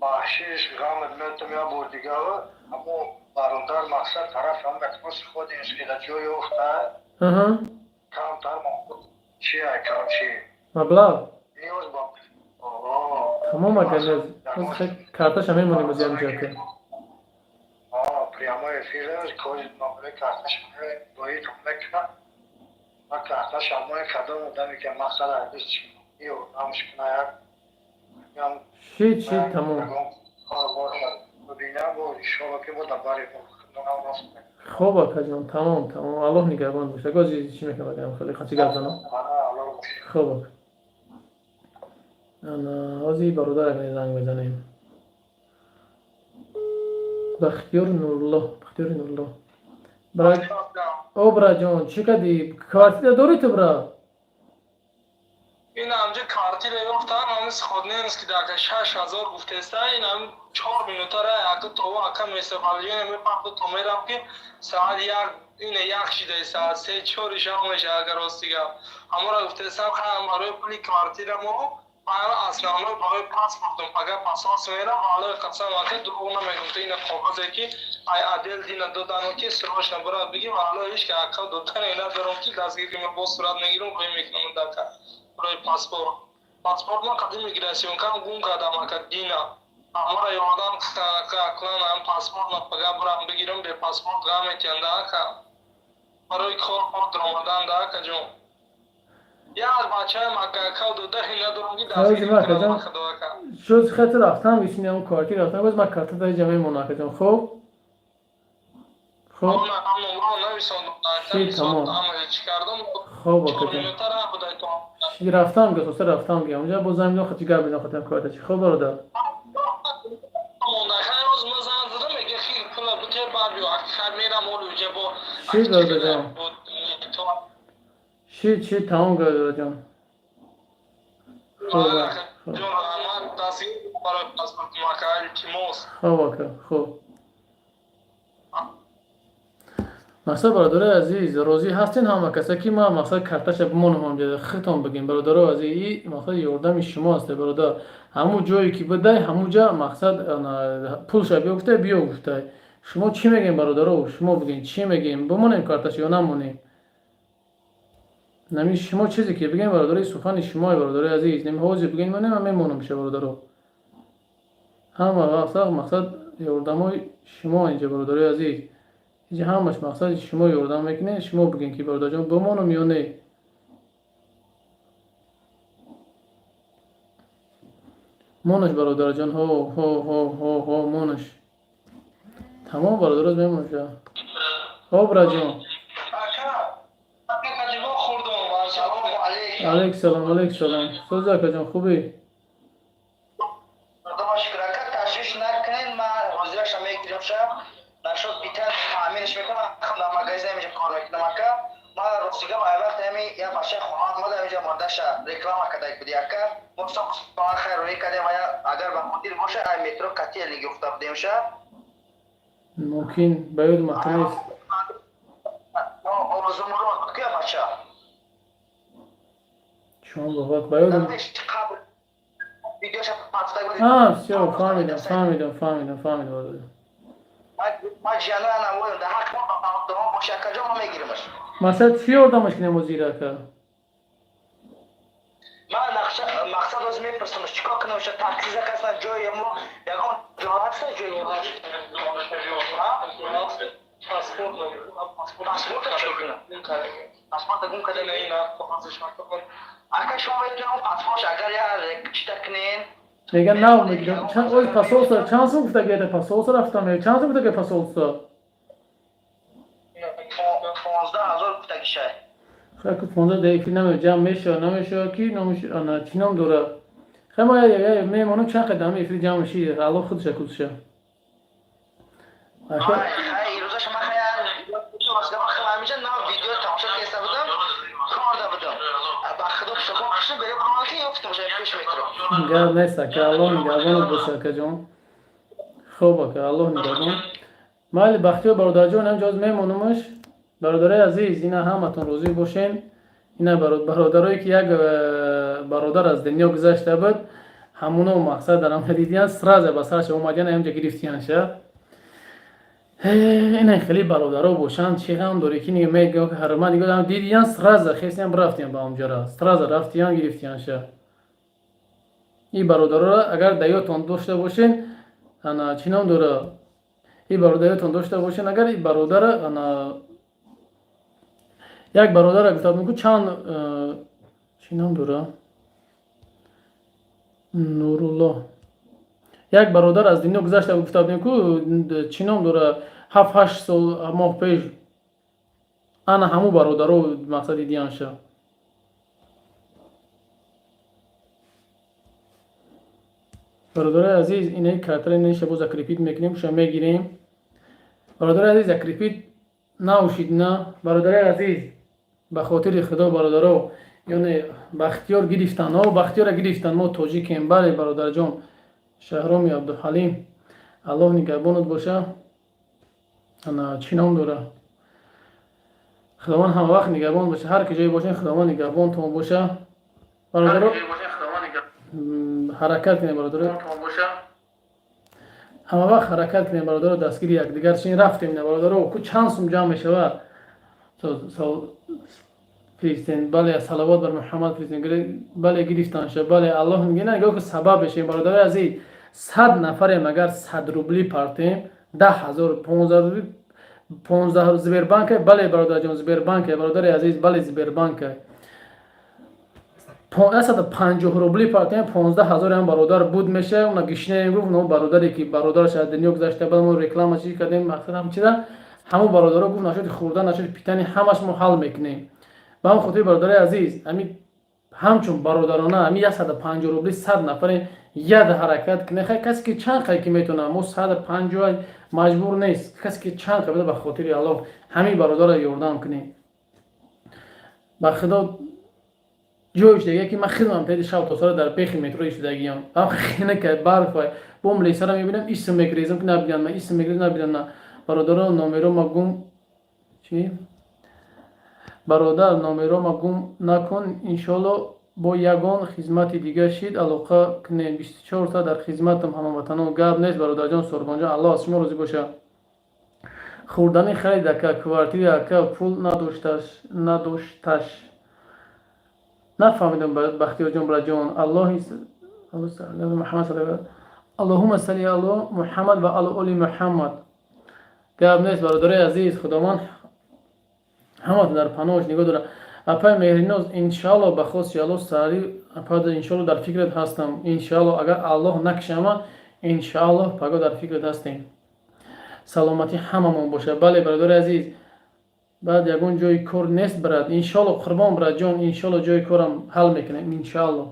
بخشش غم ملتم یا بردیگاه اما برادر مقصد طرف هم بتمس خود اینسکیده جوی افته کم تر مقود چیه کم چی مبلغ نیوز با تمام اگر کارتش همین مونی مزیم جا که прямо эфирimiz ko'z nomli kartash do'yi to'mlakna va kartash ammo kadam odam ekan maqsad biz yo'q namush kunayak شید تمام خوب آقا جان تمام الله نگهبان باشه گازی چی میکنم بگم خیلی خاطی گرد زنم خوب آقا انا ازی برادر اگه زنگ بزنیم بختیار نورالله برای برا جان چی کدی کارتی داری تو برا این همجا کارتی رو گفتن همیز خود نیست که در 6000 گفته است این هم 4 مینوت را یک تو اکا میسفالیون میپخت تو میرم که ساعت این یک شده ساعت 3 4 شام میشه اگر راستیگه همون را گفته است هم برای پلی کارتی را مو باید اصلا برای پاسپورتم اگر پاسپورت میرم حالا قسم واقع دروغ نمیگم این کاغذی که ای عدل دینا دادن که سرش نبرا بگیم حالا هیچ که اکا دادن اینا دارم که دستگیری من با صورت میگیرم روی میکنم دکا برای پاسپورت ما قدیم میگرسیم کام گم کردم اکا دینا हमारा योगदान का अकलान हम पासपोर्ट ना पगा बराम बगिरम बे पासपोर्ट गा में चंदा का पर एक और रमजान दा का जो यार बादशाह मक्का का दो दहिना दूंगी दासी का شد خط رفتم ویسینی اون کارتی رفتم باز من کارت دای جمعه مناقضم خب خب شی تمام خب شی رفتم گفتم رفتم گیم اونجا باز زمین خاطی گرد بدم خاطر کارت چی خب برادر شی تمام برادر جان خوب مثلا برادر عزیز راضی هستین همه کسایی که ما مثلا کارتش بمونم هم خطام بگیم برادر عزیز مثلا یاردم شما است برادر همون جایی که بده همون جا مقصد پولش بیفته بیفته شما چی میگین برادر شما بگین چی میگین بمونیم کارتش یا نمونیم نمی شما چیزی که بگین برادر سخن شما برادر عزیز نمی حوزی بگین من میمونم شه برادر همه مقصد یاردمای شما اینجا برادر عزیز اینجا همش مقصد شما یاردم میکنه شما بگین که برادر جان بمونم یا نه مونش برادر جان هو مونش تمام برادر از میمونش خب راجان علیک سلام سوزا جان خوبی تشویش نکنین من حضورش هم میگیرم شب نشد بیتر تامینش میکنم در مغازه اینجا کار میکنم اکا ما روسیگا با وقت همی یا باشه خواهان ما در اینجا مردش رکلام کردن بودی اکا مصطفی خواهان خیر روی کردیم و اگر با مدیر باشه ای مترو کتی لیگ افتاد دیمشه ممکن باید مطمئن آرزو مراد که باشه شما بابات باید ویدیوش پاستا بود سیو فهمیدم ما جانا انا وين ده حق ما دوام باشه کجا ما میگیریمش مثلا چی یاردمش کنه مزیره که ما مقصد از میپرسم چیکار کنم چه تاکسی زکاسن جای ما یگان جواب است جای ما پاسپورت گم کرده نه اینا پاسپورت اگه شما میتونید پاسپورت اگر یا چیتا کنین میگن نه میگم چند اوی پاسولسا چند سو گفته گیده پاسولسا رفتم چند سو گفته که پاسولسا 15,000 گفته که خیلی 15 دقیقه نمیشه نمیشه کی نمیشه آن چینام دوره خیلی ما یه میمونم چند قدم ایفری جمع شی الله خودش کودشه این روزا شما خیلی همیشه نه ویدیو تماشا کرده بودم کار داده بودم با خدا شما خشن بریم حالتی یافتم شاید پیش میترم گرد نیست که الله نگهبانت باشه که جان خوبه که الله نگهبان مال بختیار برادر جان هم جز میمونمش برادرای عزیز اینا همتون روزی باشین اینا برادرایی که یک برادر از دنیا گذشته بود همونو مقصد دارم دیدین سراز بسرش اومدن اینجا گرفتین شه اینا خیلی برادرها باشن چی غم داره که میگه که هر ما دیگه دیدین سراز خیلی هم رفتین با اونجا سراز رفتین گرفتین شه این برادرها اگر دیاتون داشته باشین انا چینام داره این برادرتون داشته باشین اگر این برادر انا یک برادر گفتم میگم چند چی نام داره نورالله یک برادر از دنیا گذشته گفتم میگم چی نام داره 7-8 سال ماه پیش انا همو برادرو مقصد دیدن شه برادر عزیز اینه کارتر اینه شبو زکریپیت میکنیم شما میگیریم برادر عزیز زکریپیت نوشید نه برادر عزیز به خاطر خدا برادرها یعنی بختیار گرفتن ها بختیار گرفتن ما تاجیکیم بله برادر جان شهرام عبدالحلیم الله نگهبانت باشه انا چی نام داره خداوند همه وقت نگهبان باشه هر کجای باشین خداوند نگهبانتون باشه برادرها حرکت کنیم برادرها همه وقت حرکت کنیم برادرها دستگیری یکدیگر شین رفتیم نه برادرها کو چند سوم جمع میشه فلسطین بله صلوات بر محمد فلسطین بله گرفتن شه بله الله میگه نه که سبب بشیم برادر عزیز 100 نفر مگر 100 روبلی پارتیم 10,000 15 زبیر بانک بله برادر جان زبیر بانک برادر عزیز بله زبیر بانک 150 روبلی پارتیم 15,000 هم برادر بود میشه اون گشنه گفت اون برادری که برادرش از دنیا گذشته بعد ما رکلام چی کردیم مقصد هم چیه همو برادرها گفت نشد خوردن نشد پیتنی همش ما حل میکنیم با هم خاطر برادر عزیز امی همچون برادرانه امی 150 روبلی 100 نفر ید حرکت کنه خیلی کسی که چند خیلی که میتونه ما 150 مجبور نیست کسی که چند خیلی به خاطر الله همین برادر یاردم کنیم با خدا جوش دیگه که من خیلی تید شب تا سال در پیخ مترو ایستادگیم هم خیلی که برفای بوم لیسر میبینم اسم میگریزم که نبیدم من اسم میگریزم نبیدم نه برادران نامرو ما گم چی برادر نامرو ما گم نکن انشالله با یگان خدمت دیگه شید علاقه کنین 24 تا در خدمتم هموطنان گپ نیست برادر جان سربان جان الله از شما راضی باشه خوردنی خرید که کوارتیر که پول نداشتش نفهمیدم بختیار جان برای جان الله محمد صلی الله اللهم صلی علی محمد و علی آل محمد گپ نیست برادر عزیز خداوند همه در پناهش نگاه داره اپای مهریناز انشالله بخواست الله سری اپای انشالله در فکرت هستم انشالله اگر الله نکشم انشالله پگاه در فکرت هستیم سلامتی هممون باشه بله برادر عزیز بعد یگون جای کار نیست برات انشالله قربان برات جان انشالله جای کارم حل میکنیم انشالله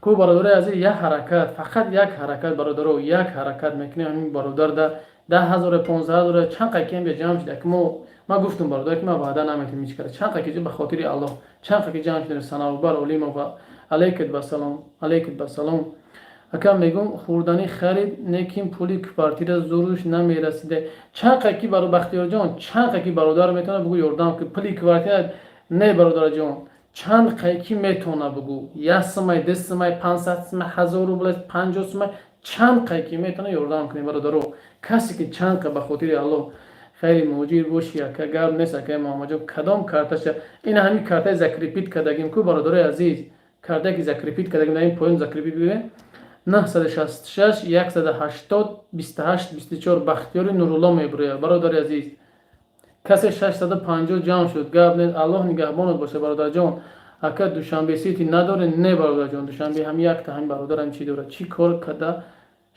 کو برادر عزیز یک حرکت فقط یک حرکت برادرو یک حرکت میکنیم همین برادر ده 10,000 15,000 چند قکیم به جمع شده که ما گفتم برادر که ما وعده نمیتونم هیچ کاری چند قکی به خاطر الله چند قکی جمع شده ثنا بر علیم و علیکت بسلام علیکت بسلام اکم میگم خوردنی خرید نیکیم پولی کپارتیر زورش نمیرسیده چند قکی برای بختیار جان چند قکی برادر میتونه بگو یاردم که پولی کپارتیر نه برادر جان چند قکی میتونه بگو یک سمای 2 سمای 500 سمای 1000 روبل 50 سمای چند قکی میتونه یاردم کنه برادرو کسی که چند قکی به خاطر الله خیلی موجیر باشی که گرد نیست که محمد جان کدام کارتش این همین کارت زکریپیت کردگیم کو برادر عزیز کارت که زکریپیت کردگیم این پوین زکریپیت ببین 966 180 28 24 بختیار نورالله میبره برادر عزیز کسی 650 جمع شد گرد نیست الله نگهبانت باشه برادر جان ака душанбе сити надоре не бародарҷон душанбе ҳам якта ҳам бародарам чӣ дорад чӣ кор када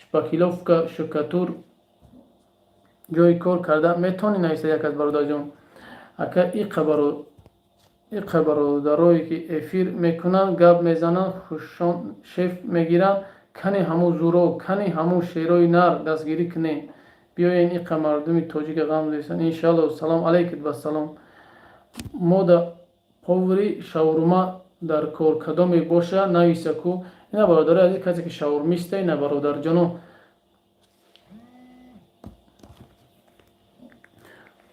шпакиловка шукатур ҷои кор карда метавонӣ нависа як аз бародарҷон ака иқа бародарое ки эфир мекунанд гап мезананд хушон шеф мегиранд кани ҳаму зӯро кани ҳаму шерои нар дастгирӣ кунем биёен иқа мардуми тоҷика ғам лесан иншалло салом алейкум вассалом мо да повари шаурма дар кор кадоме боша нависа ку ина бародари азиз касе ки шаурмиста ина бародарҷоно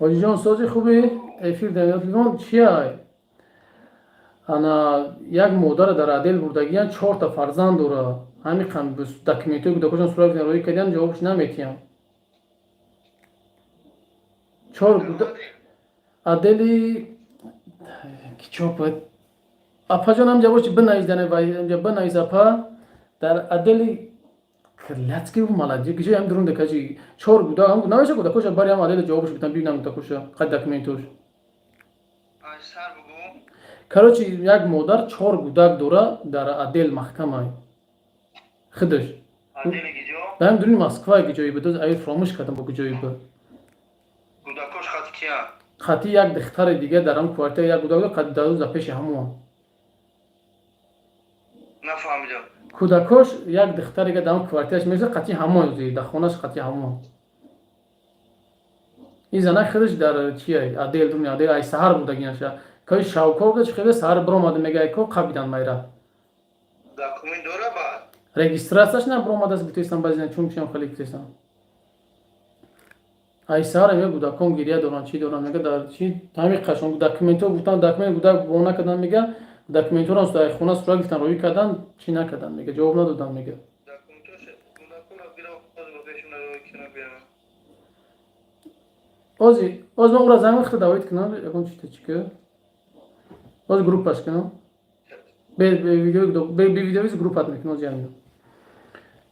ҳоҷиҷон сози хуби эфир дамётлигон чиай ана як модара дар адел бурдагиян 4 фарзанд дора ҳами қам документои гудакошон сурак нароӣ кардиян ҷавобш наметиям 4 адели кичоп апаҷон ам ҷавобш бинавис апа дар адели ляцки малади киҷо ам дурун декажи 4 гудак ам навиша гудакоша бари ам адели ҷавобш битам бибинам гудакоша қад документош короче як модар 4 гудак дора дар адел маҳкамай худаш даам дуруни москва киҷои буд ай фромӯш кардам бо киҷои буд гудакош хати кия хати як духтари дига дар ам квартира як гудак қад дарӯза пеши ҳамон нафаҳмидам кӯдакош як духтарига дар ам квартираш меса қати ҳамон зи дар хонаш қати ҳамон ин занак худаш дар чиай адел дуруни адел ай саҳар будагинаша каи шавко буда чи хеле саҳар биромада мегаи ко қабидан майра документ дора баъд регистратсияш на биромадаст битоистам базина чун пишам хали битоистам ай саҳар мега гудакон гирия доран чӣ доран мега дар чи ҳами қашон документо гуфтан документ гудак бо накардан мега документоро ай хона сурак гифтан роӣ кардан чӣ накардан мега ҷавоб надодан мега ози ман ура занг вақта давоид кунам ягон чита чика ози группаш кунам бе видеои группат мекунам ози ҳамин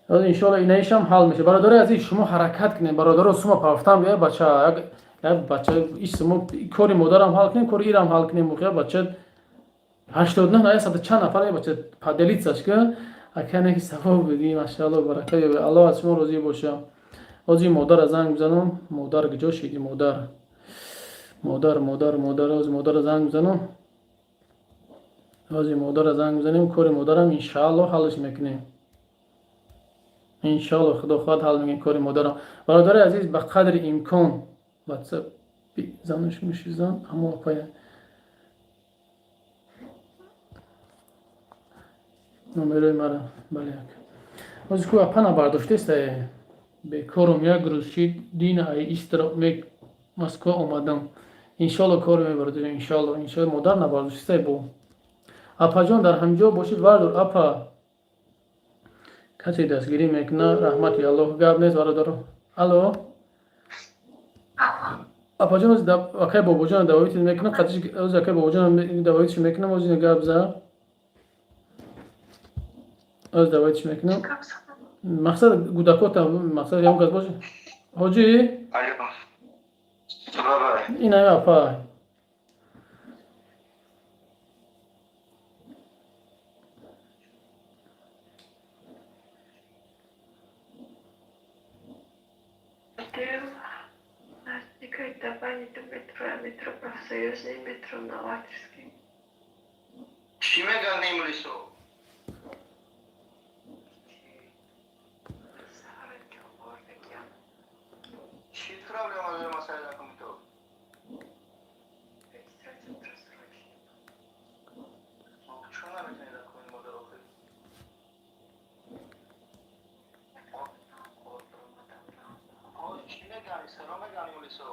ози иншоалло инаишам ҳал меша бародари азиз шумо ҳаракат кунем бародаро сума пафтам я бача як бача иш сумо кори модарам ҳал кунем кори ирам ҳал кунем мухия бача 89 100 чанд нафар бача поделитсашка акане ки савоб бидӣ машаалло барака ёбе аллоҳ аз шумо розӣ боша ози модара занг бизанам модар киҷо шиди модар ози модара занг бизанам ози модара занг бизанем кори модарам иншаалло ҳалш мекунем иншаалло худо хоҳад ҳал мекунем кори модарам бародари азиз ба қадри имкон ватсап занаш мушизан ҳамо апая номерои мара бале ози ку апана бардоштеста бекорум як рӯз шид дина ай истро мек москва омадам иншаалло кор мебардем иншаалло модар набардоштеста бо апаҷон дар ҳамҷо бошид вардор апа касе дастгирӣ мекуна раҳмати аллоҳ гап нест бародаро алло апаҷон ози акай бобоҷон давоитиш мекунам ози акай бобоҷон давоитиш мекунам ози гап за ози давоитиш мекунам мақсад гудакота мақсад ям кас боша ҳоҷӣ инами апай метро профсоюзный, метро новаторский. чӣ мегӯянд неимулисо чӣ проблема дорем масъалаи документҳо чун наметавонед документ модар охирӣ чӣ мегӯянд саро мегӯянд имулисо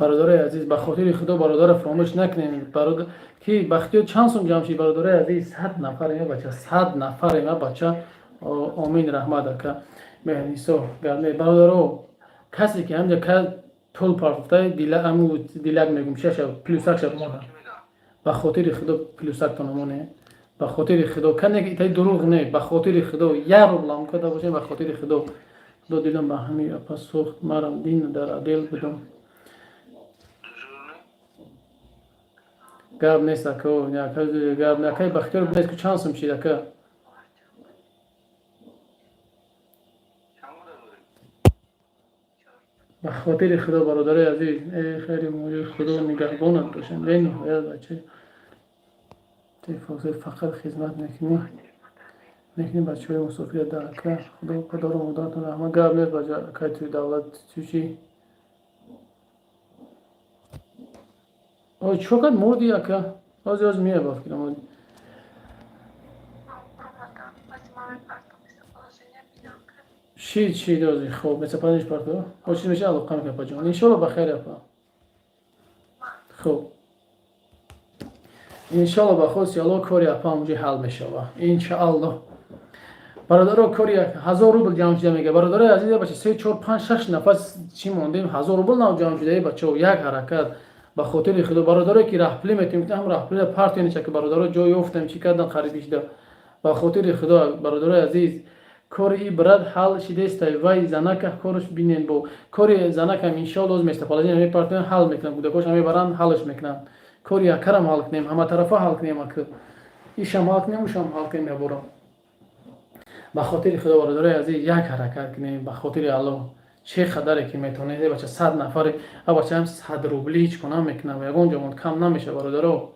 برادرای عزیز به خاطر خدا برادر فراموش نکنیم برادر کی بختیار چند سوم جمع شی برادرای عزیز 100 نفر اینا بچه 100 نفر اینا بچه آمین رحمت که مهنیسا گرمه برادرو کسی که همجا که طول پارفته دیلگ میگم شش پلوسک شد مونه به خاطر خدا پلوسک تونمونه به خاطر خدا کنه که ایتای دروغ نه به خاطر خدا یه رو بلام کده باشه به خاطر خدا دو دیدم به همین پس سوخت مرم دین در دل بدم گاب نیست که گاب نکای بختیار بنیست که چانسم شیده که به خاطر خدا برادر عزیز ای خیلی موجود خدا نگهبانت باشن بینی باید بچه فقط خدمت میکنی بچه های مسافر درکه خدا پدر و مادرتون رحمت گاب نیست بچه که توی دولت چی چقدر مردی اکا از میه باف کنم مردی شید دوزی خوب مثل پنج پرتو چیز میشه علاقه میکنه پا جان انشالله بخیر اپا خوب انشالله بخود سیالله کاری اپا همونجا حل میشه انشالله برادر کاری 1000 روبل جمع شده میگه برادر عزیز بچه 3 4 5 6 نفس چی موندیم 1000 روبل نو جمع شده بچه یک حرکت به خاطر خدا برادرایی که رهپلی میتونیم هم رهپلی پارتی نیست که برادرها جای افتم چی کردن خریدیش ده به خاطر خدا برادرای عزیز کاری براد حل شده است وای زنک کارش بینین با کاری زنک هم ان شاء الله مستقبلا همه پارتی حل میکنن بوده باش همه بران حلش میکنن کاری کرم حل کنیم همه طرفا حل کنیم که ایش هم حل کنیم وش هم حل کنیم برام به خاطر خدا برادرای عزیز یک حرکت کنیم به خاطر الله چه خدره که میتونه بچه 100 نفر بچه هم 100 روبلی هیچ کنم میکنه و یکون جمعون کم نمیشه برادرو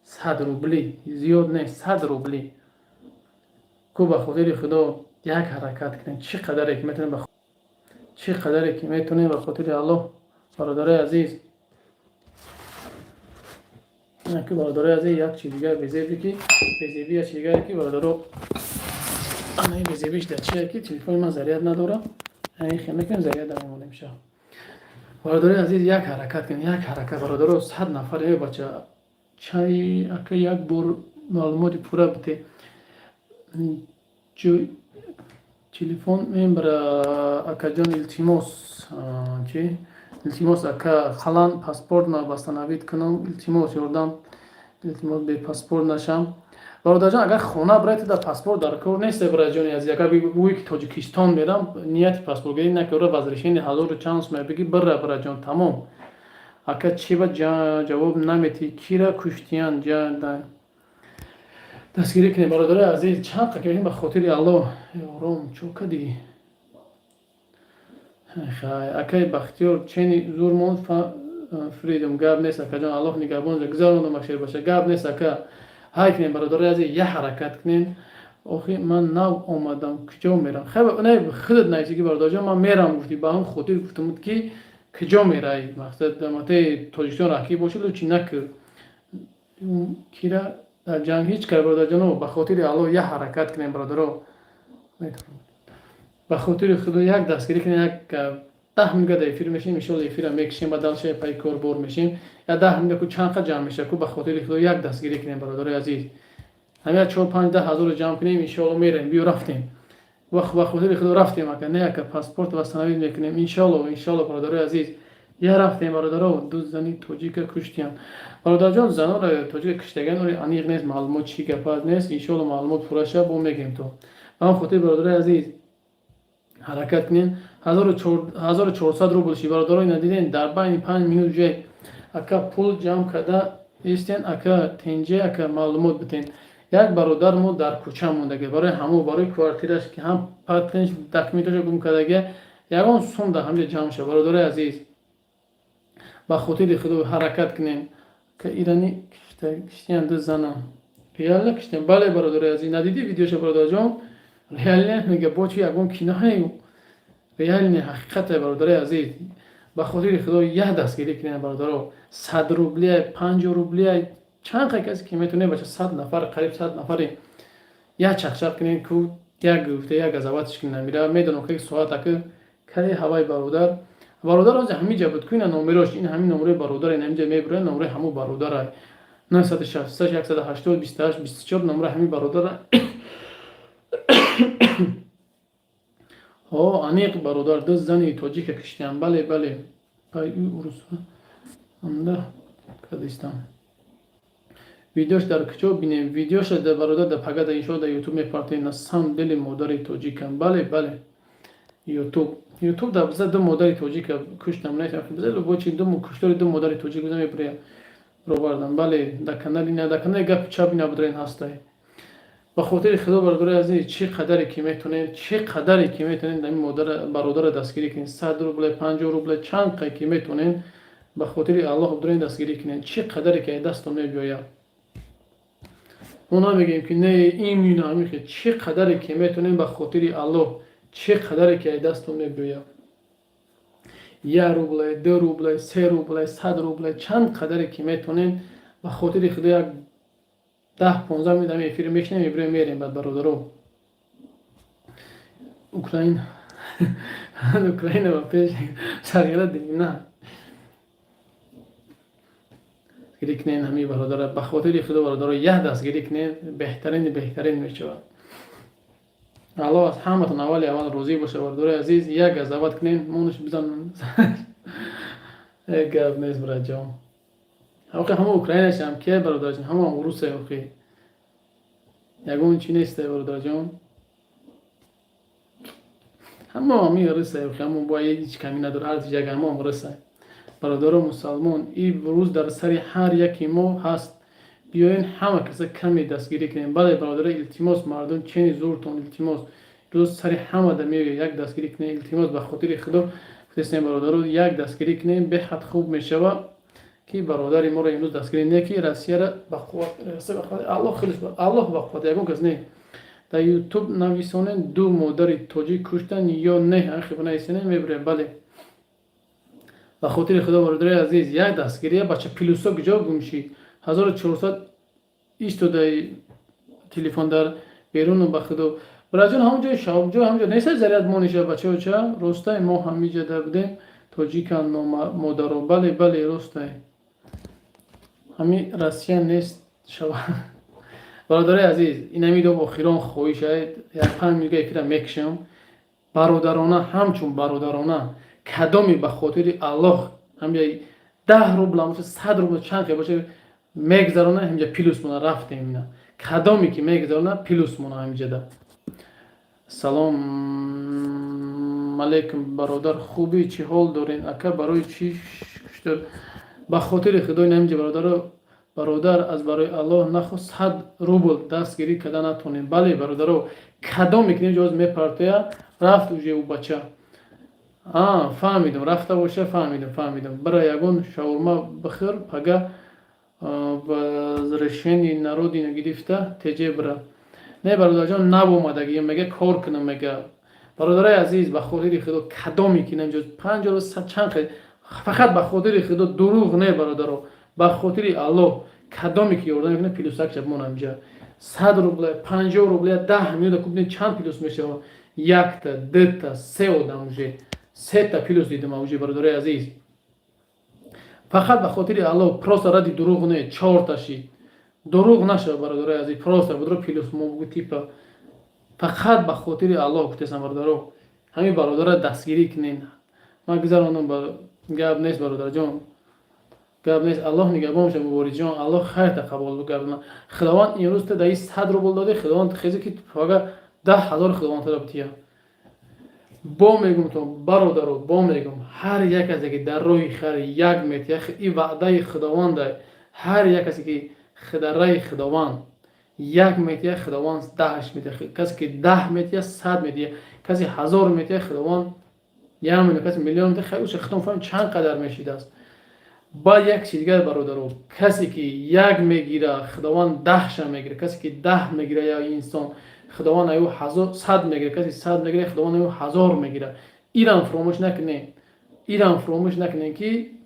100 روبلی زیاد نیست 100 روبلی کو به خاطر خدا یک حرکت کنیم چه قدره که میتونه چه قدره که میتونه به خاطر الله برادرای عزیز که برادرای عزیز یک چیز دیگر بزیبی که بزیبی یا چیز دیگر که برادرو انا این بزیبیش در چیه که تلفن من ضریعت نداره این خیلی کنیم ضریعت در مونه میشه برادرای عزیز یک حرکت کنیم یک حرکت برادرو 100 نفره بچه چای اکا یک بار معلوماتی پورا بده جو تلفن من برا اکا جان التماس اکا خلان پاسپورت ما بستنوید کنم التماس یوردم التماس به پاسپورت نشم برادر جان اگر خونه برایت در پاسپورت در کار نیست برای جانی از اگر بگویی که تاجیکستان میرم نیت پاسپورت گیری نکره وزرشین 1000 چانس میبگی برای جان تمام اگر چی با جواب نمیتی کی را کشتیان جان دستگیری کنیم برادر عزیز چند قکریم به خاطر الله یارم چو کدی اگر بختیار چنی زور مون فریدم گاب نیست اگر جان الله نگهبان گذارم مکشیر باشه گاب نیست اگر های کنیم برادر عزیز یه حرکت کنیم آخی من نو آمدم کجا میرم خب نه خودت نیستی که برادر جان من میرم گفتی با هم خاطر گفتم که کجا میرایی مقصد مته تاجیکستان راکی باشه لوچی نکر کیرا در جنگ هیچ کار برادر جانو به خاطر الله یه حرکت کنیم برادرو به خاطر خدا یک دستگیری کنیم یک 10 میگه در افیر میشیم انشالله افیر هم میکشیم بدل شه پای کار بور میشیم یا 10 میگه که چند قد جمع میشه که به خاطر خدا یک دستگیری کنیم برادر عزیز همه 4 5 10 هزار جمع کنیم انشالله میریم بیو رفتیم وقت به خاطر خدا رفتیم اگه نه که پاسپورت واسنوید میکنیم انشالله برادر عزیز یه رفتیم برادرو دو زنی تاجیک کشتیان برادر جان زنا را تاجیک کشتگان رو انیق نیست معلومات چی گفت نیست انشالله معلومات پورا شه بو میگیم تو هم خاطر برادر عزیز حرکت کنین 1400 روبل شی برادرای ندیدین در بین 5 میلیون جای اکا پول جمع کرده استین اکا تنجه اکا معلومات بتین یک برادر مو در کوچه مونده برای همو برای کوارتیرش که هم پاتنش دکمیتش گم کرده یگان سوم ده همه جمع شه برادر عزیز با خاطر خدا حرکت کنین که ایرانی کشتیان دو زنان ریال کشتیان بله برادر عزیز ندیدی ویدیوش برادر جان ریال میگه با چی یگان کینه ریال حقیقت برادر عزیز با خاطر خدا یه دستگیری کنین برادرو 100 روبلی 5 روبلی چند کسی که میتونه باشه 100 نفر قریب 100 نفر یا چخچق کنین که یک گفته یک قضاوتش کنین میره میدونم که ساعت که کلی هوای برادر бародар ҳозир ҳамиҷа биткоин номерош ин ҳамин номераи бародар ин ҳамиҷа мебура номераи ҳаму бародарай 966 180 28 24 номераи ҳамин бародара аниқ бародар ду зани тоҷика киштиям бале урус анда кадистан видеош дар кичо бинем видеоша да бародар да пагада иншо да ютуб мепартӣ на сам дили модари тоҷикам бале ютуб да биза ду модари тоҷика куштам нефам биза лубочи ду куштори ду модари тоҷик биза мепуря робардам бале да канали гап чап набудрен ҳастай ба хотири худо бародари азиз чӣ қадаре ки метонен нами бародара дастгирӣ кунед 100 рубля 50 рубля чанд қай ки метонен ба хотири аллоҳ бдурен дастгирӣ кунед чӣ қадаре ки дастон мебиёяд мо намегӯем ки не имина ҳамихе чӣ қадаре ки метонен ба хотири аллоҳ чӣ қадаре ки дастон мебиёяд 1 рубля 2 рубля 3 рубля 100 рубля чанд қадаре ки метонен ба хотири худо як 10-15 минут ами эфир мешнем ибре мерем бад бародаро Украина ва пеш саргала дина гирикнен ҳами бародара ба хотири худо бародаро як даст гирикнен беҳтарин мешавад аллоҳ аз ҳаматон аввал розӣ боша бародарои азиз як газават кунен монуш бизанам гап нест браҷон ҳамақи ҳама украинаашам ки бародарҷон ҳама русия охи ягон чи нестай бародарҷон ҳама ами русия охи ҳама бояд ҳеҷ ками надор ҳар як ҳама русия бародаро мусалмон имрӯз дар сари ҳар яки мо ҳаст биёен ҳама каса каме дастгирӣ кунем бале бародаро илтимос мардум чени зӯртон илтимос рӯз сари ҳама да меоя як дастгирӣ кунем илтимос ба хотири худо фиристем бародаро як дастгирӣ кунем беҳад хуб мешавад ки бародари моро имрӯз дастгирӣ не ки россияра ба қувват аллоҳ ба қувват ягон кас не дар ютуб нависонен ду модари тоҷик куштан ё не хибнаисонен мебуре бале ба хотири худо бародари азиз як дастгирия бача пилусо куҷо гумшид 1400 истодаи телефон дар беруну ба худо браҷон ҳамҷои шабҷо ҳамҷо неста заряд мониша бачаоча ростай мо ҳамиҷа да будем тоҷикан модаро бале ростай ҳами россия нест шава бародари азиз инами доб охирон хоҳишаед як 5 минутга эфира мекушам бародарона ҳамчун бародарона кадоми ба хотири аллоҳ ҳамҷа 10 рубла 100 рубла чанд қа боша мегзарона ҳамҷа пилус мона рафтем ина кадоме ки мегзарона пилус мона ҳамҷада салом алейкум бародар хубӣ чӣ ҳол дорен ака барои чӣ шуштар ба хотири худои ҳамҷа бародар аз барои аллоҳ нахо 100 рубл дастгирӣ карда натонем бале бародаро кадоме ки ҷоз мепартоя рафт уже у бача фаҳмидам рафта боша фаҳмидам бара ягон шаурма бихӯр пага ба разрешени народина гирифта теҷе бира не бародарҷон набомадаги мега кор кунам мега бародари азиз ба хотири худо кадоме ки намҷоз 50 чанд фақат ба хотири худо дурӯғ не бародаро ба хотири аллоҳ кадоме ки ёрдам мекунад пилусак шаб монамҷа 100 рубля 50 рубля 10 минута купне чанд пилус мешава якта дута се одам уже сета пилус дидам уже бародари азиз фақат ба хотири аллоҳ просто ради дурӯғ не 4 таши дурӯғ наша бародари азиз просто будро пилус мобгу типа фақат ба хотири аллоҳ гуфтесам бародаро ҳами бародара дастгирӣ кунен ман гузаронам ба гап нест бародарҷон гап нест аллоҳ нигабон боша мубориҷон аллоҳ хайрта қабул гапна худованд имрӯз та даи 100 рубл доди худованд хезе ки фага 10,000 худованд тада бития бо мегум то бародаро бо мегум ҳар як касе ки дар роҳи хайр як метия и ваъдаи худованда ҳар як касе ки дар худованд як метия худованд 10 метия касе ки 10 метия 100 метия касе 1000 метия худованд 1 миллион касе миллион метия хайр уша худом фаҳм чанд қадар мешидааст ба як чиз дигар бародаро касе ки як мегира худованд 10 ша мегира касе ки 10 мегира я инсон худованд аю 100 мегира касе 100 мегира худованд аю 1000 мегира иран фромӯш накунем ки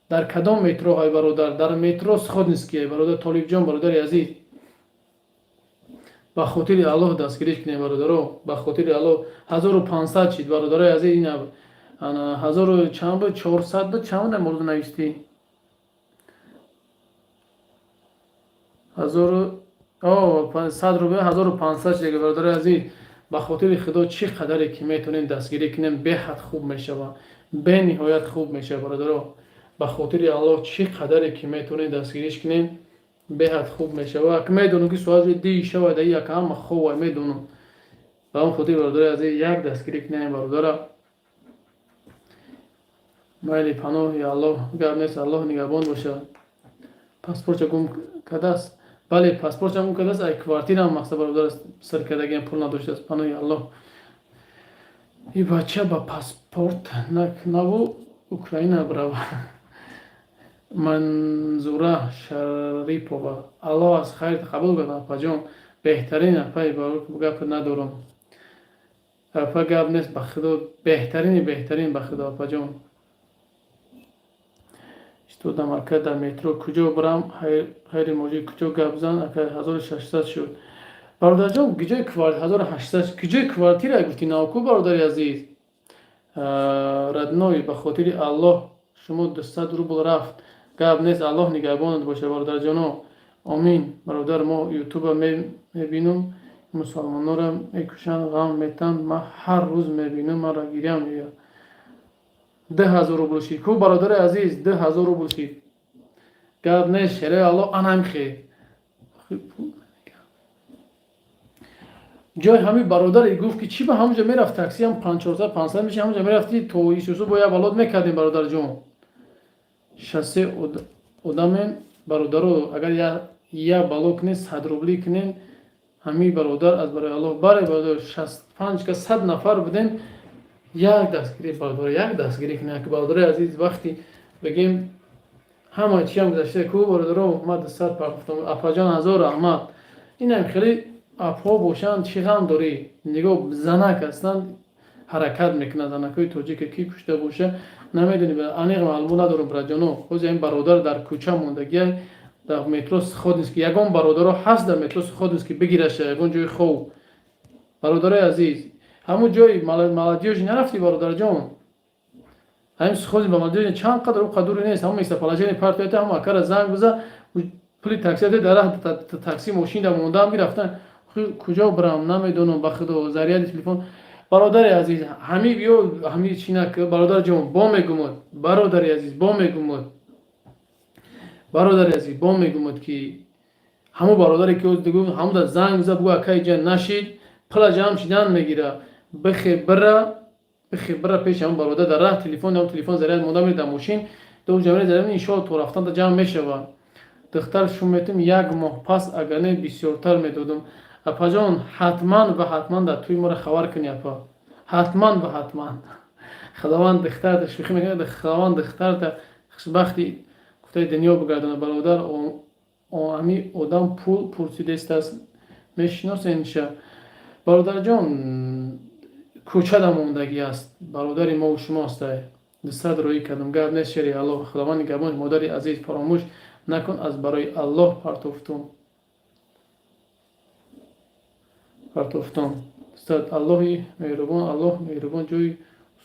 дар кадом метро ҳай бародар дар метро сходинский бародар толибҷон бародари азиз ба хотири аллоҳ дастгириш кунем бародаро ба хотири аллоҳ 1500 чид бародари азиз ина ана 1000 чанд буд 400 буд чанд мурд нависти 100 рубля 1500 шекел бародари азиз ба хотири худо чӣ қадаре ки метавонем дастгирӣ кунем беҳад хуб мешава бениҳоят хуб мешава бародаро ба хотири аллоҳ чӣ қадаре ки метавонем дастгириш кунем беҳад хуб мешава ак медонам ки суали ди шавад як ҳама хова медонам ба он хотир бародари азиз як дастгирӣ кунем бародара майли паноҳи аллоҳ гап нест аллоҳ нигаҳбон бошад паспортча гум кардааст бале паспортча гум кардааст ай квартирам мақсад бародар сар кардагиам пул надоштааст паноҳи аллоҳ и бача ба паспорт наву украина брава манзура шарипова аллоҳ аз хайр қабул кунад апаҷон беҳтарин апай гап надорам апа гап нест ба худо беҳтарин ба худо апаҷон что дар марказ дар метро куҷо бурам хайри моҷи куҷо гап зан ака 1600 шуд бародарҷон куҷои квартира 1800 куҷои квартира гуфти навку бародари азиз радной ба хотири аллоҳ шумо 200 рубл рафт гап нест аллоҳ нигаҳбонат боша бародарҷоно омин бародар мо ютуба мебинам мусулмонора мекушанд ғам метанд ман ҳар рӯз мебинам мара гирям меояд 2000 рубл шид ку бародари азиз 2000 рубл шид гап нест шараи аллоҳ анамхе ҷой ҳамин бародаре гуфт ки чӣ ба ҳамонҷо мерафт таксиам 500 меши ҳамонҷо мерафти то исусу бо як балод мекардем бародарҷон шассе одамем бародаро агар як балод кунем 100 рубли кунем ҳамин бародар аз барои аллоҳ баре бародар 65 ка 100 нафар будем як дастгирӣ бародар як дастгирӣ кунем ки бародари азиз вақти бигем ҳама чиам гузашта ку бародаро ма 200 пафтам апаҷон ҳазор раҳмат инам хеле апҳо бошанд чӣ ғам дорӣ нигоҳ занак ҳастанд ҳаракат мекунад занакҳои тоҷике ки кушта боша намедонӣ аниқ маълумот надорам браҷоно ҳозир ин бародар дар кӯча мондагия дар метро Суходинский ягон бародаро ҳаст дар метро Суходинский бигираша ягон ҷои хов бародари азиз ҳамун ҷои молодёжи нарафтӣ бародарҷон ҳамин Суходин ба молодёжи чанд қадар қадури нест ҳамун местоположение партията ҳамун акара занг биза пули таксиата дар такси мошин дар мондаам гирафтан куҷо барам намедонам ба худо заряди телефон бародари азиз ҳамин биё ҳамин чинак бародарҷон бо мегумад бародари азиз бо мегумад бародари азиз бо мегумад ки ҳамун бародаре ки гуфт ҳамуда занг биза бугӯ акаи ҷан нашид пула ҷамъ шидан мегира бихе бира пеши ҳамун бародар дар раҳ телефон заряд монда мед дар мошин ду ҷамъи заряд иншоалло то рафтан ҷамъ мешава духтар шум метум як моҳ пас агар не бисёртар медодам апаҷон ҳатман ва ҳатман дар тӯи моро хабар кунӣ апа ҳатман ва ҳатман худованд духтарда шӯхӣ мекунад худованд духтарда хушбахти гуфтаи дунё бигардонад бародар ҳамин одам пул пурсидестааст мешиносенша бародарҷон кӯчада мондагӣ аст бародари мову шумостай 200 роӣ кардам гап нест шери аллоҳ худованд нигаҳбон модари азиз фаромӯш накун аз барои аллоҳ партофтум аллоҳи меҳрубон аллоҳ меҳрубон ҷои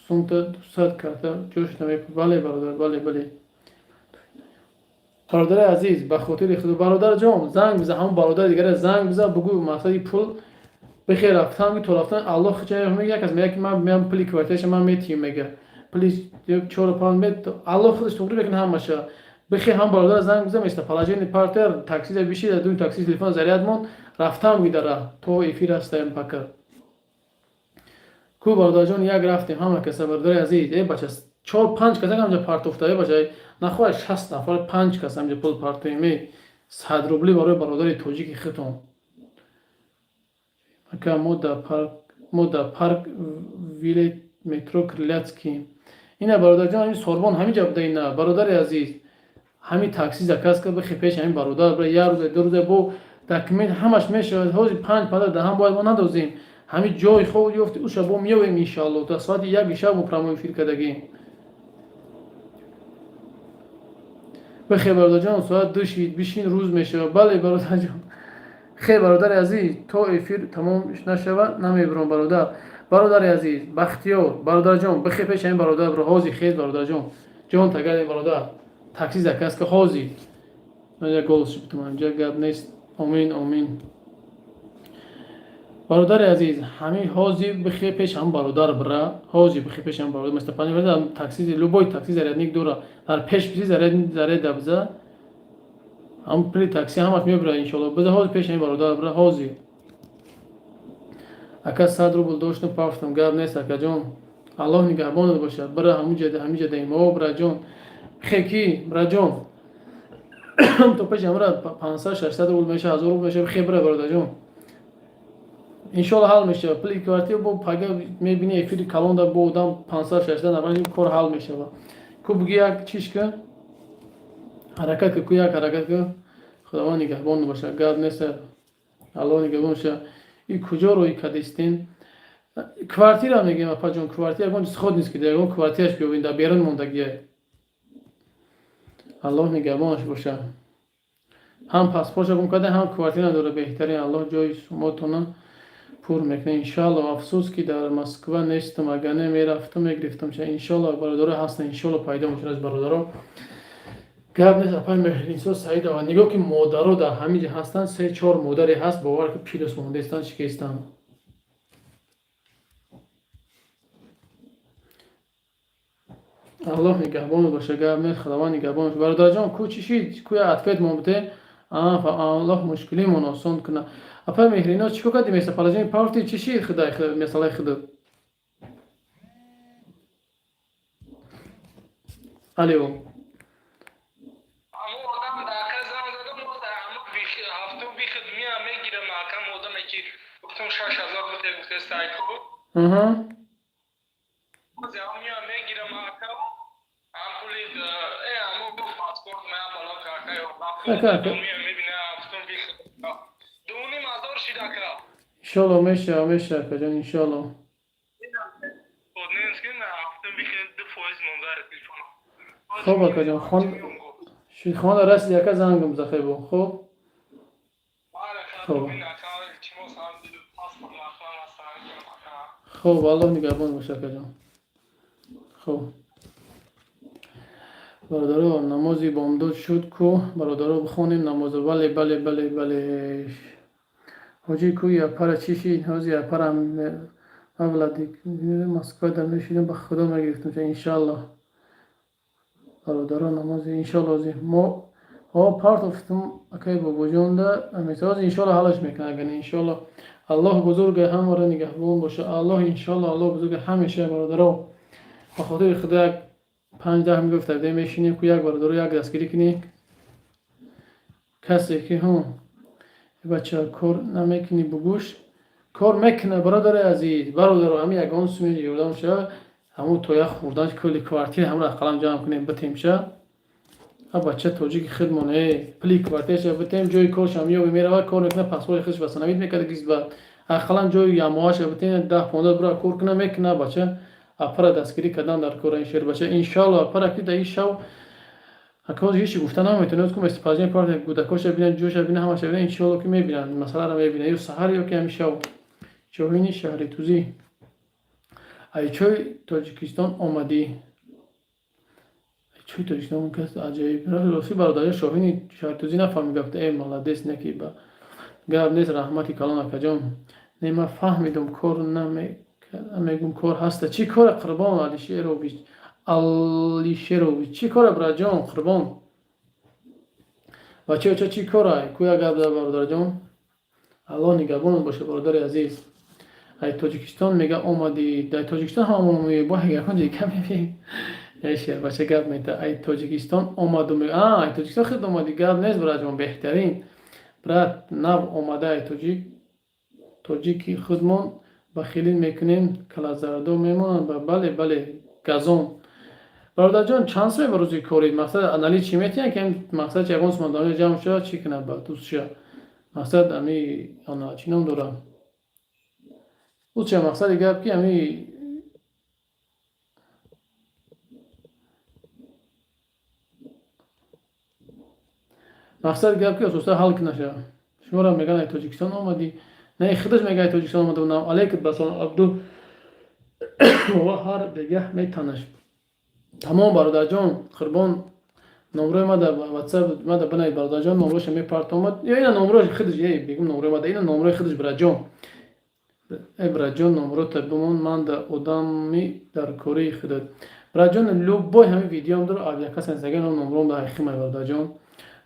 сумта 200 карта ҷошта мепурд бале бародар бале бародари азиз ба хотири худ бародарҷон занг биза ҳамун бародари дигаре занг биза бугӯ мақсади пул бихе рафтан то рафтан аллоҳ як аз меяки ман меам пули квартираша ман метиюм мега пули 4 паунд мет аллоҳ худаш тоғри мекуна ҳамаша бихе ҳам бародар занг биза места положение партия таксида бишида дуи такси телефон заряд мон рафтам гидара то эфир ҳастаем пака ку бародарҷон як рафтем ҳама каса бародари азиз бача 4-5 каса ҳамҷа партофта бача нахоҳад 60 нафар 5 каса ҳамҷа пул партоиме 100 рубли барои бародари тоҷики хитон ака мо дар парк виле метро Крылятский ина бародарҷон ҳамин сорбон ҳаминҷа буда ина бародари азиз ҳамин такси заказ кард бихи пеш ҳамин бародар бара як рӯза ду рӯза бо документ ҳамаш мешавад ҳозир 5 падар даҳам бояд мо надозем ҳамин ҷои хоб ёфти уша бо меоем иншоалло та соати 1 шаб мо промои эфир кардагем бихе бародарҷон соат 2 шид бишин рӯз мешавад бале бародарҷон хе бародари азиз то эфир тамом нашавад намебурам бародар برادر عزیز بختیار برادر جان بخی پیش این برادر برو حاضی خیز برادر جان تگر این برادر تاکسی زکست که حاضی من یک گلش بتونم اینجا گپ نیست آمین برادر عزیز همین حاضی بخی پیش هم برادر برا حاضی بخی پیش هم برادر مثل پنی برادر تاکسی لوبای تاکسی زرد نیک دورا در پیش بیسی زرد دبزه هم پری تاکسی هم میبره انشالله بده حاضی پیش این برادر برا حاضی اکا 100 روبل داشتم پافتم گپ نیست اکا جان الله نگهبانت باشه برا همین جده ما برا جان خیکی برا جان تو پیش امرا 500 600 روبل میشه 1000 روبل میشه خبره برادر جان انشالله حل میشه پلی کوارتی با پاگه میبینی یک فیری کلون در بودم 500 600 نفر کار حل میشه کو بگی یک چیش که حرکت که کوی یک حرکت که خداوند نگهبان باشه گپ نیست الله نگهبان باشه این کجا روی کدیستین کوارتی را میگیم اپا جون کوارتی اگه خود نیست که دیگه کوارتیش بیاین در بیرون موندگیه الله نگهبانش باشه هم پاسپورت گم کرده هم کوارتی نداره بهترین الله جای شماتون پر میکنه انشالله افسوس که در مسکو نیستم اگه نمیرفتم میگرفتم چه انشالله برادر هستن انشالله پیدا میشه از برادرها گپ نیست اپا مهرینسو سعید و نگاه که مادرها در همینجا هستن 3-4 مادری هست باور که پیلوس مونده استن شکستن الله نگهبان باشه گپ نیست خداوند نگهبان برادر جان کو چی کوی عطفت مونده الله مشکلی من آسان کنه اپا مهرینا چیکو کردی مثلا پلاجین پارتی چی خدای مثلا خدا الو گفتم 6000 بوده بفرستای کو زمینی میگیرم اکا ام پولی امو پاسپورت ما بالا کاکا میبینه گفتم بیخ دونی مازور شیدا کا انشالله میشه کجان انشالله خودنسکن گفتم بیخ دو فوز منظر تلفن خوب کجان خان راست یکا زنگم زخیبو خوب خوب خوب الله نگهبان باشه کجان خوب برادرها نمازی بامداد شد کو برادرها بخونیم نماز بله حاجی کو یا پر چیشی حاجی یا پر هم اولادی مسکو در میشیدم به خدا میگرفتم چه انشالله برادرها نمازی انشالله حاجی ما پارت افتم اکی بابا جان ده مثلا انشالله حالش میکنه اگر انشالله الله بزرگ همه را نگهبان باشه الله انشالله الله بزرگ همیشه برادرها به خاطر خدا 5-10 میگفت در میشینیم که یک برادر یک دستگیری کنی کسی که هم بچه کار نمیکنی بگوش کار میکنه برادر عزیز برادر همین یک آنس میگه یودم شه همون توی خوردن کلی کوارتیر همون را قلم جمع کنیم بتیم شه بچه توجیه که خدمونه پلی کوارتیش بتیم جای کارش هم یا میره و کار میکنه پاسپورت خودش بس نمید میکنه گیز بعد اخلان جای یاماش بتیم 10-15 برا کار کنه میکنه بچه اپرا دستگیری کردن در کار این شهر بچه انشالله اپرا که در این شو اکاز هیچی گفتن نمیتونه از کم استفاده پارت گودکاش ببینن جوش ببینن همش ببینن انشالله که میبینن مثلا رو میبینن یا سحر یا که همیشه چوینی شهر توزی ای چوی تاجیکستان آمدی چوی تاجیکستان کس عجیب راسی برادر شاهینی شهر توزی نفهمی گفته ای مالادس نکی با گاب نیست رحمتی کلان اکجام نما فهمیدم کار میگم کار هسته چی کار قربان علی شیروویچ چی کار براجان قربان بچه چی کاره کویا گاب دار برادر جان الله نگهبان باشه برادر عزیز ای تاجیکستان میگه اومدی در تاجیکستان همون میگه با هیچ کنی کمی ایش بچه گاب میته ای تاجیکستان اومدم میگه ای تاجیکستان خود اومدی گاب نیست برادر جان بهترین برات نو اومده ای تاجیکی خودمون بخیلی میکنیم کلازاردو میمونن بله گازون برادر جان چانس می بروزی کاری مقصد انالی چی میتین که مقصد چه اونس مندانه جمع شد چی کنه با دوست شد مقصد امی آنا چی نام دارم او چه مقصد گپ کی امی مقصد گپ کی اساسا حل کنه شد شما را میگن تاجیکستان اومدی نه خودش میگه تاجیکستان اومده نام علیک بسان عبدو و هر بگه میتونش. تمام برادر جان قربان نمره ما در واتساپ ما در بنای برادر جان نمرهش میپرت اومد یا این نمره خودش یه بگم نمره ما در این نمره خودش برادر جان برادر جان نمره تا بمون من در ادامی در کره خودت برادر جان لوبای همین ویدیو هم داره آبیا کس انسگان نمره ما در خیمه برادر جان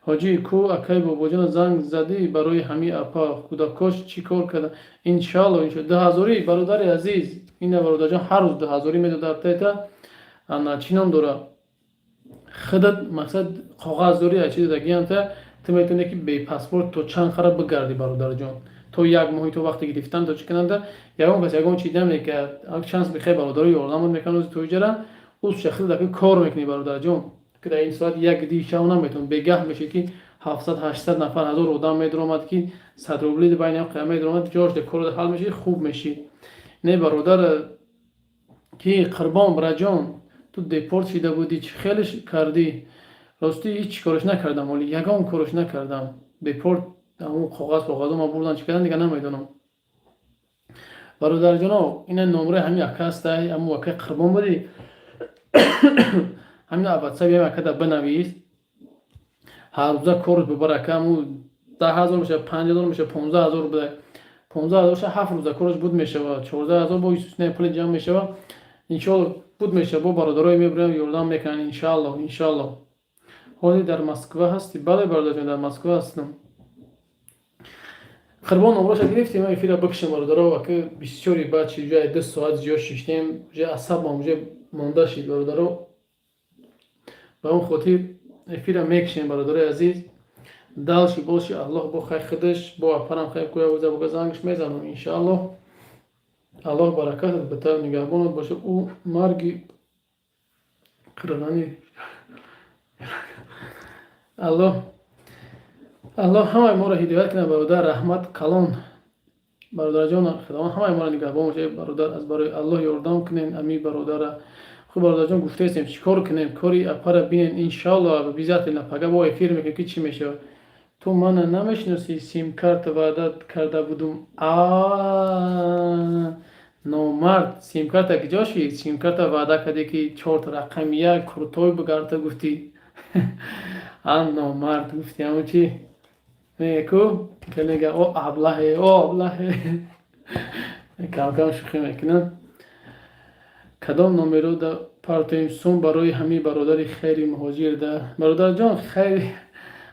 حاجی کو اکای بابا جان زنگ زدی برای همین اپا کودکاش چی کار کرده ان شاء الله 2000 برادر عزیز این برادر جان هر روز 2000 میداد تا انا چینم داره خودت مقصد کاغذ داری چیز دیگه انت تو میتونی که بی پاسپورت تو چند خراب بگردی برادر جان تو یک ماهی تو وقتی گرفتن تو چیکار یگون بس یگون چیز نمیگه اگه شانس بخیر برادر یاردم میکنه تو جرا اون شخص دیگه کار میکنی برادر جان که در این ساعت یک دی شاو نمیتون بگه میشه که 700 800 نفر 1000 آدم میدرامد که 100 روبلی بین هم قیمت درآمد جاش کار حل میشه خوب میشی نه برادر که قربان برادر جان تو دیپورت شده بودی چه خیلیش کردی راستی هیچ کارش نکردم ولی یگان کارش نکردم دیپورت اون کاغذ ما بردن چه کردن دیگه نمیدونم برادر جان این نمره همین اکاست اما وقت قربان بودی همین واتساپ یا وقت بنویس هر روز کار ببره کمو 10000 میشه 5000 میشه 15000 بده 15000 شه 7 روز کارش بود میشه و 14000 با نه پول جمع میشه و ان شاء الله بود میشه با برادرای میبرم یاردم میکنن ان شاء الله ان شاء الله حالی در مسکو هستی بله برادر در مسکو هستم قربان نمرش گرفتیم افیرا بکشم برادرها و که بسیاری بعد چه جای 2 ساعت یا شیشتیم جای عصب موجه مونده شد برادرها با اون خاطر افیرا میکشیم برادر عزیز دلشی باشی الله با خیر خودش با پرم خیر کویا وزا بگه زنگش میزنم ان شاء الله الله برکت بده نگهبانت باشه او مرگی قربانی الله همه ما را هدایت کنه برادر رحمت کلان برادر جان خداوند همه ما را نگهبان باشه برادر از برای الله یاردم کنین امی برادر خوب برادر جان گفته استیم چیکار کنیم کاری اپر بینین ان شاء الله به بیزات نپگه با افیر میگه که چی میشه تو من نمیشناسی سیم کارت وعده کرده بودم نامرد سیم کارت کجاشی سیم کارت وعده کرده که 4 رقم یک کروتوی بگرده گفتی نامرد گفتی همون چی میگو که نگه او ابله کم کم شوخی میکنن کدام نمره در پارتیم سون برای همه برادر خیری مهاجر ده برادر جان خیلی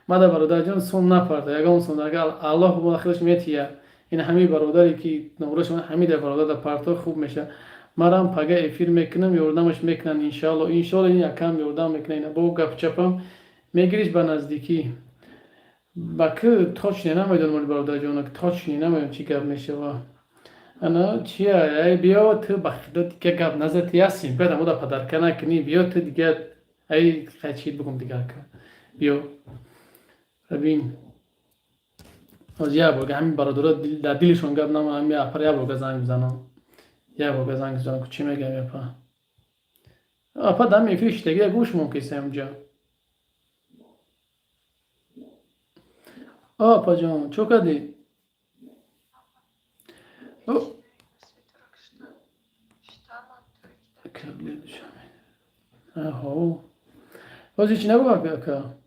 ما در برادر جان سون نپرده یگان سون اگر الله با خودش میتیه این همه برادری که نمرش من همه در برادر در پارتا خوب میشه مرام پگه افیر میکنم یاردمش میکنن ان شاء الله این یکم یاردم میکنن با گپ چپم میگیریش به نزدیکی با که تاچ نمیدونم برادر جان که تاچ نمیدونم چی گپ میشه و انا چیه ای بیا تو بخدت که گپ نزدی هستیم بعد مو پدر کنه کنی بیا تو دیگه ای خچید بگم دیگه بیا ببین از یا بگم همین برادر در دلشون گپ نمونه همین اپر یا بگم زنگ بزنم یا بگم زنگ بزنم چی میگم اپا دم میفیش دیگه گوش ممکن سمجا اپا جان چو کدی Aha. Was ich nicht wacker.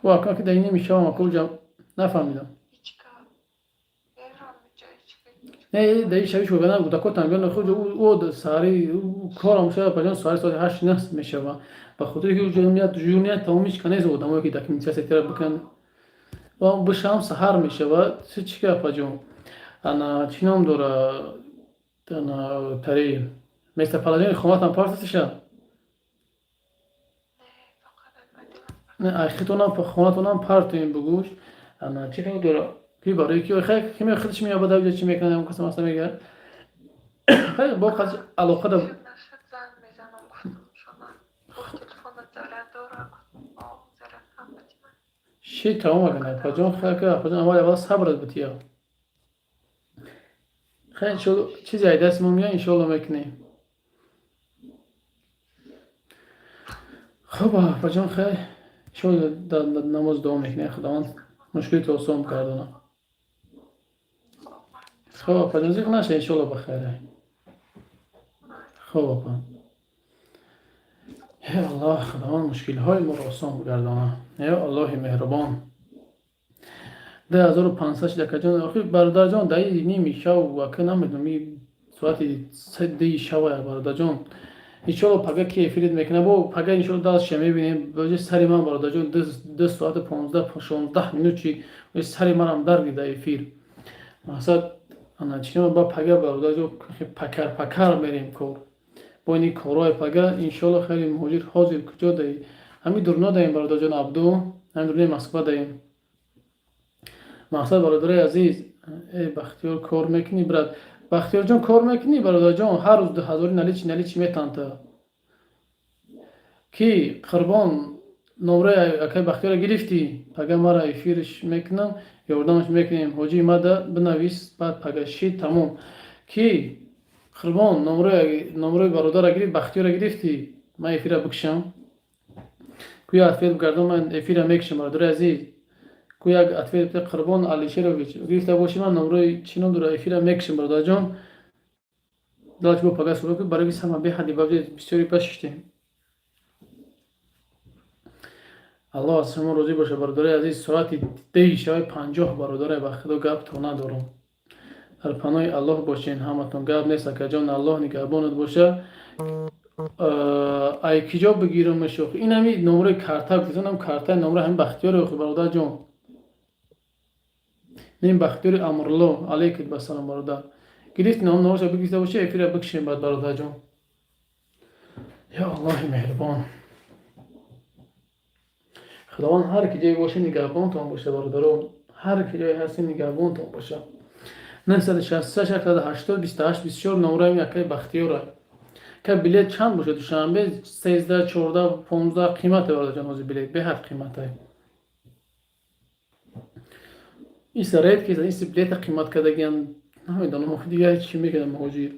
واقعا که دایی نمیشه اما کجا نفهمیدم نه دایی شبیه شو بدن بود که تنگل خود او ساری کارم شده پجان ساری ساعت 8 نصف میشه و به خاطر که جمعیت تمامش کنه زود اما که داکیومنتاسیون تر بکن و بشام سحر میشه و چی که پجان انا چینام داره انا تری مثل پلاجین خماتم پارتشش نه اخیتونم په خونتونم پارتیم بگوش انا چی که داره کی برای کی خیلی کی خودش میاد بده چی میکنه اون قسم اصلا میگه خیلی با خود علاقه دارم شی تمام کنه پجان خیلی پجان اول صبر بتیا خیلی شو چیزی دست میاد ان شاء الله میکنه خب پجان خیلی شو در نماز دوام میکنه خداوند مشکلی تو آسان کردن خب اپا جان زیغ نشه انشالله بخیره. خب اپا یا الله خداوند مشکل های ما را آسان بگردانه. یا الله مهربان. 1500 دکه جان آخی برادر جان دایی نیمی شو و که نمیدونم این ساعت 3 شو برادر جان انشالله پگه که افرید میکنه با پگه انشالله دست شمی بینیم بجه سری من برادر جان 2 ساعت 15 16 مینوت چی سری من هم در گیده افیر مقصد انا چیما با پگه برادر جان پکر میریم کار با این کارهای پگه انشالله خیلی مهاجر حاضر کجا دایی همین درنا داییم برادر جان عبدو همین درنه مسکوه داییم مقصد برادر عزیز بختیار کار میکنی براد بختیار جان کار میکنی برادر جان هر روز 2000 نلی چی میتانتا کی قربان نمره اکی بختیار گرفتی پگه مرا افیرش میکنم یاردمش میکنیم حاجی ماده بنویس بعد پگه شی تمام کی قربان نمره برادر گرفت بختیار گرفتی من افیر بکشم کوی افیر بگردم من افیر میکشم برادر عزیز کوی یک افیر قربان علیشیرویچ گرفته باشی من نمره چینم دور افیر میکشم برادر جان دلش با پگه سلوک برای سما به حدی بابجه بسیاری پشتیم الله از شما روزی باشه برادر عزیز ساعت 10:50 برادر به خدا گپ تو ندارم در پناه الله باشین همتون گپ نیست که جان الله نگهبانت باشه ای کجا بگیرم مشوخ این همی نمره کارتا بزنم کارتا نمره هم بختیار خو برادر جان نیم بختیار امرالله علیک السلام برادر گرفت نمره بگیرید باشه افیر بکشیم بعد برادر جان یا الله مهربان خداوند هر کی جای باشه نگهبانتون باشه برادران هر کی جای هستی نگهبانتون باشه 966 180 28 24 نمره یکی بختیاره که بلیت چند باشه دوشنبه 13 14 15 قیمت برادر جان از بلیت به هر قیمته این سرایت که این بلیت قیمت کردگیان نمیدونم دیگه چی میگه مهاجر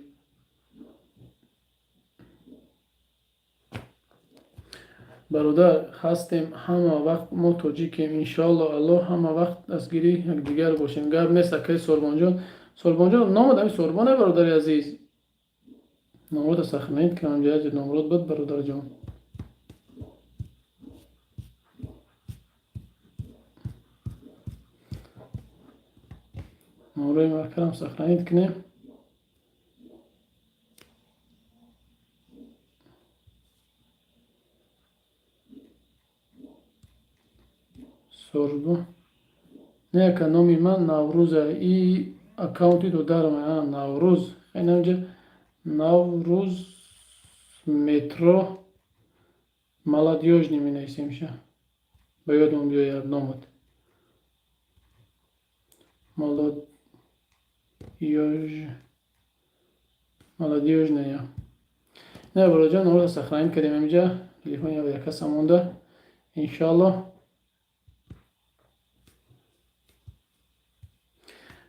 برادر هستیم همه وقت ما توجیکیم انشالله الله همه وقت از گیری یک دیگر باشیم گرم نیست که سربان جان نام دمی سربانه برادر عزیز نامرود سخنید که هم جایج نامرود بود برادر جان نامروی مرکرم سخنید کنیم سربان نه که نامی من نوروزه ای اکاونتی تو دارم نوروز این همجا نوروز مترو مالادیوژ نمی نیستیم شه باید اون بیاید نامد مالادیوژ نه برای جان نورد سخرین کردیم اینجا تلفن یا یک کس مونده انشالله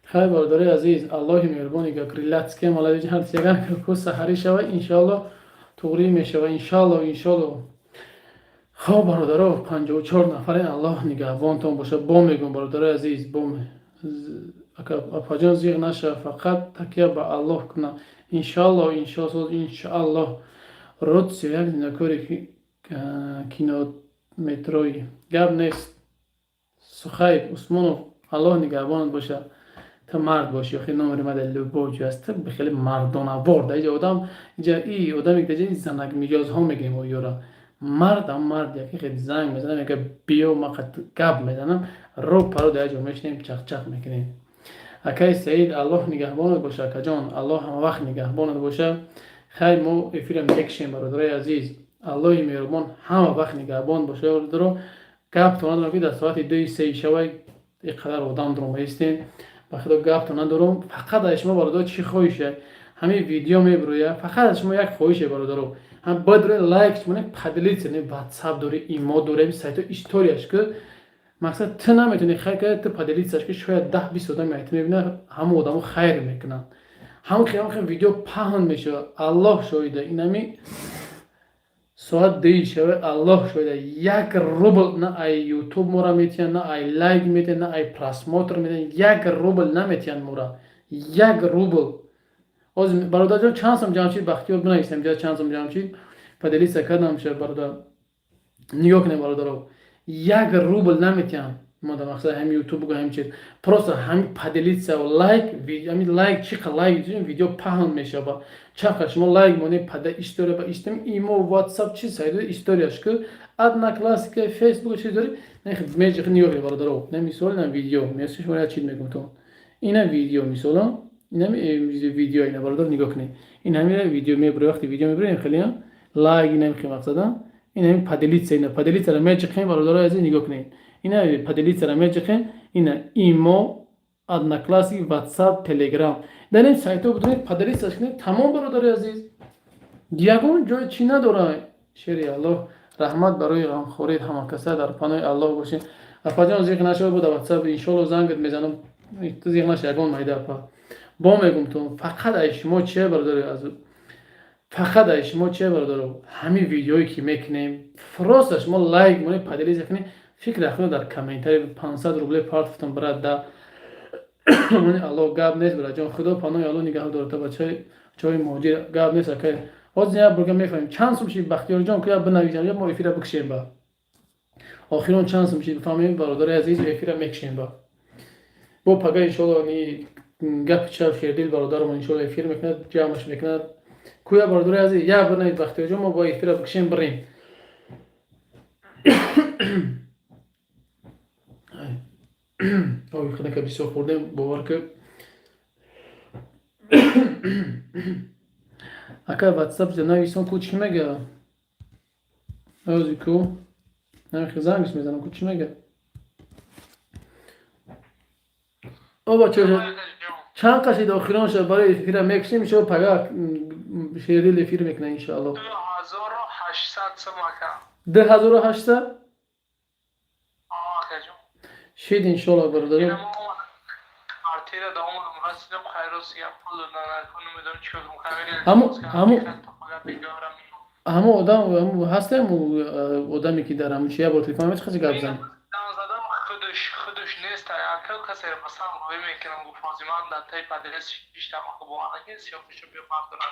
خیر برادر عزیز الله مهربانی که ریلکس که مالادیوژ هر تیگان که کو سحری شوه انشالله توری میشوه انشالله خب برادرها 54 نفر الله نگهبانتون باشه با میگم برادر عزیز اپا جان زیغ نشه فقط تکیه به الله کنه انشالله رود 31 نکوری کینومتروی گب نیست سخیب عثمانو الله نگهبانت باشه تا مرد باشی آخه نامری مده لباجی است بخیلی مردانه وارد اینجا آدم یک زنگ میجاز ها میگیم و یورا مرد یکی خیلی زنگ میزنم یکی بیو ما گب میزنم رو پرو در اینجا میشنیم چخ میکنیم اکی سعید الله نگهبانت باشه که جان الله همه وقت نگهبانت باشه خیلی ما افیرم یکشیم برادرای عزیز الله مهربان همه وقت نگهبان باشه برادرو گپ تو ندارم که در ساعت 2-3 شوی اینقدر آدم درم هستین بخدا گپ تو ندارم فقط از شما برادر چی خواهشه همین ویدیو میبرویه فقط از شما یک خواهشه برادرو هم باید لایک کنید پدلیت نه واتساپ داره ایمو داره سایت استوریش که مقصد تو نمیتونی خیر کنی تو پدلیتش که شاید 10-20 آدم میتونه ببینه همه آدمو خیر میکنن همون ویدیو پهن میشه الله شاهده اینمی ساعت 2 شوه الله شاهده 1 روبل نه ای یوتیوب مورا میتین نه ای لایک میتین نه ای پراسموتر میتین 1 روبل نمیتین مورا یک روبل از برادر جان چند سم جامچید بختیار بنویسم جا چند سم جامچید پدلی سکردم شه برادر نیوک نه برادر یک روبل نمیتیم ما در مقصد هم یوتیوب و هم چیز پروسه هم پدلیت و لایک ویدیو همین لایک چی لایک ویدیو پهن میشه با چقدر شما لایک مونی پد استوری با استم ایمو واتساپ چی سایت استوریش که ادنا کلاسیک فیسبوک چی داری نه خب میج نیوک برادر نه مثال نه ویدیو میشه شما چی میگم تو اینا ویدیو مثلا اینا ویدیو اینا برادر نگاه کنی این همین ویدیو میبره وقتی ویدیو میبره خیلی لایک اینا میخوام مقصدا این همین پدلیت اینا پدلیت را میج خیم برادر از نگاه کنین اینا پدلیت را میج خیم اینا ایمو ادنا کلاسیک واتساپ تلگرام در این سایت ها بدونید پدلیت سرچ کنید تمام برادر عزیز دیگون جای چی نداره شری الله رحمت برای غمخورید همه کسا در پناه الله باشین اپا جان زیغ نشده بود واتساپ ان شاء الله زنگت میزنم تو زیغ نشه یگون مایده اپا با میگم تو فقط ای شما چه برادر از فقط ای شما چه برادر همین ویدیویی که میکنیم فراستش ما لایک مونی پدلیت کنیم فکر اخیر در کامنتاری 500 روبل پارتفتون برات دا الله گاب نیست برای جان خدا پناه الله نگاه داره تا بچه چای موجی گاب نیست که از نیا برگم میفهمیم چند سومشی بختیار جان که بنویسم یا ما افیرا بکشیم با آخرون چند سومشی بفهمیم برادر عزیز افیرا میکشیم با پگاه ان شاء الله نی گپ چاو شیردیل برادرم ان شاء الله افیر میکنه جامش میکنه کویا برادر عزیز یا بنویس بختیار جان ما با افیرا بکشیم بریم اوه خدا که بسیار خوردم باور که اکا واتساپ نویسم کو چی میگه اوزی کو نمیخوام زنگش میزنم کو چی میگه او بچه چند قصید آخران شد برای فیلم میکشیم شو پگاه شیریل فیلم میکنه انشاءالله 2800 سمکه 2800 جون شید انشاءالله برادرم پارتیره دوام هستم خیروسی پول دادن کنم میدونم چیکار همه آدم هستم آدمی که در همون چیه با تلفن چه خیلی گپ زنم زدم خودش نیست اکل کسی رو مثلا روی میکنم گفت فاطمه در تای پدرس بیشتر مخبوانه که سیاپیشو بیا پردارن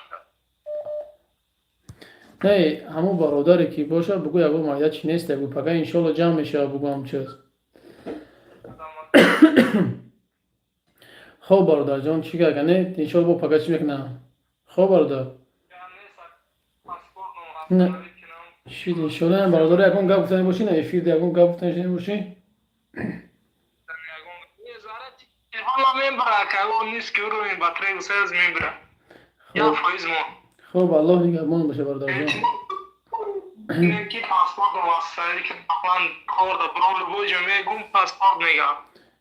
نه همون برادری که باشه بگو یگو مایده چی نیست بگو پگه انشالله جمع میشه بگو هم چیز خب برادر جان چی که نه انشالله با پگه چی میکنه خب برادر نه شید انشالله برادر یکون گپ گفتنی باشی نه فید یکون گپ گفتنی باشی حالا میبره که اون نیست که رو این بطری و سیز میبره یا فایز ما خب الله نگهبان باشه برادر جان اینه که پاسپورت و واسطه که من خورده برول بوجه میگم پاسپورت نگه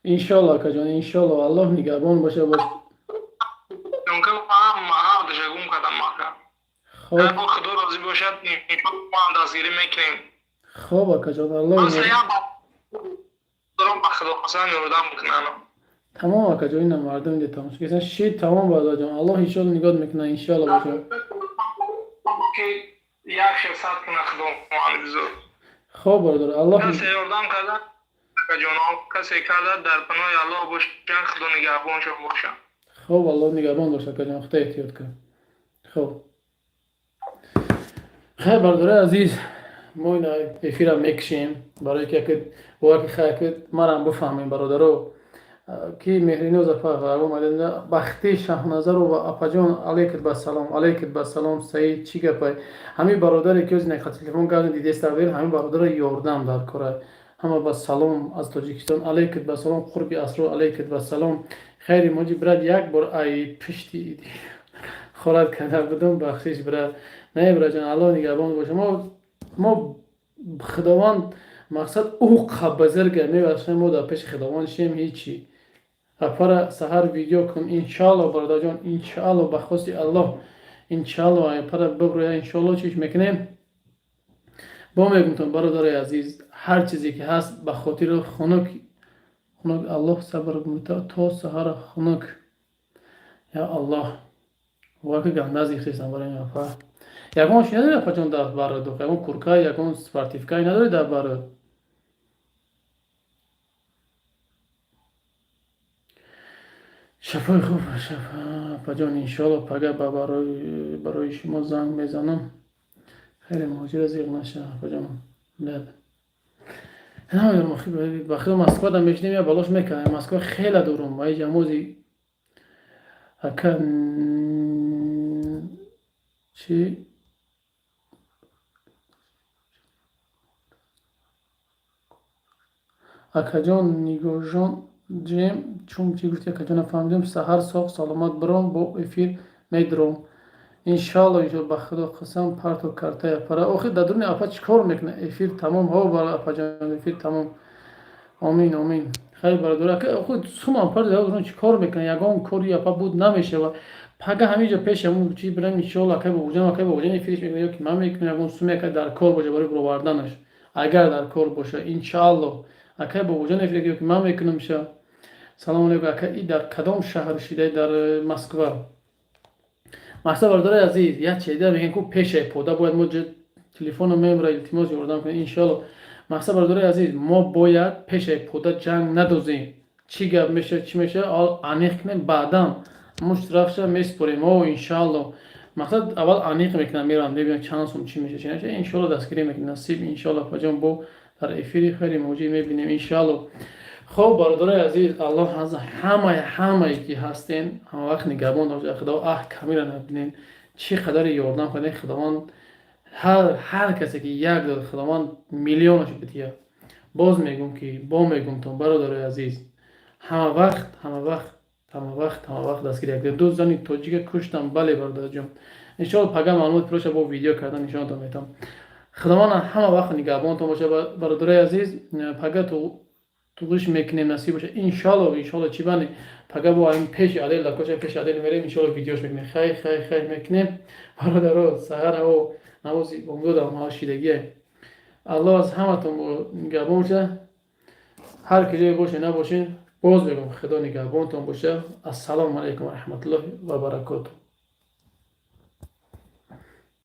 انشالله که جان انشالله الله نگهبان باشه باشه چون که هم دشگم کدام مکه خب با خدا راضی باشد ما هم دستگیری میکنیم خب که جان الله نگهبان دارم با خدا حسن یوردم میکنم تمام که جان این مردم دیگه تمام شد شید تمام برادر جان الله انشالله نگاه میکنه انشالله باشه که یک شخصت کنه خدا معلم بزرگ خب برادر الله کسی یوردم کردن که جانم کسی کرده در پناه الله باشه خدا نگهبان شد باشه خب الله نگهبان باشه که جان خدا احتیاط کن خب خیلی برادر عزیز ما این افیر هم میکشیم برای که واقعی خیلی ما هم بفهمیم برادرو کی مهرینو زفاف اومدن بختی شاهنظر و اپا جان علیکت بسلام سعید چی گپای همین برادری که از نخاط تلفن کردن دیدی استقبال همین برادر یاردم در کار همه با سلام از تاجیکستان علیکت بسلام قربی اسرو علیکت بسلام خیری موجی براد یک بار ای پشتی خورد کنه بدون بخشش براد نه براد جان الله نگهبان باشه ما خداوند مقصد او قبضر میبخشه ما در پیش خداوند شیم هیچی اپر سحر ویدیو کن انشالله برادر جان انشالله بخواست الله انشالله اپر ببروی انشالله چیش میکنیم با میگم برادر عزیز هر چیزی که هست به خاطر خنک الله صبر بمتا تا سحر خنک یا الله واقعا گندازی خیستم برای این افر یکون شی نداره پچون در باره دو یکون کورکای یکون سپارتیفکای نداره در باره شفای خوب شفا جان انشالله پگه برای شما زنگ میزنم خیلی موجود از یک نشه جان بله نمیدونم خیلی بخیر مسکو دم میشنیم یا بالاش میکنه مسکو خیلی دورم وای جموزی اکن چی акаҷон нигоҳҷон ҷем чун чӣ гуфти акаҷон фаҳмидем саҳар соғ саломат биром бо эфир медуром иншалло ба худо қасам парту картая пара охир дар дуруни апа чӣ кор мекунад эфир тамом ҳо бара апаҷон эфир тамом омин омин хайр бародор ака худ сумам пар дар дурун чӣ кор мекунад ягон кори апа буд намешава пага ҳаминҷо пешаму чӣ бирам иншалло акай бобоҷон эфириш мекунад ё ки ман мекунам ягон суме ака дар кор боша барои буроварданаш агар дар кор боша иншалло акай бобоҷон эфир ё ки ман мекунам ша салом алейкум ака и дар кадом шаҳр шидаи дар москва мақсад бародари азиз як чеда мегӯям ку пешай пода бояд мо телефоно мемра илтимос ёрдам кунем иншалло мақсад бародари азиз мо бояд пешай пода ҷанг надозем чӣ гап меша чӣ меша аниқ кунем баъдан муштрафша меспорем о иншалло мақсад аввал аниқ мекунам мерам мебинам чанд сум чӣ меша чӣ намеша иншалло дастгирӣ мекунем насиб иншалло паҷон бо дар эфири хеле мавҷуд мебинем иншалло хоб бародари азиз аллоҳ аз ҳамае ки ҳастен ҳамавақт нигабон дошта худо аҳ камира набинен чӣ қадари ёрдам кунед худованд ҳар касе ки як дод худованд миллионаш бидиҳад боз мегӯм ки бо мегӯмтон бародари азиз ҳамавақт дастгири як ду зани тоҷика куштам бале бародарҷон иншалло пага маълумот пироша бо видео кардан нишонатон метавам худованд ҳама вақт нигоҳбонтон боша бародари азиз пага туғиш мекунем насиб боша иншалло чӣ бане пага бо ин пеши адел лакоша пеши адел мерем иншалло видеош мекунем хай мекунем бародаро саҳар ҳаво намози бомдодам ҳаво шидагие аллоҳ аз ҳаматон нигоҳбон боша ҳар киҷое боше набошен боз мегӯм худо нигоҳбонтон боша ассалому алайкум ва раҳматуллоҳи ва баракотуҳ